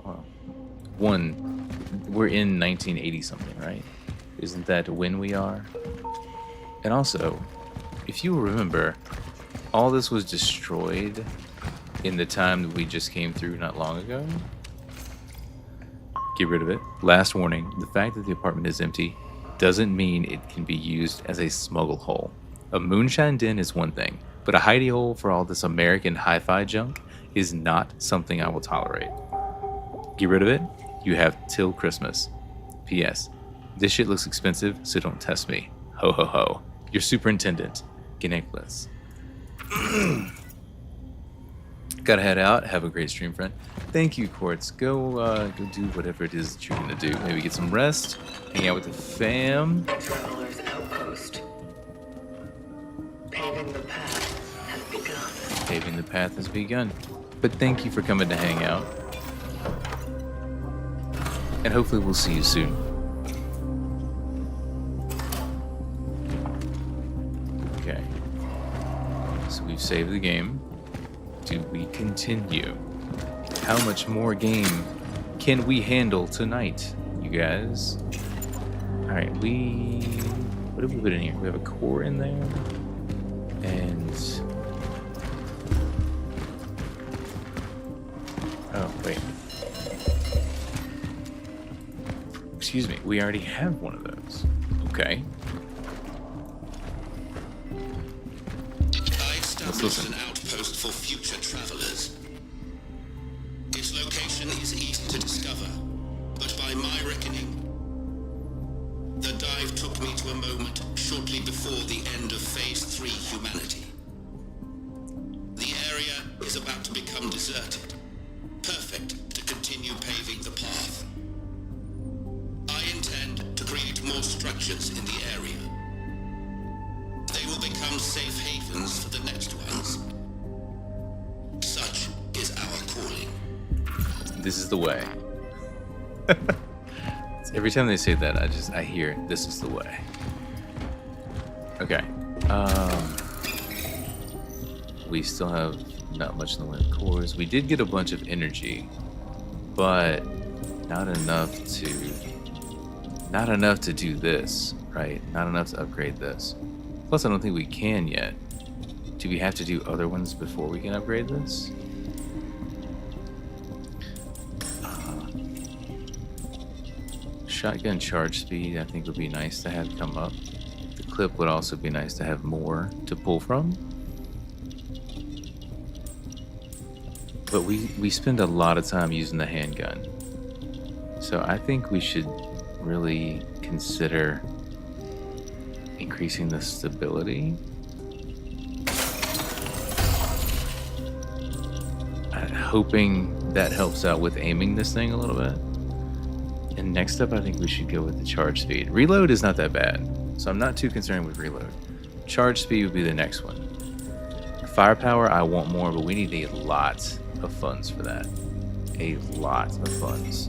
Well, one, we're in 1980 something, right? Isn't that when we are? And also, if you remember, all this was destroyed in the time that we just came through not long ago. Get rid of it. Last warning, the fact that the apartment is empty doesn't mean it can be used as a smuggle hole. A moonshine den is one thing, but a hidey hole for all this American hi-fi junk is not something I will tolerate. Get rid of it. You have till Christmas. P.S. This shit looks expensive, so don't test me. Ho ho ho. Your superintendent, Genicklis. Gotta head out. Have a great stream, friend. Thank you, Quartz. Go do whatever it is that you're gonna do. Maybe get some rest, hang out with the fam. The traveler's outpost. Paving the path has begun. Paving the path has begun. But thank you for coming to hang out. And hopefully we'll see you soon. Okay. So we've saved the game. Do we continue? How much more game can we handle tonight, you guys? Alright, what did we put in here? We have a core in there. And... oh, wait. Excuse me, we already have one of those. Okay. I established an outpost for future travelers. Its location is easy to discover, but by my reckoning, the dive took me to a moment shortly before the end of Phase 3 humanity. The area is about to become deserted, perfect to continue paving the path. I intend to create more structures in the area. They will become safe havens for the next ones. Such is our calling. This is the way. Every time they say that, I hear, this is the way. Okay. We still have not much in the way of cores. We did get a bunch of energy, but not enough to do this, right? Not enough to upgrade this. Plus, I don't think we can yet. Do we have to do other ones before we can upgrade this? Shotgun charge speed, I think, would be nice to have come up. The clip would also be nice to have more to pull from. But we spend a lot of time using the handgun. So I think we should really consider increasing the stability. Hoping that helps out with aiming this thing a little bit. And next up, I think we should go with the charge speed. Reload is not that bad, so I'm not too concerned with reload. Charge speed would be the next one. Firepower, I want more, but we need a lot of funds for that. A lot of funds.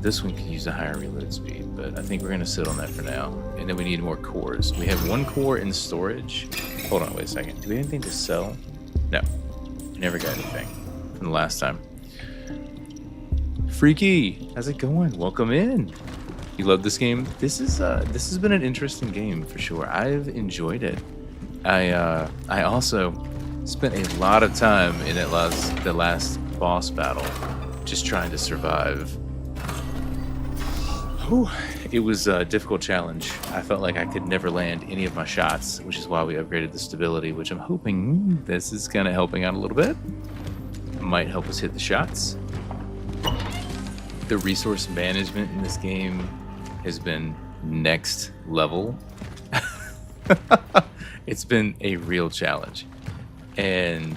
This one could use a higher reload speed, but I think we're going to sit on that for now. And then we need more cores. We have 1 core in storage. Hold on, wait a second. Do we have anything to sell? No. We never got anything from the last time. Freaky, how's it going? Welcome in. You love this game? This has been an interesting game for sure. I've enjoyed it. I also spent a lot of time in the last boss battle just trying to survive. Whew. It was a difficult challenge. I felt like I could never land any of my shots, which is why we upgraded the stability, which I'm hoping this is kind of helping out a little bit. It might help us hit the shots. The resource management in this game has been next level. It's been a real challenge. And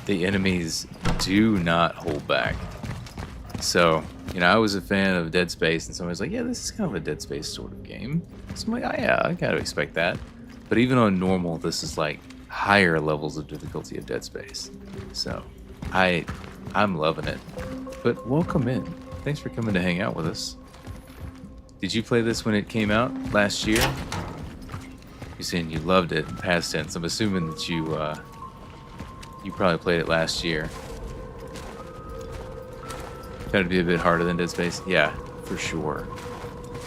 the enemies do not hold back. So, you know, I was a fan of Dead Space, and somebody's like, yeah, this is kind of a Dead Space sort of game. So I'm like, oh yeah, I gotta expect that. But even on normal, this is like higher levels of difficulty of Dead Space. So I'm loving it. But welcome in. Thanks for coming to hang out with us. Did you play this when it came out last year? You're saying you loved it in past tense. I'm assuming that you probably played it last year. Found it to be a bit harder than Dead Space? Yeah, for sure.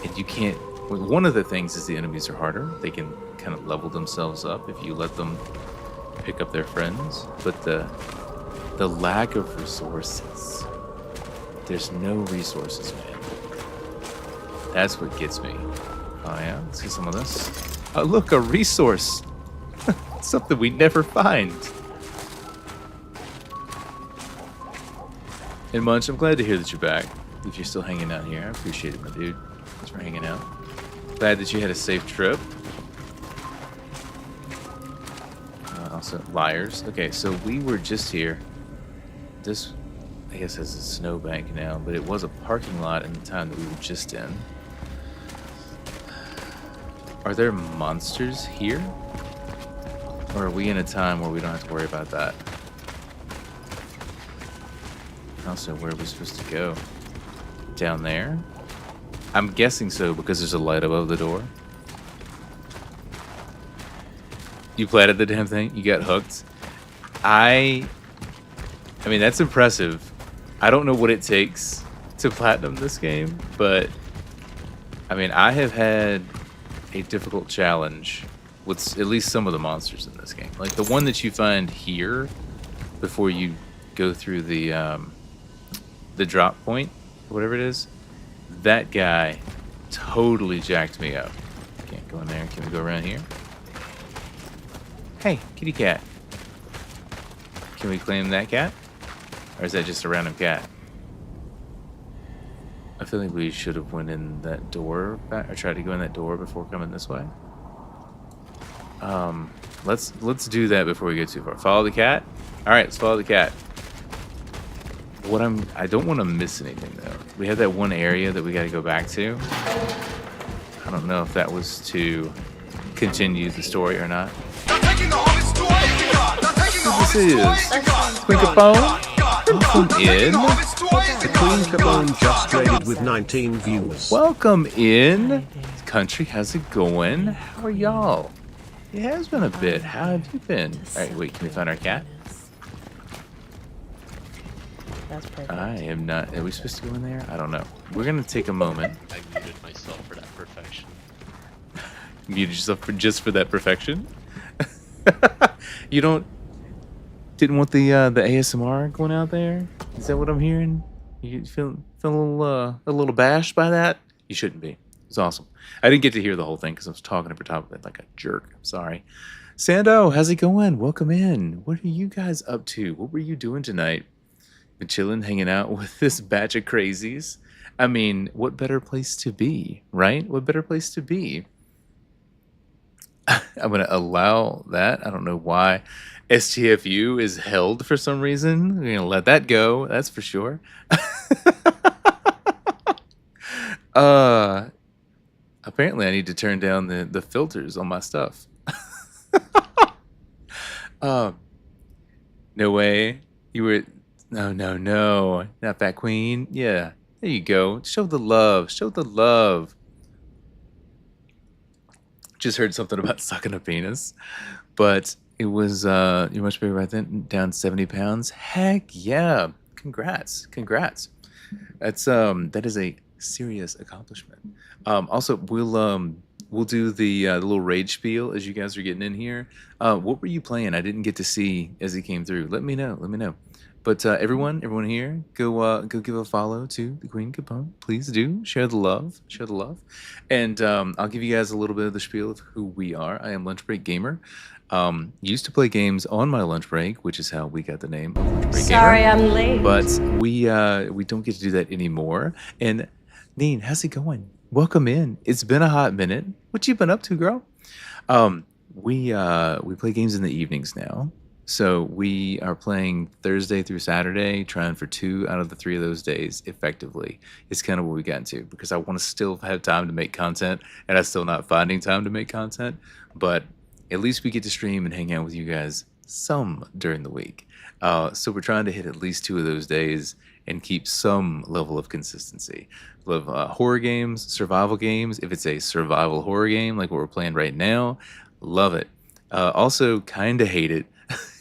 And you can't... One of the things is the enemies are harder. They can kind of level themselves up if you let them pick up their friends. But the lack of resources... There's no resources, man. That's what gets me. Oh yeah, let's get some of this. Oh look, a resource! Something we never find. And Munch, I'm glad to hear that you're back. If you're still hanging out here, I appreciate it, my dude. Thanks for hanging out. Glad that you had a safe trip. Also, liars. Okay, so we were just here. This, I guess, has a snowbank now, but it was a parking lot in the time that we were just in. Are there monsters here? Or are we in a time where we don't have to worry about that? Also, where are we supposed to go? Down there? I'm guessing so because there's a light above the door. You planted the damn thing? You got hooked? I mean, that's impressive. I don't know what it takes to platinum this game, but I mean, I have had a difficult challenge with at least some of the monsters in this game. Like the one that you find here before you go through the drop point, whatever it is. That guy totally jacked me up. Can't go in there. Can we go around here? Hey, kitty cat. Can we claim that cat? Or is that just a random cat? I feel like we should have went in that door back, or tried to go in that door before coming this way. let's do that before we get too far. Follow the cat. All right, let's follow the cat. I don't want to miss anything though. We have that one area that we got to go back to. I don't know if that was to continue the story or not. This is Queen Capone. Welcome in. The Queen Capone just traded with 19 viewers. Welcome in. Country, how's it going? How are y'all? It has been a bit. How have you been? All right, wait, can we find our cat? That's perfect. I am not. Are we supposed to go in there? I don't know. We're going to take a moment. I muted myself for that perfection. Muted yourself just for that perfection? You didn't want the ASMR going out there? Is that what I'm hearing? You feel a little bashed by that? You shouldn't be. It's awesome. I didn't get to hear the whole thing because I was talking over top of it like a jerk. I'm sorry. Sando, how's it going? Welcome in. What are you guys up to? What were you doing tonight? Been chilling, hanging out with this batch of crazies. I mean, what better place to be, right? What better place to be? I'm going to allow that. I don't know why STFU is held for some reason. We're going to let that go. That's for sure. Apparently I need to turn down the filters on my stuff. No way. You were... No. Not Fat Queen. Yeah. There you go. Show the love. Show the love. Just heard something about sucking a penis. But it was, you're much bigger right then, down 70 pounds. Heck yeah. Congrats. That's, that is a serious accomplishment. Also, we'll do the little rage spiel as you guys are getting in here. What were you playing? I didn't get to see as he came through. Let me know. But everyone here, go give a follow to the Queen Capone. Please do share the love, and I'll give you guys a little bit of the spiel of who we are. I am Lunch Break Gamer. Used to play games on my lunch break, which is how we got the name Lunch Break Gamer. Sorry, I'm late. But we don't get to do that anymore. And Neen, how's it going? Welcome in. It's been a hot minute. What you been up to, girl? We play games in the evenings now. So we are playing Thursday through Saturday, trying for 2 out of the 3 of those days effectively. It's kind of what we got into because I want to still have time to make content, and I'm still not finding time to make content. But at least we get to stream and hang out with you guys some during the week. So we're trying to hit at least 2 of those days and keep some level of consistency. Love horror games, survival games. If it's a survival horror game like what we're playing right now, love it. Also, kind of hate it.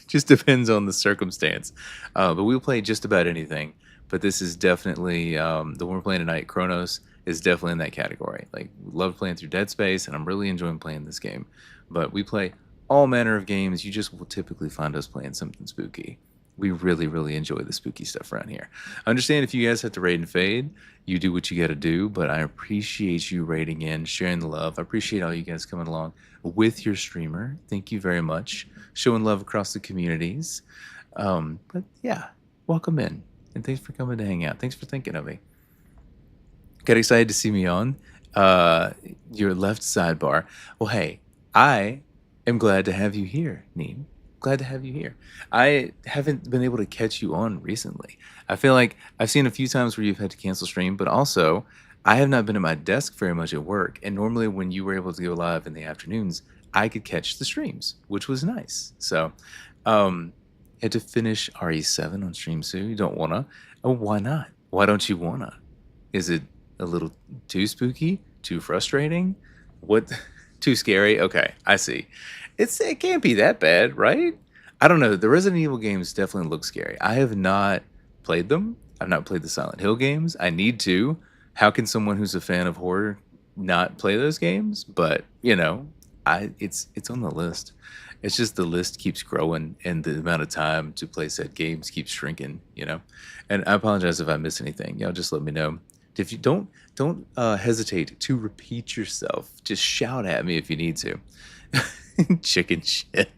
Just depends on the circumstance. But we'll play just about anything. But this is definitely, the one we're playing tonight, Chronos, is definitely in that category. Like, love playing through Dead Space, and I'm really enjoying playing this game. But we play all manner of games. You just will typically find us playing something spooky. We really, really enjoy the spooky stuff around here. I understand if you guys have to raid and fade, you do what you got to do, but I appreciate you raiding in, sharing the love. I appreciate all you guys coming along with your streamer. Thank you very much. Showing love across the communities. But yeah, welcome in. And thanks for coming to hang out. Thanks for thinking of me. Got excited to see me on your left sidebar. Well, hey, I am glad to have you here, Neen. Glad to have you here. I haven't been able to catch you on recently. I feel like I've seen a few times where you've had to cancel stream, but also I have not been at my desk very much at work. And normally when you were able to go live in the afternoons, I could catch the streams, which was nice. So, had to finish RE7 on stream soon. You don't wanna? Oh, why not? Why don't you wanna? Is it a little too spooky? Too frustrating? What? Too scary? Okay, I see. It can't be that bad, right? I don't know. The Resident Evil games definitely look scary. I have not played them. I've not played the Silent Hill games. I need to. How can someone who's a fan of horror not play those games? But, you know, it's on the list. It's just the list keeps growing and the amount of time to play said games keeps shrinking, you know? And I apologize if I miss anything. Y'all just let me know. If you don't hesitate to repeat yourself. Just shout at me if you need to. Chicken shit.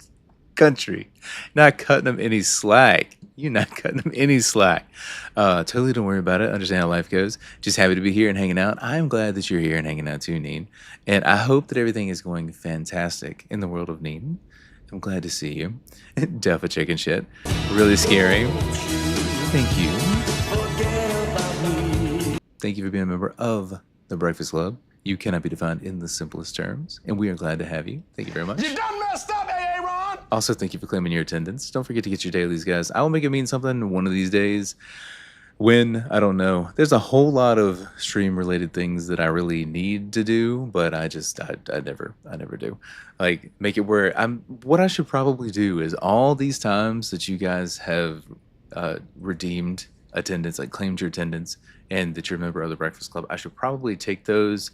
Country. Not cutting them any slack. You're not cutting them any slack. Totally don't worry about it. Understand how life goes. Just happy to be here and hanging out. I'm glad that you're here and hanging out too, Neen. And I hope that everything is going fantastic in the world of Neen. I'm glad to see you. Deaf with chicken shit. Really scary. Thank you. Thank you for being a member of the Breakfast Club. You cannot be defined in the simplest terms, and we are glad to have you. Thank you very much. You done messed up, Aaron! Also, thank you for claiming your attendance. Don't forget to get your dailies, guys. I will make it mean something one of these days. When, I don't know. There's a whole lot of stream-related things that I really need to do, but I never do. Like, make it where what I should probably do is all these times that you guys have redeemed attendance, like claimed your attendance, and that you're a member of the Breakfast Club, I should probably take those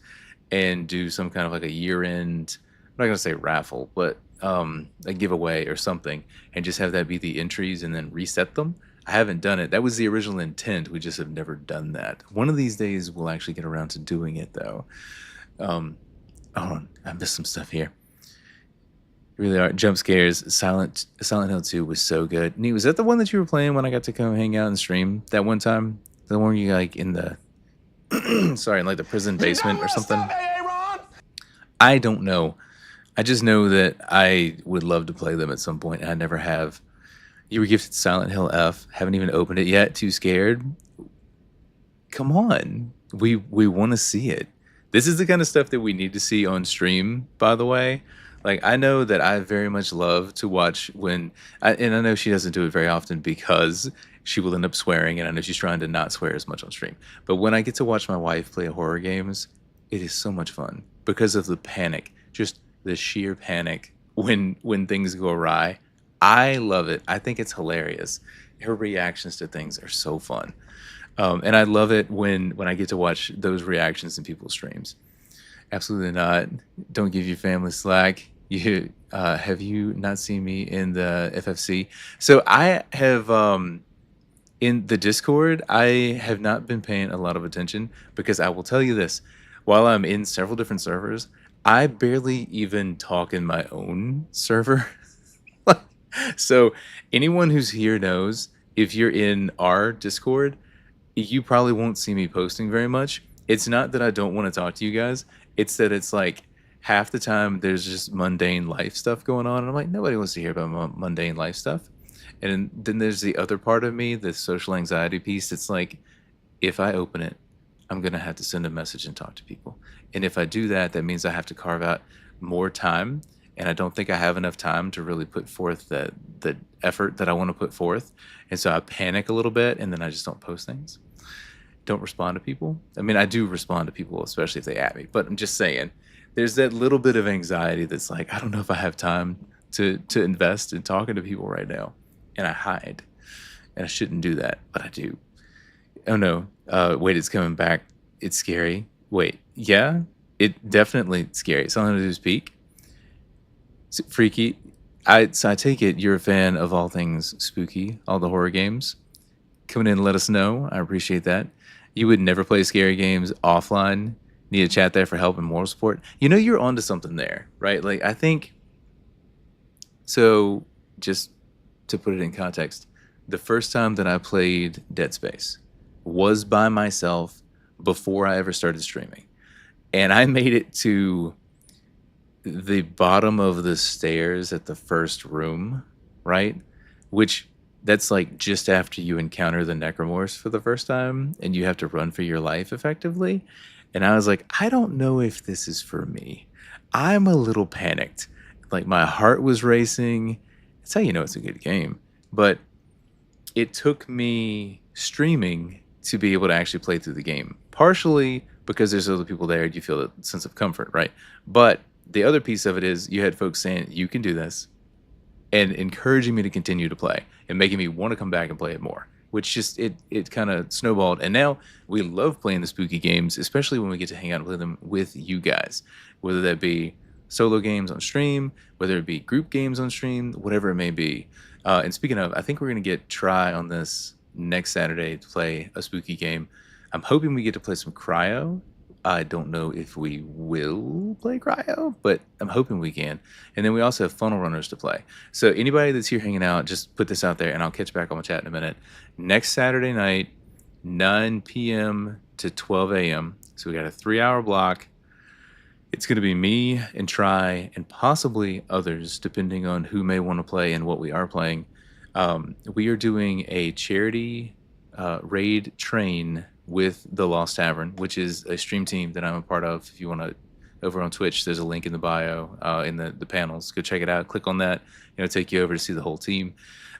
and do some kind of like a year-end, I'm not gonna say raffle, but a giveaway or something, and just have that be the entries and then reset them. I haven't done it. That was the original intent. We just have never done that. One of these days we'll actually get around to doing it though. Hold on, I missed some stuff here. Really are jump scares. Silent Hill 2 was so good. Nee, was that the one that you were playing when I got to come hang out and stream that one time? The one you like in the sorry, in like the prison basement or something? I don't know. I just know that I would love to play them at some point, and I never have. You were gifted Silent Hill F. Haven't even opened it yet. Too scared. Come on. We want to see it. This is the kind of stuff that we need to see on stream, by the way. Like, I know that I very much love to watch and I know she doesn't do it very often because she will end up swearing, and I know she's trying to not swear as much on stream. But when I get to watch my wife play horror games, it is so much fun because of the panic, just the sheer panic when things go awry. I love it. I think it's hilarious. Her reactions to things are so fun. And I love it when I get to watch those reactions in people's streams. Absolutely not. Don't give your family slack. Have you not seen me in the FFC? So I have in the Discord, I have not been paying a lot of attention because I will tell you this. While I'm in several different servers, I barely even talk in my own server. So anyone who's here knows if you're in our Discord, you probably won't see me posting very much. It's not that I don't want to talk to you guys. It's that it's like half the time there's just mundane life stuff going on. And I'm like, nobody wants to hear about mundane life stuff. And then there's the other part of me, the social anxiety piece. It's like, if I open it, I'm going to have to send a message and talk to people. And if I do that, that means I have to carve out more time. And I don't think I have enough time to really put forth the effort that I want to put forth. And so I panic a little bit, and then I just don't post things. Don't respond to people. I mean, I do respond to people, especially if they at me. But I'm just saying, there's that little bit of anxiety that's like, I don't know if I have time to invest in talking to people right now. And I hide. And I shouldn't do that, but I do. Oh no, wait, it's coming back. It's scary. Wait, yeah, it definitely scary. Something to do with Peak. Freaky. So I take it you're a fan of all things spooky, all the horror games. Coming in and let us know. I appreciate that. You would never play scary games offline. Need a chat there for help and moral support. You know, you're onto something there, right? Like, I think, so just to put it in context, the first time that I played Dead Space was by myself before I ever started streaming. And I made it to the bottom of the stairs at the first room, right? Which that's like just after you encounter the Necromorphs for the first time and you have to run for your life effectively. And I was like, I don't know if this is for me. I'm a little panicked. Like, my heart was racing. That's how you know it's a good game. But it took me streaming to be able to actually play through the game. Partially because there's other people there and you feel a sense of comfort, right? But the other piece of it is you had folks saying, you can do this, and encouraging me to continue to play and making me want to come back and play it more, which just, it kind of snowballed. And now we love playing the spooky games, especially when we get to hang out and play them with you guys, whether that be solo games on stream, whether it be group games on stream, whatever it may be. And speaking of, I think we're going to get Try on this next Saturday to play a spooky game. I'm hoping we get to play some Cryo. I don't know if we will play Cryo, but I'm hoping we can. And then we also have Funnel Runners to play. So anybody that's here hanging out, just put this out there, and I'll catch back on my chat in a minute. Next Saturday night, 9 p.m. to 12 a.m. So we got a 3-hour block. It's going to be me and Try and possibly others, depending on who may want to play and what we are playing. We are doing a charity raid train with the Lost Tavern, which is a stream team that I'm a part of. If you want to, over on Twitch, there's a link in the bio in the panels. Go check it out. Click on that. It'll take you over to see the whole team.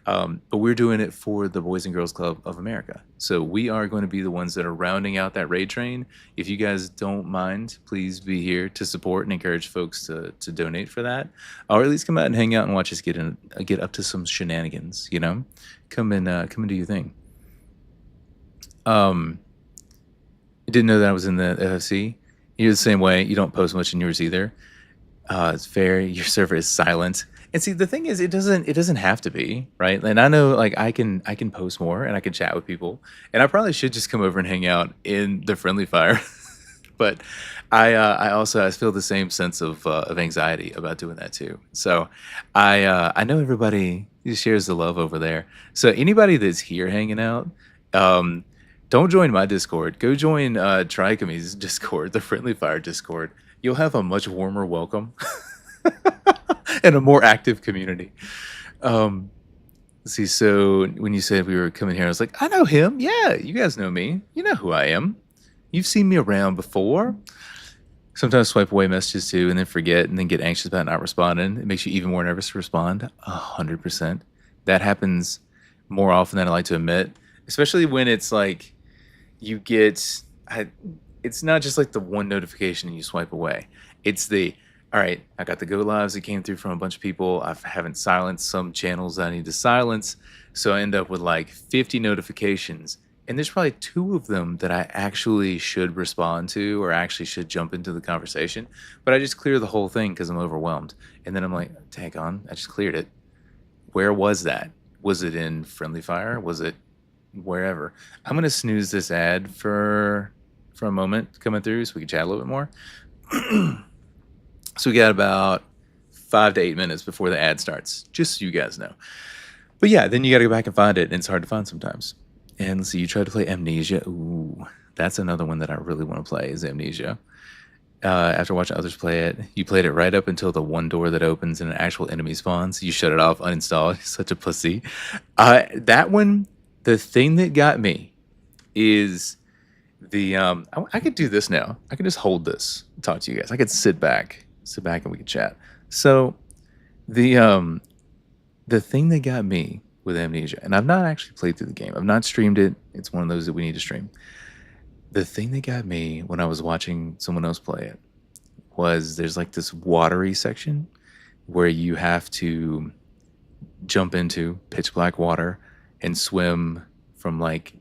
But we're doing it for the Boys and Girls Club of America. So we are going to be the ones that are rounding out that raid train. If you guys don't mind, please be here to support and encourage folks to donate for that, or at least come out and hang out and watch us get up to some shenanigans. You know, come and do your thing. You didn't know that I was in the FFC. You're the same way. You don't post much in yours either. It's fair. Your server is silent. And see, the thing is, it doesn't have to be, right? And I know, like, I can post more and I can chat with people, and I probably should just come over and hang out in the friendly fire. But I also feel the same sense of anxiety about doing that too. So I know everybody shares the love over there. So anybody that's here hanging out, don't join my Discord. Go join Trikami's Discord, the Friendly Fire Discord. You'll have a much warmer welcome and a more active community. Let's see, so when you said we were coming here, I was like, I know him. Yeah, you guys know me. You know who I am. You've seen me around before. Sometimes swipe away messages too, and then forget, and then get anxious about not responding. It makes you even more nervous to respond. 100%. That happens more often than I like to admit, especially when it's like you get. It's not just like the one notification and you swipe away. It's all right, I got the go lives that came through from a bunch of people. I haven't silenced some channels that I need to silence, so I end up with like 50 notifications. And there's probably 2 of them that I actually should respond to or actually should jump into the conversation. But I just clear the whole thing because I'm overwhelmed. And then I'm like, dang on, I just cleared it. Where was that? Was it in Friendly Fire? Was it wherever? I'm going to snooze this ad for a moment coming through so we can chat a little bit more. So we got about 5 to 8 minutes before the ad starts, just so you guys know. But yeah, then you got to go back and find it, and it's hard to find sometimes. And let's see, you tried to play Amnesia. Ooh, that's another one that I really want to play is Amnesia. After watching others play it, you played it right up until the one door that opens and an actual enemy spawns. You shut it off, uninstall it. Such a pussy. That one, the thing that got me is I could do this now. I could just hold this and talk to you guys. I could sit back and we could chat. So the thing that got me with Amnesia, and I've not actually played through the game. I've not streamed it. It's one of those that we need to stream. The thing that got me when I was watching someone else play it was there's like this watery section where you have to jump into pitch black water and swim from like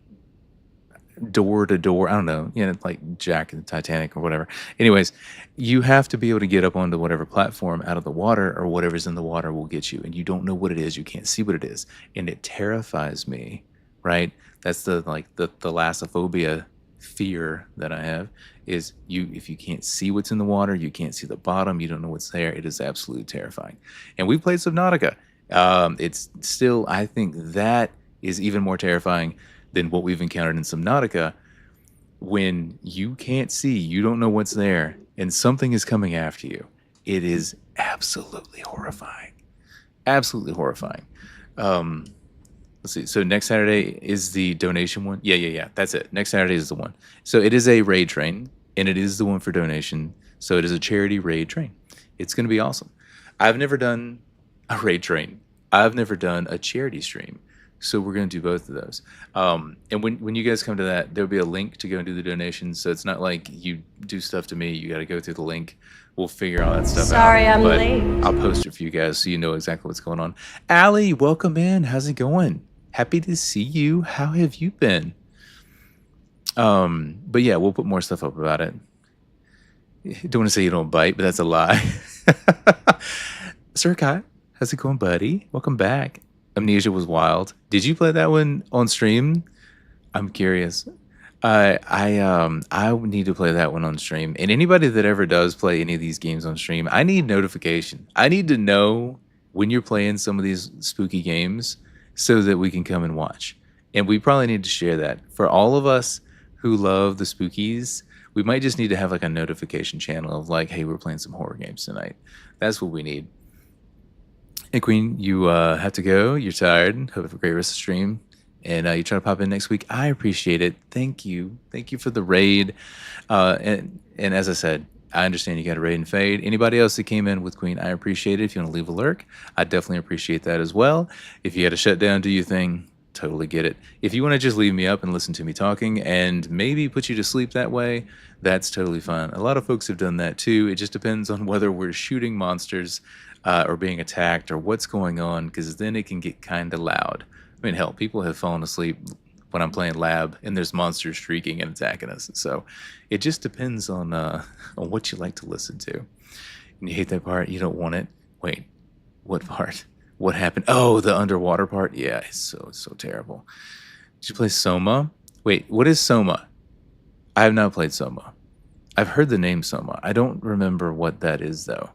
door to door. I don't know, like Jack and the Titanic or whatever. Anyways, you have to be able to get up onto whatever platform out of the water, or whatever's in the water will get you, and you don't know what it is. You can't see what it is, and it terrifies me. Right? That's the thalassophobia fear that I have. Is if you can't see what's in the water, you can't see the bottom, you don't know what's there. It is absolutely terrifying. And we played Subnautica. It's still, I think that is even more terrifying than what we've encountered in Subnautica, when you can't see, you don't know what's there, and something is coming after you. It is absolutely horrifying. Absolutely horrifying. Let's see. So next Saturday is the donation one. Yeah. That's it. Next Saturday is the one. So it is a raid train, and it is the one for donation. So it is a charity raid train. It's going to be awesome. I've never done a raid train. I've never done a charity stream. So we're going to do both of those. And when you guys come to that, there'll be a link to go and do the donations. So it's not like you do stuff to me. You got to go through the link. We'll figure all that stuff out. Sorry, I'm late. I'll post it for you guys so you know exactly what's going on. Allie, welcome in. How's it going? Happy to see you. How have you been? But yeah, we'll put more stuff up about it. Don't want to say you don't bite, but that's a lie. Sir Kai, how's it going, buddy? Welcome back. Amnesia was wild. Did you play that one on stream? I'm curious. I need to play that one on stream. And anybody that ever does play any of these games on stream, I need notification. I need to know when you're playing some of these spooky games so that we can come and watch. And we probably need to share that. For all of us who love the spookies, We might just need to have like a notification channel of like, hey, we're playing some horror games tonight. That's what we need. Hey, Queen, you have to go. You're tired. Hope you have a great rest of the stream. And you try to pop in next week. I appreciate it. Thank you. Thank you for the raid. And as I said, I understand you got a raid and fade. Anybody else that came in with Queen, I appreciate it. If you want to leave a lurk, I definitely appreciate that as well. If you had to shut down, do your thing, totally get it. If you want to just leave me up and listen to me talking and maybe put you to sleep that way, that's totally fine. A lot of folks have done that too. It just depends on whether we're shooting monsters or being attacked or what's going on, because then it can get kind of loud. I mean, hell, people have fallen asleep when I'm playing Lab and there's monsters shrieking and attacking us. So it just depends on what you like to listen to. And you hate that part, you don't want it. Wait, what part? What happened? Oh, the underwater part? Yeah, it's so terrible. Did you play Soma? Wait, what is Soma? I have not played Soma. I've heard the name Soma. I don't remember what that is, though.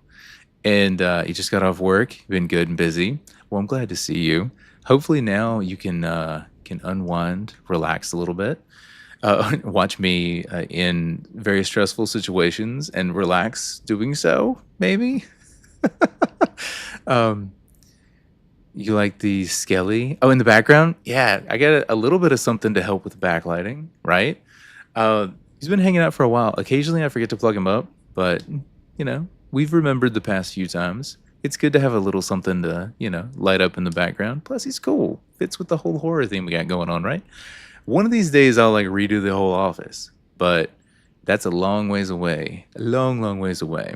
And you just got off work. You've been good and busy. Well, I'm glad to see you. Hopefully now you can unwind, relax a little bit, watch me in very stressful situations and relax doing so, maybe. You like the Skelly? Oh, in the background? Yeah, I got a little bit of something to help with backlighting, right? He's been hanging out for a while. Occasionally I forget to plug him up, but, you know, we've remembered the past few times. It's good to have a little something to, you know, light up in the background. Plus, he's cool. Fits with the whole horror theme we got going on, right? One of these days, I'll, like, redo the whole office. But that's a long ways away. A long ways away.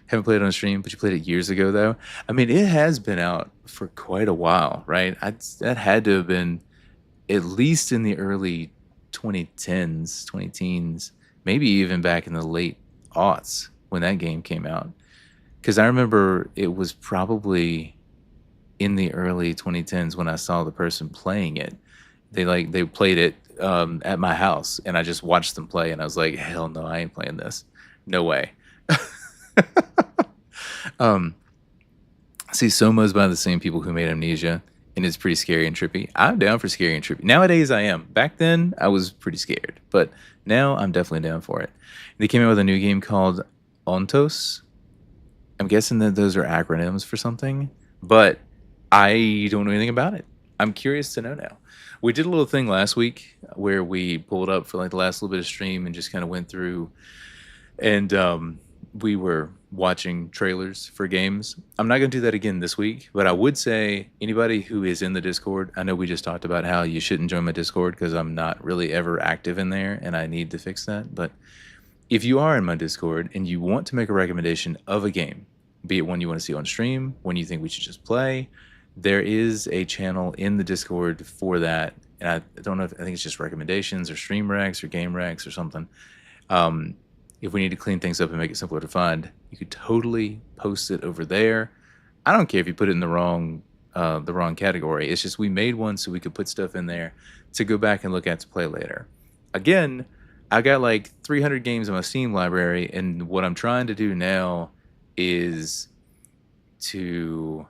Haven't played it on stream, but you played it years ago, though. I mean, it has been out for quite a while, right? That had to have been at least in the early 2010s, 20-teens, maybe even back in the late aughts when that game came out. Because I remember it was probably in the early 2010s when I saw the person playing it. They played it at my house, and I just watched them play, and I was like, hell no, I ain't playing this. No way. See, Soma is by the same people who made Amnesia, and it's pretty scary and trippy. I'm down for scary and trippy. Nowadays, I am. Back then, I was pretty scared, but now I'm definitely down for it. They came out with a new game called Ontos. I'm guessing that those are acronyms for something, but I don't know anything about it. I'm curious to know now. We did a little thing last week where we pulled up for like the last little bit of stream and just kind of went through, and we were watching trailers for games. I'm not going to do that again this week, but I would say anybody who is in the Discord, I know we just talked about how you shouldn't join my Discord because I'm not really ever active in there and I need to fix that, but if you are in my Discord and you want to make a recommendation of a game, be it one you want to see on stream, one you think we should just play, there is a channel in the Discord for that. And I don't know if I think it's just recommendations or stream recs or game recs or something. If we need to clean things up and make it simpler to find, you could totally post it over there. I don't care if you put it in the wrong category. It's just we made one so we could put stuff in there to go back and look at to play later. Again, I got like 300 games in my Steam library, and what I'm trying to do now is to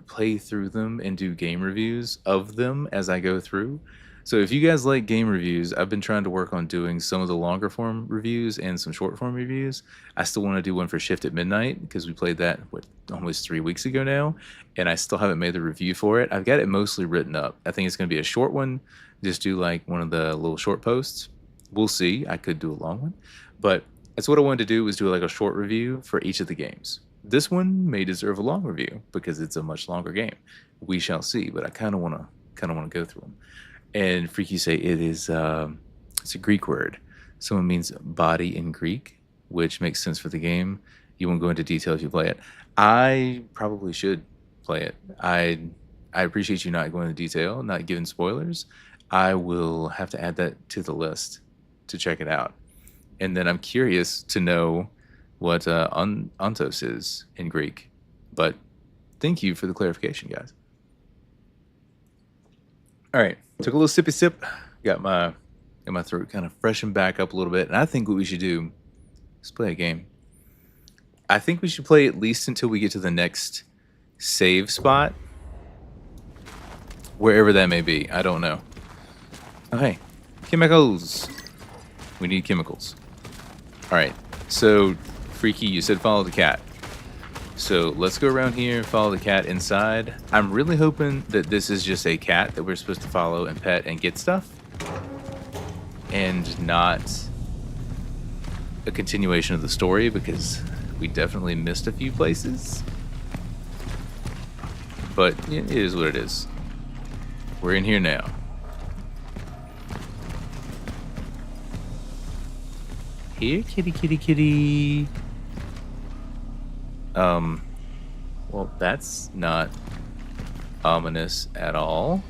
play through them and do game reviews of them as I go through. So if you guys like game reviews, I've been trying to work on doing some of the longer form reviews and some short form reviews. I still want to do one for Shift at Midnight because we played that almost 3 weeks ago now, and I still haven't made the review for it. I've got it mostly written up. I think it's going to be a short one. Just do like one of the little short posts. We'll see. I could do a long one, but that's what I wanted to do, was do like a short review for each of the games. This one may deserve a long review because it's a much longer game. We shall see, but I kind of want to go through them. And Freaky say it is it's a Greek word. So it means body in Greek, which makes sense for the game. You won't go into detail if you play it. I probably should play it. I appreciate you not going into detail, not giving spoilers. I will have to add that to the list to check it out. And then I'm curious to know what ontos is in Greek. But thank you for the clarification, guys. All right, took a little sippy sip. Got my throat kind of freshened back up a little bit. And I think what we should do is play a game. I think we should play at least until we get to the next save spot. Wherever that may be. I don't know. Oh, hey. Chemicals. We need chemicals. right. So, Freaky, you said follow the cat. So let's go around here and follow the cat inside. I'm really hoping that this is just a cat that we're supposed to follow and pet and get stuff, and not a continuation of the story, because we definitely missed a few places. But it is what it is. We're in here now. Here, kitty, kitty, kitty. Well, that's not ominous at all.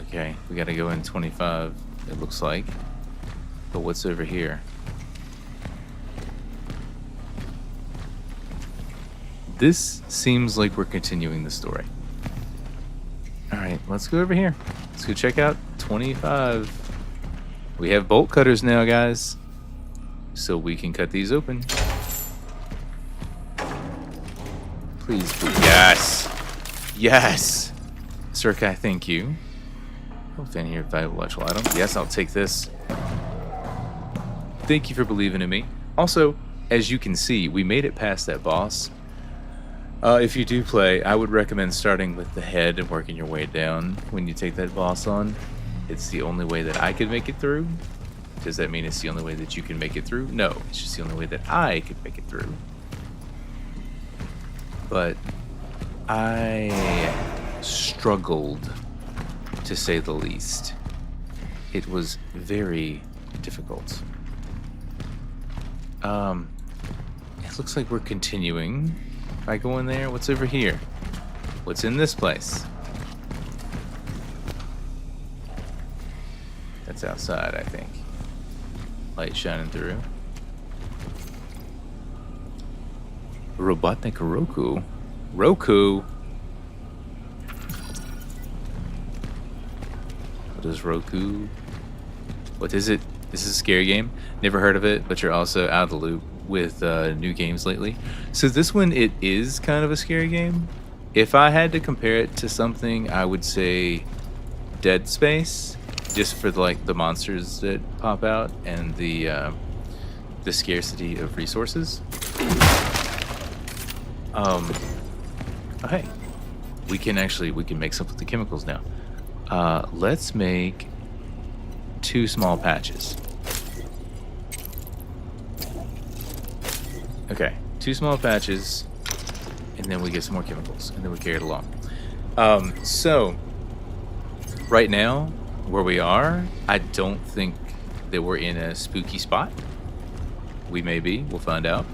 Okay, we gotta go in 25, it looks like. But what's over here? This seems like we're continuing the story. Alright, let's go over here. Let's go check out 25. We have bolt cutters now, guys. So we can cut these open. Please, please. Yes! Yes! Sir Kai, thank you. Oh, fan here, valuable electrical item. Yes, I'll take this. Thank you for believing in me. Also, as you can see, we made it past that boss. If you do play, I would recommend starting with the head and working your way down when you take that boss on. It's the only way that I could make it through. Does that mean it's the only way that you can make it through? No, it's just the only way that I could make it through. But I struggled, to say the least. It was very difficult. It looks like we're continuing by going there. What's over here? What's in this place? That's outside, I think. Light shining through. Robotnik Roku. Roku? What is Roku? What is it? This is a scary game. Never heard of it, but you're also out of the loop with new games lately. So this one, it is kind of a scary game. If I had to compare it to something, I would say Dead Space, just for like the monsters that pop out and the scarcity of resources. Okay, we can make something with the chemicals now. Let's make 2 small patches. Okay, 2 small patches, and then we get some more chemicals, and then we carry it along. So right now, where we are, I don't think that we're in a spooky spot. We may be. We'll find out.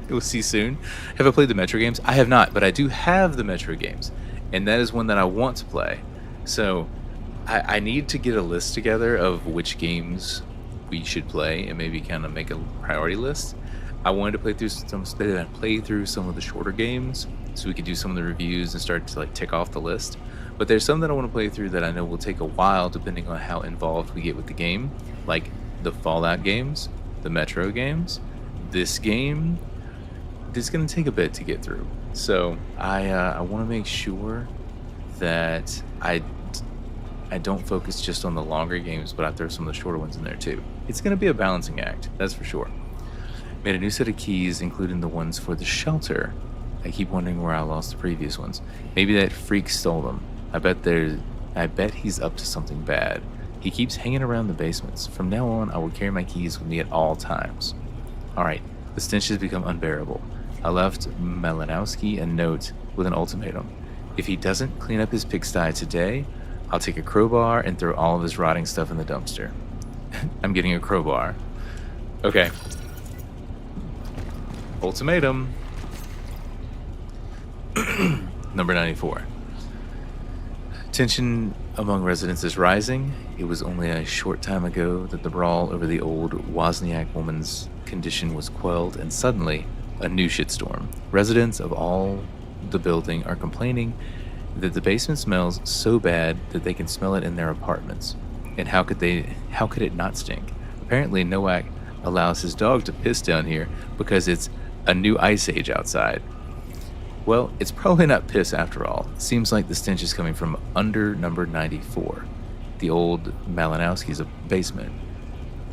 We'll see soon. Have I played the Metro games? I have not, but I do have the Metro games, and that is one that I want to play. So I need to get a list together of which games we should play and maybe kind of make a priority list. I wanted to play through some of the shorter games so we could do some of the reviews and start to like tick off the list. But there's some that I want to play through that I know will take a while depending on how involved we get with the game, like the Fallout games, the Metro games. This game, it's going to take a bit to get through. So I want to make sure that I don't focus just on the longer games, but I throw some of the shorter ones in there too. It's going to be a balancing act, that's for sure. Made a new set of keys, including the ones for the shelter. I keep wondering where I lost the previous ones. Maybe that freak stole them. I bet he's up to something bad. He keeps hanging around the basements. From now on, I will carry my keys with me at all times. Alright, the stench has become unbearable. I left Malinowski a note with an ultimatum. If he doesn't clean up his pigsty today, I'll take a crowbar and throw all of his rotting stuff in the dumpster. I'm getting a crowbar. Okay. Ultimatum. Number 94. Tension among residents is rising. It was only a short time ago that the brawl over the old Wozniak woman's condition was quelled, and suddenly, a new shitstorm. Residents of all the building are complaining that the basement smells so bad that they can smell it in their apartments. And how could it not stink? Apparently Nowak allows his dog to piss down here because it's a new ice age outside. Well, it's probably not piss after all. It seems like the stench is coming from under number 94, the old Malinowski's basement.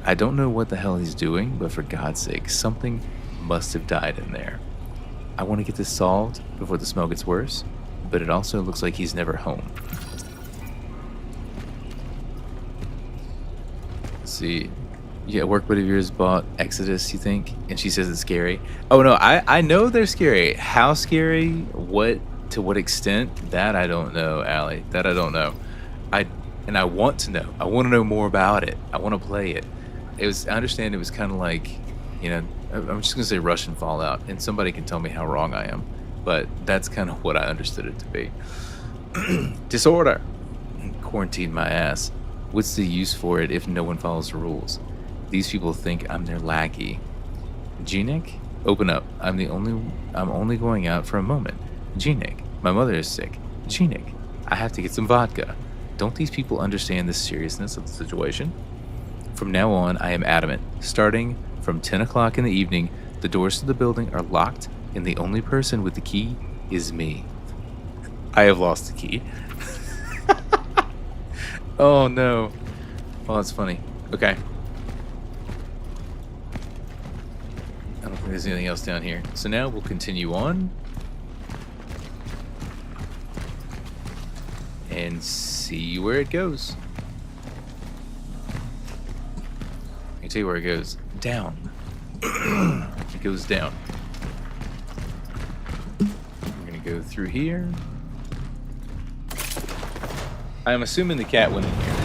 I don't know what the hell he's doing, but for God's sake, something must have died in there. I want to get this solved before the smell gets worse, but it also looks like he's never home. Let's see. Yeah, a work buddy of yours bought Exodus, you think? And she says it's scary. Oh no, I know they're scary. How scary? What? To what extent? That I don't know, Allie. That I don't know. I want to know. I want to know more about it. I want to play it. I understand it was kind of like, you know, I'm just gonna say Russian Fallout, and somebody can tell me how wrong I am, but that's kind of what I understood it to be. Disorder. Quarantine my ass. What's the use for it if no one follows the rules? These people think I'm their lackey. Genik, open up. I'm only going out for a moment. Genik, my mother is sick. Genik, I have to get some vodka. Don't these people understand the seriousness of the situation? From now on, I am adamant. Starting from 10 o'clock in the evening, the doors to the building are locked, and the only person with the key is me. I have lost the key. Oh no. Well, that's funny. Okay. I don't think there's anything else down here. So now we'll continue on and see where it goes. I can tell you where it goes. Down. It goes down. We're gonna go through here. I'm assuming the cat went in here.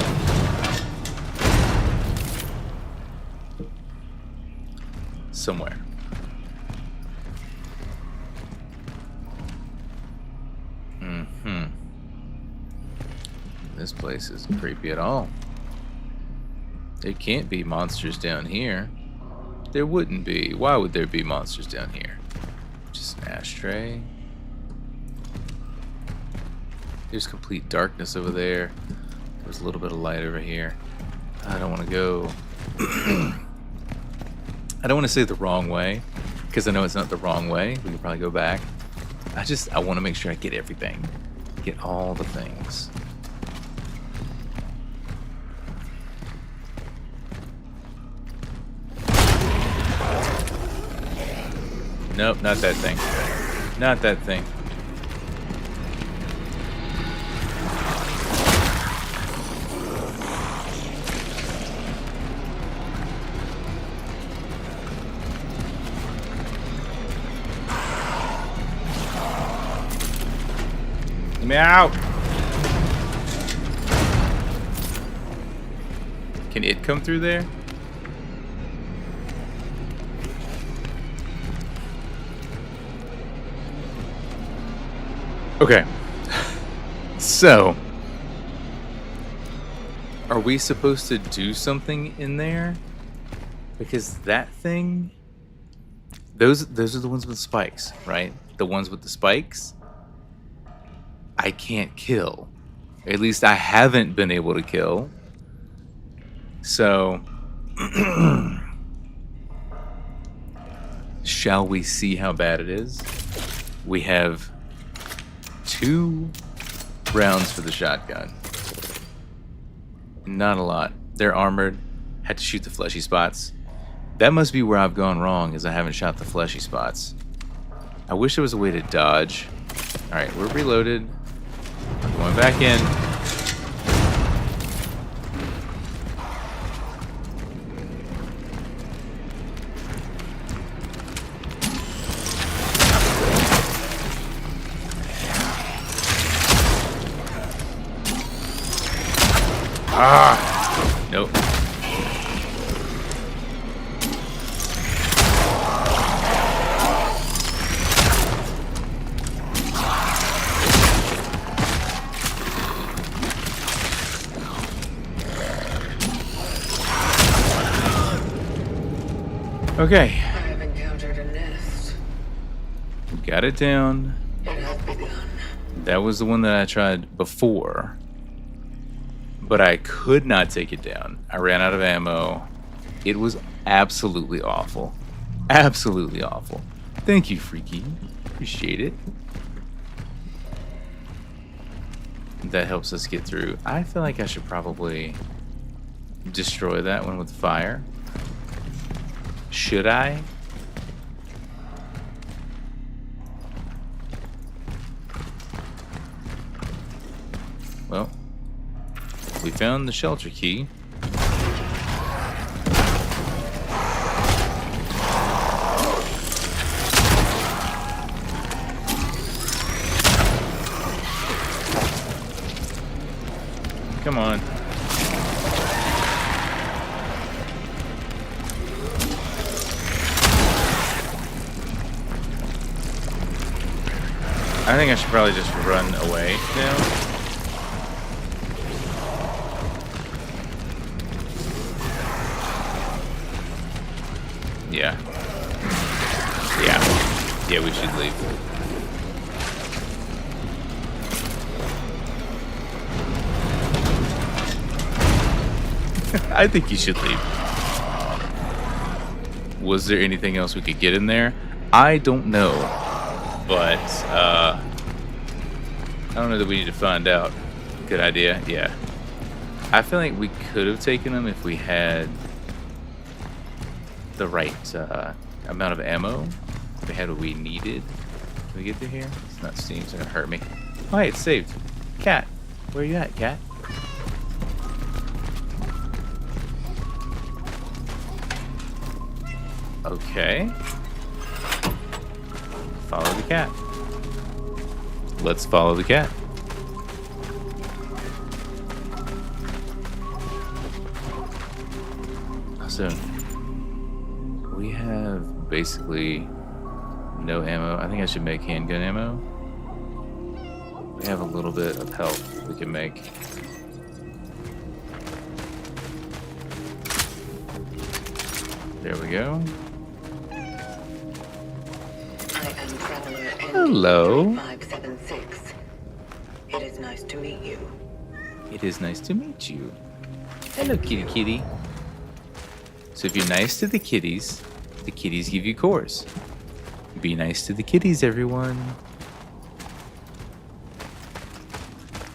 Somewhere. This place isn't creepy at all. There can't be monsters down here. There wouldn't be. Why would there be monsters down here? Just an ashtray. There's complete darkness over there. There's a little bit of light over here. I don't want to go. I don't want to say the wrong way, because I know it's not the wrong way. We can probably go back. I want to make sure I get everything. Get all the things. Nope, not that thing. Not that thing. Let me out! Can it come through there? Okay. So, are we supposed to do something in there? Because that thing, those are the ones with spikes, right? The ones with the spikes, I can't kill. At least I haven't been able to kill. So, shall we see how bad it is? We have 2 rounds for the shotgun. Not a lot. They're armored. Had to shoot the fleshy spots. That must be where I've gone wrong, is I haven't shot the fleshy spots. I wish there was a way to dodge. Alright, we're reloaded. I'm going back in. Ah! Nope. Okay. I've encountered a nest. Got it down. It has begun. That was the one that I tried before. But I could not take it down. I ran out of ammo. It was absolutely awful. Absolutely awful. Thank you, Freaky. Appreciate it. That helps us get through. I feel like I should probably destroy that one with fire? Should I? Well, we found the shelter key. Come on. I think I should probably just run away now. Yeah. Yeah, we should leave. I think you should leave. Was there anything else we could get in there? I don't know. But, I don't know that we need to find out. Good idea, yeah. I feel like we could have taken them if we had the right amount of ammo. If we had what we needed. Can we get through here? It's not Steam, it's gonna hurt me. Oh, hey, it's saved. Cat, where you at, Cat? Okay. Follow the cat. Let's follow the cat. So, we have basically no ammo. I think I should make handgun ammo. We have a little bit of health we can make. There we go. Hello. 576. It is nice to meet you. It is nice to meet you. Hello, kitty kitty. So if you're nice to the kitties give you cores. Be nice to the kitties, everyone.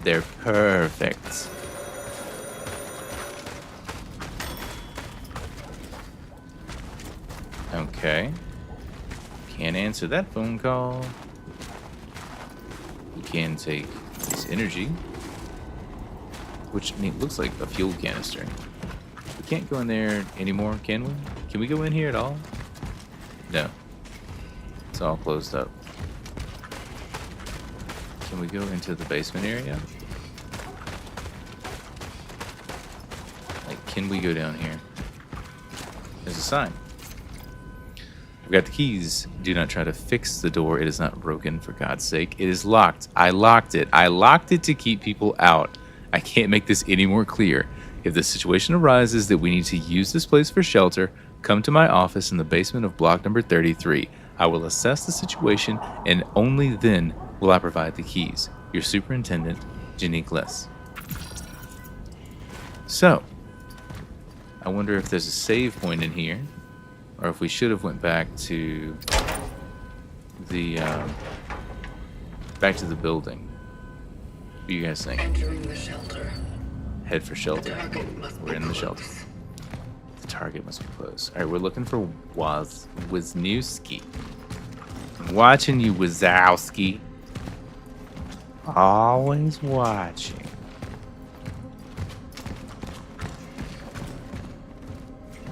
They're perfect. Okay. Can't answer that phone call. We can take this energy, which looks like a fuel canister. We can't go in there anymore, can we? Can we go in here at all? No. It's all closed up. Can we go into the basement area? Like, can we go down here? There's a sign. We've got the keys. Do not try to fix the door. It is not broken, for God's sake. It is locked. I locked it. I locked it to keep people out. I can't make this any more clear. If the situation arises that we need to use this place for shelter, come to my office in the basement of block number 33. I will assess the situation, and only then will I provide the keys. Your superintendent, Janique Less. So, I wonder if there's a save point in here, or if we should have went back to the building. What do you guys think? Entering the shelter. Head for shelter. The target must We're be in the close. shelter. The target must be close. All right, we're looking for Wisniewski. I'm watching you, Wazowski. Always watching.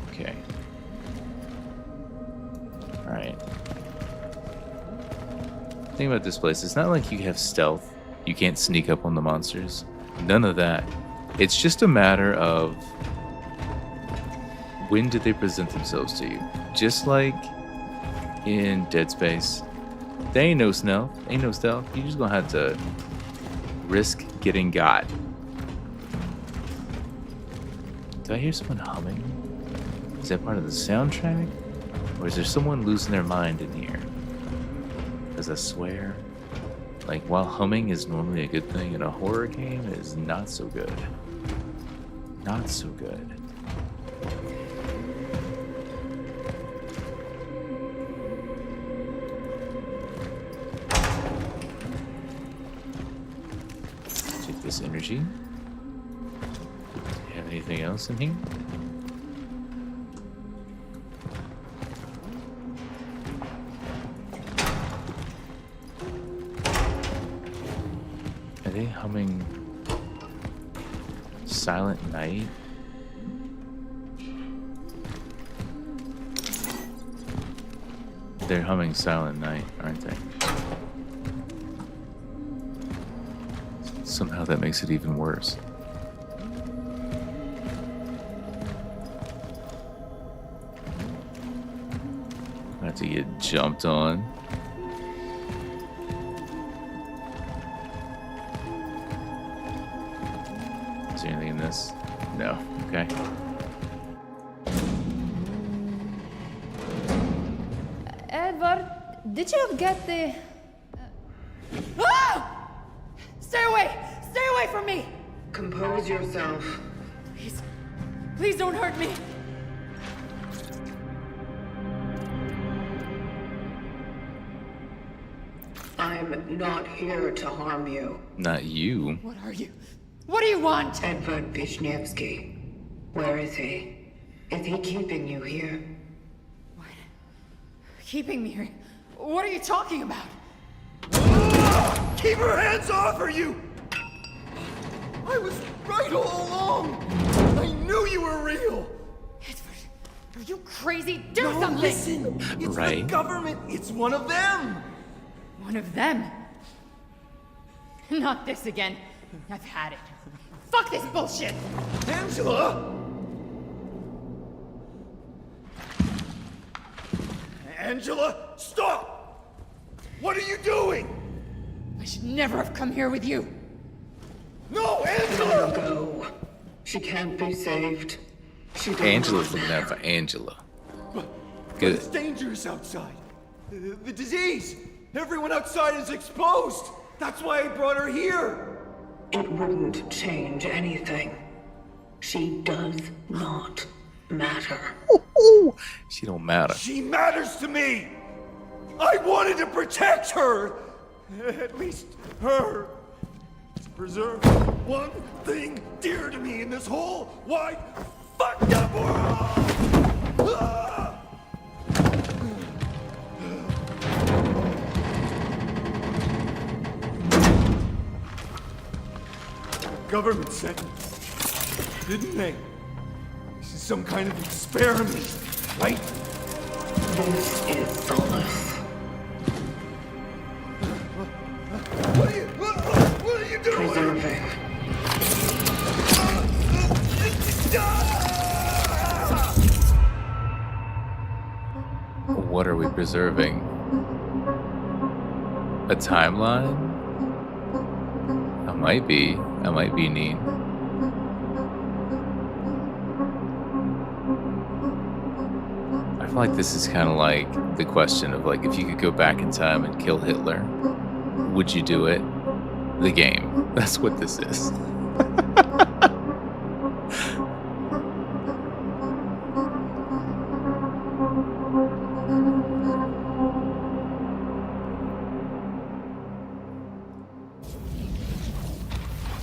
Okay. All right. Think about this place. It's not like you have stealth. You can't sneak up on the monsters. None of that. It's just a matter of when did they present themselves to you? Just like in Dead Space. They ain't no stealth. Ain't no stealth. You just gonna have to risk getting got. Do I hear someone humming? Is that part of the soundtrack? Or is there someone losing their mind in here? Because I swear, like, while humming is normally a good thing in a horror game, it is not so good. Not so good. Take this energy. Do you have Anything else in here? Are they humming Silent Night? They're humming Silent Night, aren't they? Somehow that makes it even worse. I have to get jumped on. Is there anything in this? No. Okay. Edward, did you get the... Ah! Stay away! Stay away from me! Compose yourself. Please, please don't hurt me. I'm not here to harm you. Not you. What are you? What do you want? Edward Wisniewski. Where is he? Is he keeping you here? What? Keeping me here? What are you talking about? Keep your hands off her, you! I was right all along! I knew you were real! Edward, are you crazy? Do something! Listen! It's the government! It's one of them! One of them? Not this again. I've had it. Fuck this bullshit! Angela! Angela, stop! What are you doing? I should never have come here with you. No, Angela! Let her go. She can't be saved. She does Angela's not looking out matter. for Angela. But it's dangerous outside. The disease. Everyone outside is exposed. That's why I brought her here. It wouldn't change anything. She does not matter. She don't matter. She matters to me. I wanted to protect her. At least her. To preserve one thing dear to me in this whole wide, fucked up world. Ah! Government sent me, didn't they? This is some kind of experiment, right? This is Solace. What are you doing? Preserving. What are we preserving? A timeline? I might be neat. I feel like this is kind of like the question of like, if you could go back in time and kill Hitler, would you do it? The game. That's what this is.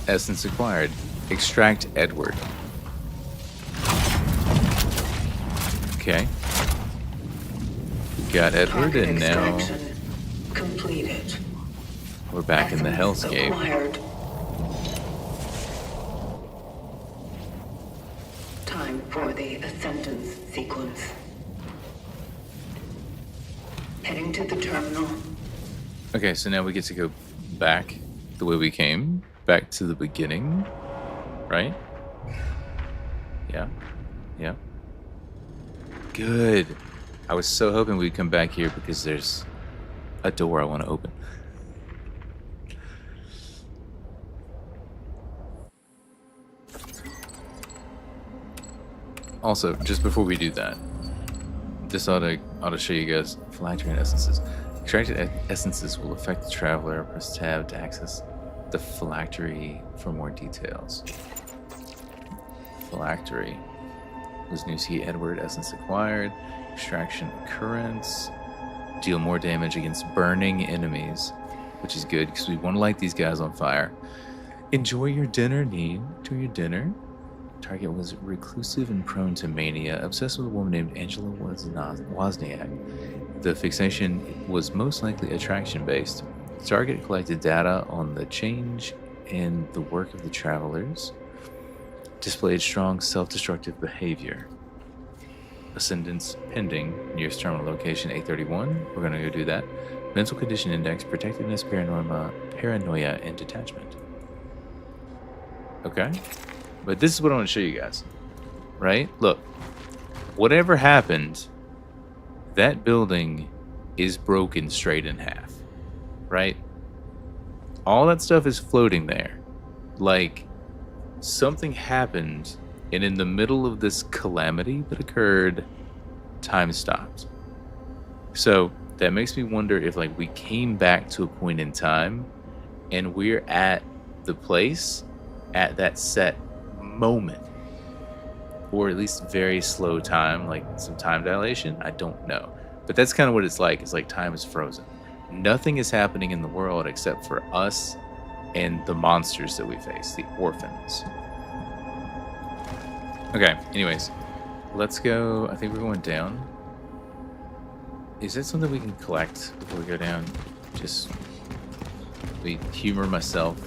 Essence acquired. Extract Edward. Okay. Got Edward, Target and now extraction completed. we're back in the Essence hellscape. acquired. Time for the ascendance sequence. Heading to the terminal. Okay, so now we get to go back the way we came, back to the beginning, right? Yeah, yeah. Good. I was so hoping we'd come back here because there's a door I want to open. Also, just before we do that, this ought to show you guys phylactery and essences. Extracted essences will affect the traveler. Press tab to access the phylactery for more details. Phylactery. Wisniewski Edward essence acquired. Extraction occurrence. Deal more damage against burning enemies, which is good because we want to light these guys on fire. Enjoy your dinner, Need. To your dinner. Target was reclusive and prone to mania, obsessed with a woman named Angela Wozniak. The fixation was most likely attraction-based. Target collected data on the change in the work of the travelers, displayed strong self-destructive behavior. Ascendance pending, nearest terminal location 831. We're going to go do that. Mental condition index, protectiveness, paranoia, and detachment. Okay. But this is what I want to show you guys. Right? Look. Whatever happened, that building is broken straight in half. Right? All that stuff is floating there. Like, something happened, and in the middle of this calamity that occurred, time stopped. So that makes me wonder if, like, we came back to a point in time and we're at the place at that set moment, or at least very slow time, like some time dilation. I don't know, but that's kind of what it's like. It's like time is frozen. Nothing is happening in the world except for us and the monsters that we face, the orphans. Okay, anyways, let's go. I think we're going down. Is that something we can collect before we go down? Just humor myself.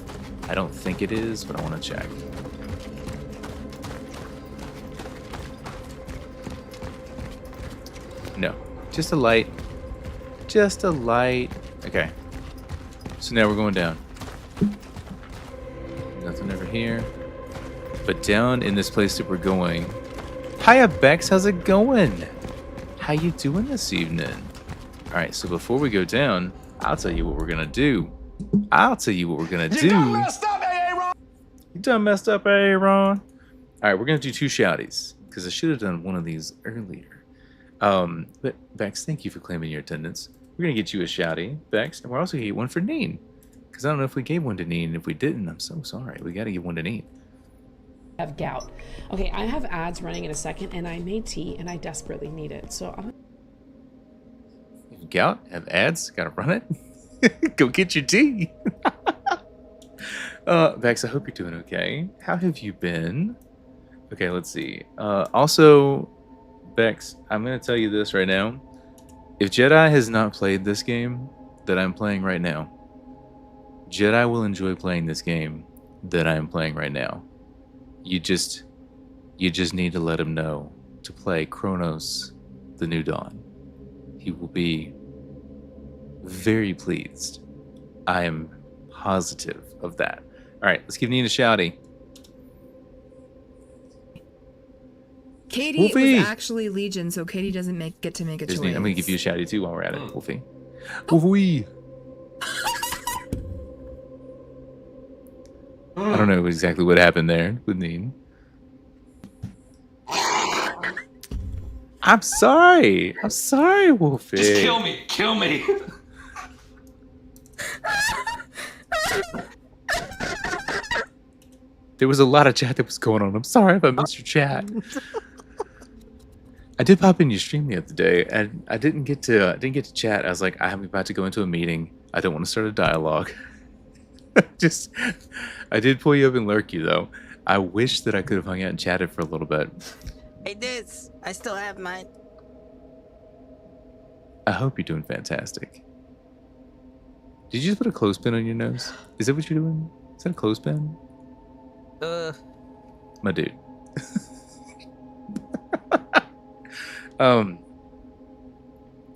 I don't think it is, but I want to check. No, just a light. Just a light. Okay. So now we're going down. Nothing over here. But down in this place that we're going. Hiya, Bex. How's it going? How you doing this evening? All right, so before we go down, I'll tell you what we're going to do. You done messed up, Aaron! You done messed up, Aaron. All right, we're going to do 2 shouties, because I should have done one of these earlier. But Bex, thank you for claiming your attendance. We're going to get you a shouty, Bex, and we're also going to get one for Neen. Because I don't know if we gave one to Neen, and if we didn't, I'm so sorry. We got to give one to Neen. Have gout. Okay, I have ads running in a second, and I made tea, and I desperately need it. So I'm... You have gout? Have ads? Gotta run it? Go get your tea. Bex, I hope you're doing okay. How have you been? Okay, let's see. Also, Bex, I'm going to tell you this right now. If Jedi has not played this game that I'm playing right now, Jedi will enjoy playing this game that I am playing right now. You just need to let him know to play Chronos: The New Dawn. He will be very pleased. I am positive of that. All right, let's give Neen a shouty. Katie Wolfie. was actually Legion, so Katie doesn't get to make a choice. I'm gonna give you a shouty too while we're at it, Wolfie. Wolfie. I don't know exactly what happened there with Neen. I'm sorry, Wolfie. Just kill me. There was a lot of chat that was going on. I'm sorry if I missed your chat. I did pop in your stream the other day, and I didn't get to chat. I was like, I'm about to go into a meeting. I don't want to start a dialogue. I did pull you up and lurk you though. I wish that I could have hung out and chatted for a little bit. Hey, Diz, I still have mine. I hope you're doing fantastic. Did you just put a clothespin on your nose? Is that what you're doing? Is that a clothespin? My dude.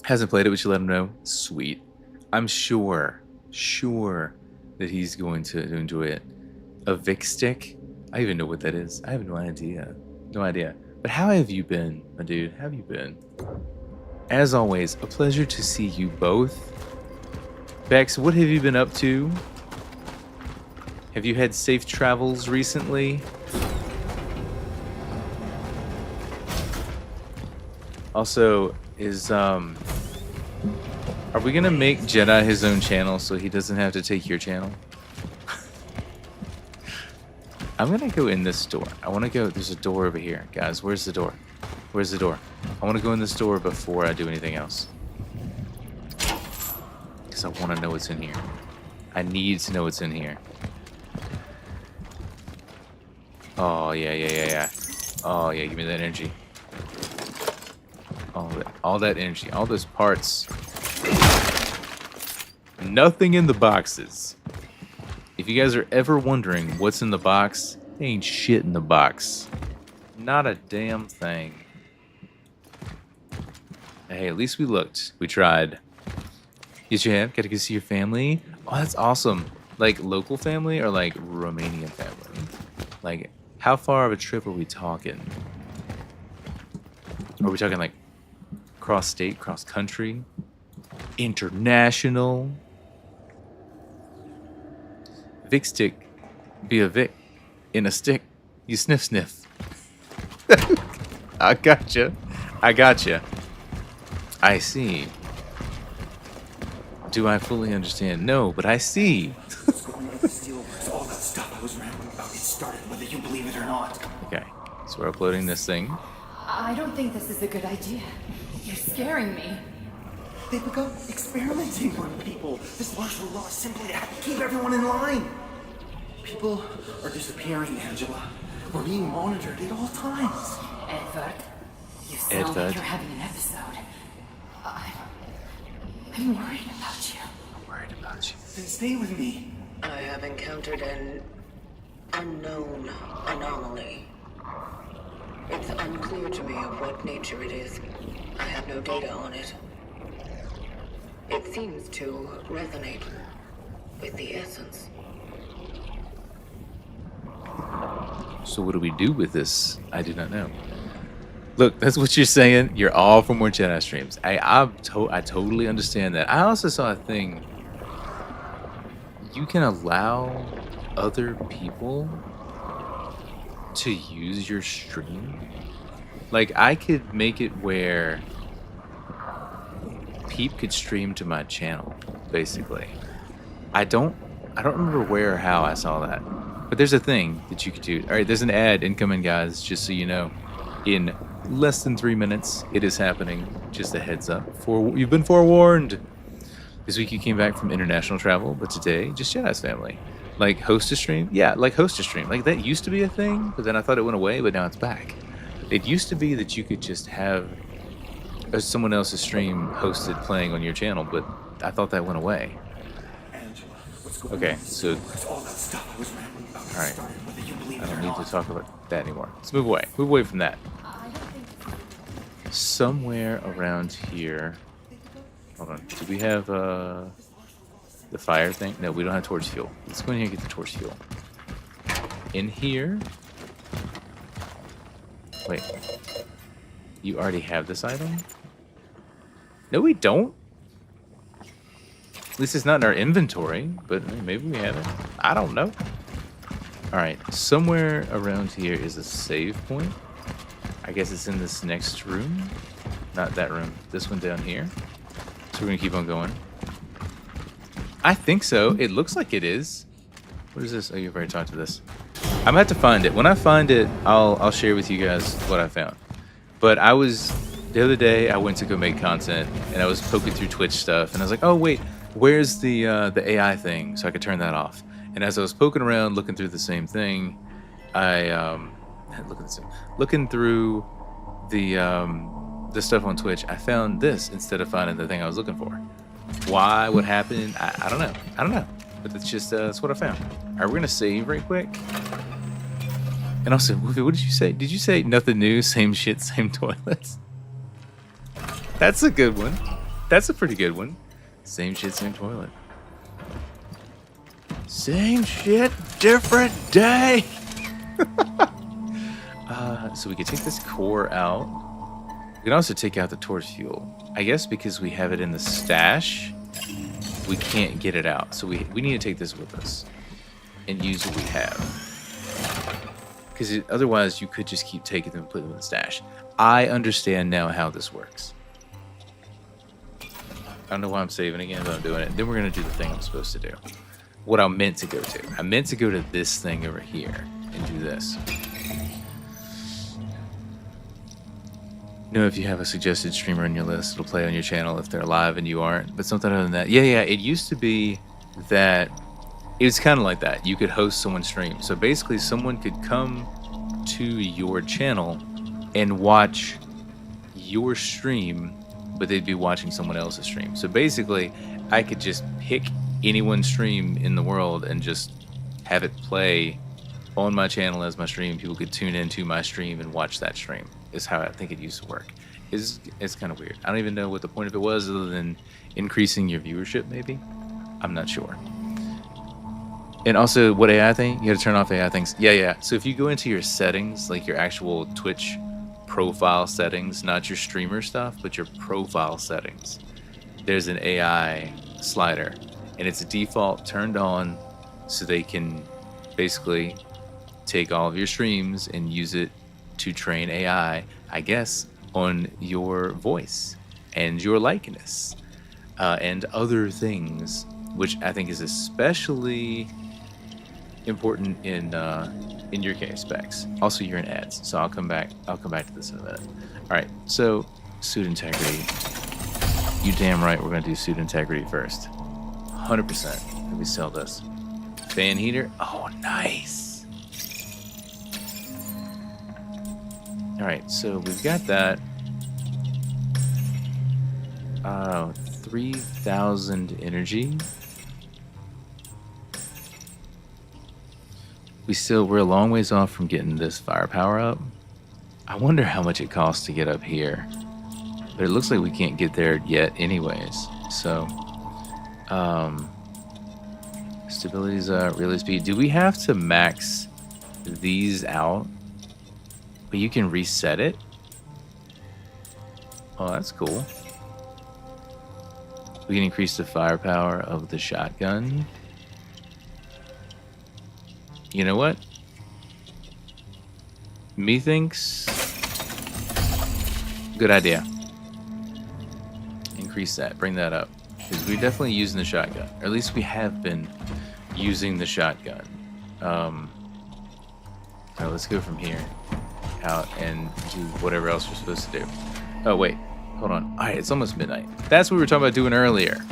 Hasn't played it, but you let him know. Sweet. I'm sure that he's going to enjoy it. A Vic stick? I even know what that is. I have no idea. But how have you been, my dude? How have you been? As always, a pleasure to see you both. Bex, what have you been up to? Have you had safe travels recently? Also, are we gonna make Jedi his own channel so he doesn't have to take your channel? I'm gonna go in this door. I wanna go, there's a door over here. Guys, where's the door? Where's the door? I wanna go in this door before I do anything else. Because I wanna know what's in here. I need to know what's in here. Oh, yeah. Oh, yeah, give me that energy. All that energy, all those parts. Nothing in the boxes. If you guys are ever wondering what's in the box, there ain't shit in the box. Not a damn thing. Hey, at least we looked. We tried. Yes, you have? Got to go see your family? Oh, that's awesome. Like, local family or, like, Romanian family? Like, how far of a trip are we talking? Are we talking, like, cross-state, cross-country? International? Vic stick. Be a Vic. In a stick. You sniff sniff. I gotcha. I see. Do I fully understand? No, but I see. What's going on with this deal? All that stuff I was rambling about, it started whether you believe it or not. Okay, so we're uploading this thing. I don't think this is a good idea. You're scaring me. They've begun experimenting on people. This martial law is simply to keep everyone in line. People are disappearing, Angela. We're being monitored at all times. Edward, you sound like you're having an episode. I'm worried about you. Then stay with me. I have encountered an unknown anomaly. It's unclear to me of what nature it is. I have no data on it. It seems to resonate with the essence. So what do we do with this? I do not know. Look, that's what you're saying. You're all for more Jedi streams. I totally understand that. I also saw a thing. You can allow other people to use your stream. Like, I could make it where Peep could stream to my channel, basically. I don't remember where or how I saw that. But there's a thing that you could do. All right, there's an ad incoming, guys, just so you know. In less than 3 minutes, it is happening. Just a heads up. You've been forewarned. This week you came back from international travel, but today, just Jedi's family. Like, host a stream? Yeah, like host a stream. Like, that used to be a thing, but then I thought it went away, but now it's back. It used to be that you could just have someone else's stream hosted playing on your channel, but I thought that went away. Okay, so... Alright. I don't need to talk about that anymore. Let's move away. Move away from that. Somewhere around here... Hold on. Do we have the fire thing? No, we don't have torch fuel. Let's go in here and get the torch fuel. In here... Wait. You already have this item? No, we don't. At least it's not in our inventory, but maybe we have it. I don't know. Alright, somewhere around here is a save point. I guess it's in this next room. Not that room. This one down here. So we're going to keep on going. I think so. It looks like it is. What is this? Oh, you've already talked to this. I'm going to have to find it. When I find it, I'll share with you guys what I found. But the other day, I went to go make content, and I was poking through Twitch stuff, and I was like, oh, wait, where's the AI thing? So I could turn that off. And as I was poking around, looking through the same thing, looking through the stuff on Twitch, I found this instead of finding the thing I was looking for. Why? What happened? I don't know. I don't know. But it's just that's what I found. All right, we're gonna save right quick. And also, what did you say? Did you say nothing new, same shit, same toilets? That's a good one. That's a pretty good one. Same shit, same toilet. Same shit, different day. So we can take this core out. We can also take out the torch fuel. I guess because we have it in the stash, we can't get it out. So we need to take this with us and use what we have. Because otherwise you could just keep taking them and put them in the stash. I understand now how this works. I don't know why I'm saving again, but I'm doing it. Then we're going to do the thing I'm supposed to do. What I meant to go to. I meant to go to this thing over here and do this. You know, if you have a suggested streamer on your list, it'll play on your channel if they're live and you aren't. But something other than that. Yeah, it used to be that it was kind of like that. You could host someone's stream. So basically someone could come to your channel and watch your stream, but they'd be watching someone else's stream. So basically, I could just pick anyone's stream in the world and just have it play on my channel as my stream. People could tune into my stream and watch that stream, is how I think it used to work. It's kind of weird. I don't even know what the point of it was other than increasing your viewership, maybe. I'm not sure. And also, what AI thing? You got to turn off AI things. Yeah. So if you go into your settings, like your actual Twitch profile settings, not your streamer stuff, but your profile settings, there's an AI slider, and it's a default turned on so they can basically take all of your streams and use it to train AI, I guess, on your voice and your likeness and other things, which I think is especially important in your case, Bex. Also, you're in ads, so I'll come back to this in a minute. All right, so suit integrity. You damn right we're gonna do suit integrity first. 100%. Let me sell this. Fan heater. Oh, nice. All right, so we've got that. 3,000 energy. We're a long ways off from getting this firepower up. I wonder how much it costs to get up here. But it looks like we can't get there yet anyways. So, stability's up, relay speed. Do we have to max these out? But you can reset it? Oh, that's cool. We can increase the firepower of the shotgun. You know what? Methinks. Good idea. Increase that. Bring that up. Because we're definitely using the shotgun. Or at least we have been using the shotgun. Now let's go from here out and do whatever else we're supposed to do. Oh, wait. Hold on. All right, it's almost midnight. That's what we were talking about doing earlier.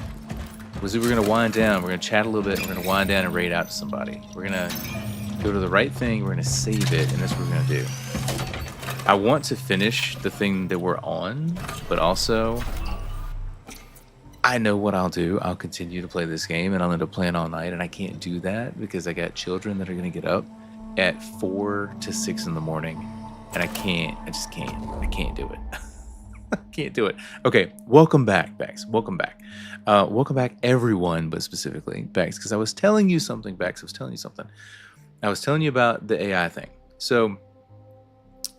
Was we were going to wind down. We're going to chat a little bit. And we're going to wind down and raid out to somebody. We're going to go to the right thing. We're going to save it. And that's what we're going to do. I want to finish the thing that we're on. But also, I know what I'll do. I'll continue to play this game. And I'll end up playing all night. And I can't do that because I got children that are going to get up at 4 to 6 in the morning. And I just can't. I can't do it. I can't do it. Okay, welcome back, Bex. Welcome back. Welcome back, everyone, but specifically Bex, because I was telling you something, Bex. I was telling you about the AI thing. So,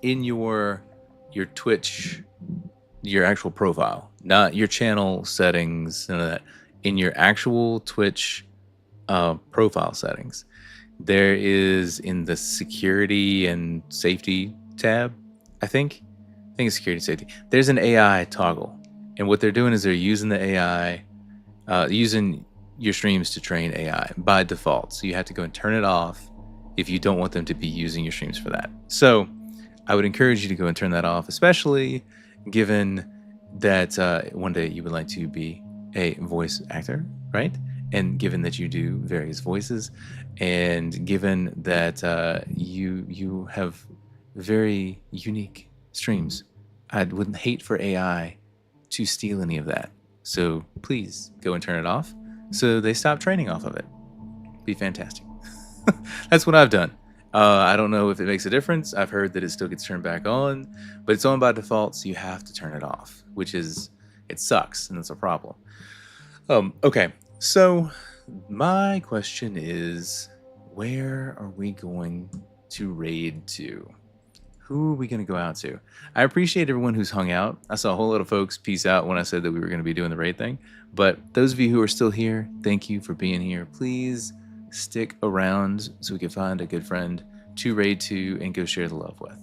in your Twitch, your actual profile, not your channel settings, none of that. In your actual Twitch profile settings, there is in the security and safety tab, I think it's security safety. There's an AI toggle, and what they're doing is they're using the AI, using your streams to train AI by default. So you have to go and turn it off if you don't want them to be using your streams for that. So I would encourage you to go and turn that off, especially given that one day you would like to be a voice actor, right? And given that you do various voices, and given that you have very unique streams. I wouldn't hate for AI to steal any of that. So please go and turn it off so they stop training off of it. Be fantastic. That's what I've done. I don't know if it makes a difference. I've heard that it still gets turned back on, but it's on by default, so you have to turn it off, which is, it sucks, and it's a problem. Okay, so my question is, where are we going to raid to? Who are we going to go out to? I appreciate everyone who's hung out. I saw a whole lot of folks peace out when I said that we were going to be doing the raid thing. But those of you who are still here, thank you for being here. Please stick around so we can find a good friend to raid to and go share the love with.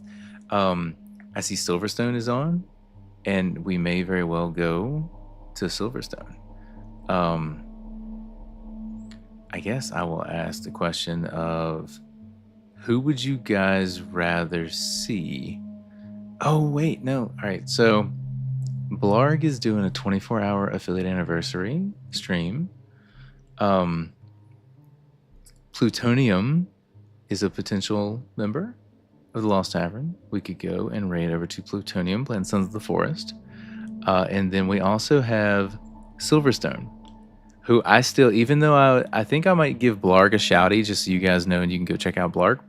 I see Silverstone is on, and we may very well go to Silverstone. I guess I will ask the question of, who would you guys rather see? Oh, wait, no. All right, so Blarg is doing a 24-hour affiliate anniversary stream. Plutonium is a potential member of the Lost Tavern, we could go and raid over to Plutonium, playing Sons of the Forest. And then we also have Silverstone, who I still, even though I think I might give Blarg a shouty, just so you guys know, and you can go check out Blarg.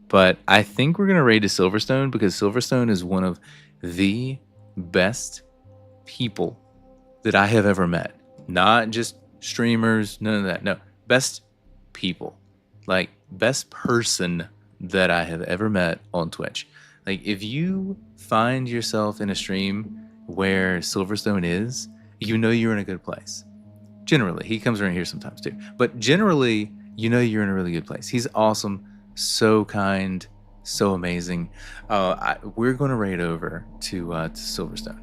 But I think we're going to raid to Silverstone because Silverstone is one of the best people that I have ever met. Not just streamers, none of that. No, best people. Like, best person that I have ever met on Twitch. Like, if you find yourself in a stream where Silverstone is, you know you're in a good place. Generally, he comes around here sometimes too. But generally, you know you're in a really good place. He's awesome, so kind, so amazing. We're going to raid over to Silverstone.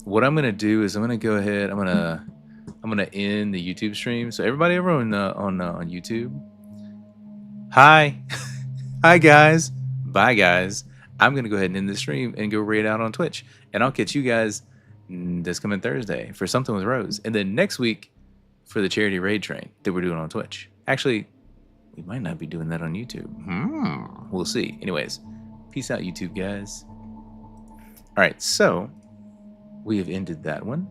What I'm going to do is I'm going to go ahead. I'm going to end the YouTube stream. So everybody over on YouTube, hi. Hi, guys. Bye, guys. I'm going to go ahead and end the stream and go raid out on Twitch. And I'll catch you guys this coming Thursday for Something with Rose. And then next week for the charity raid train that we're doing on Twitch. Actually, we might not be doing that on YouTube. We'll see. Anyways, peace out, YouTube guys. All right, so we have ended that one.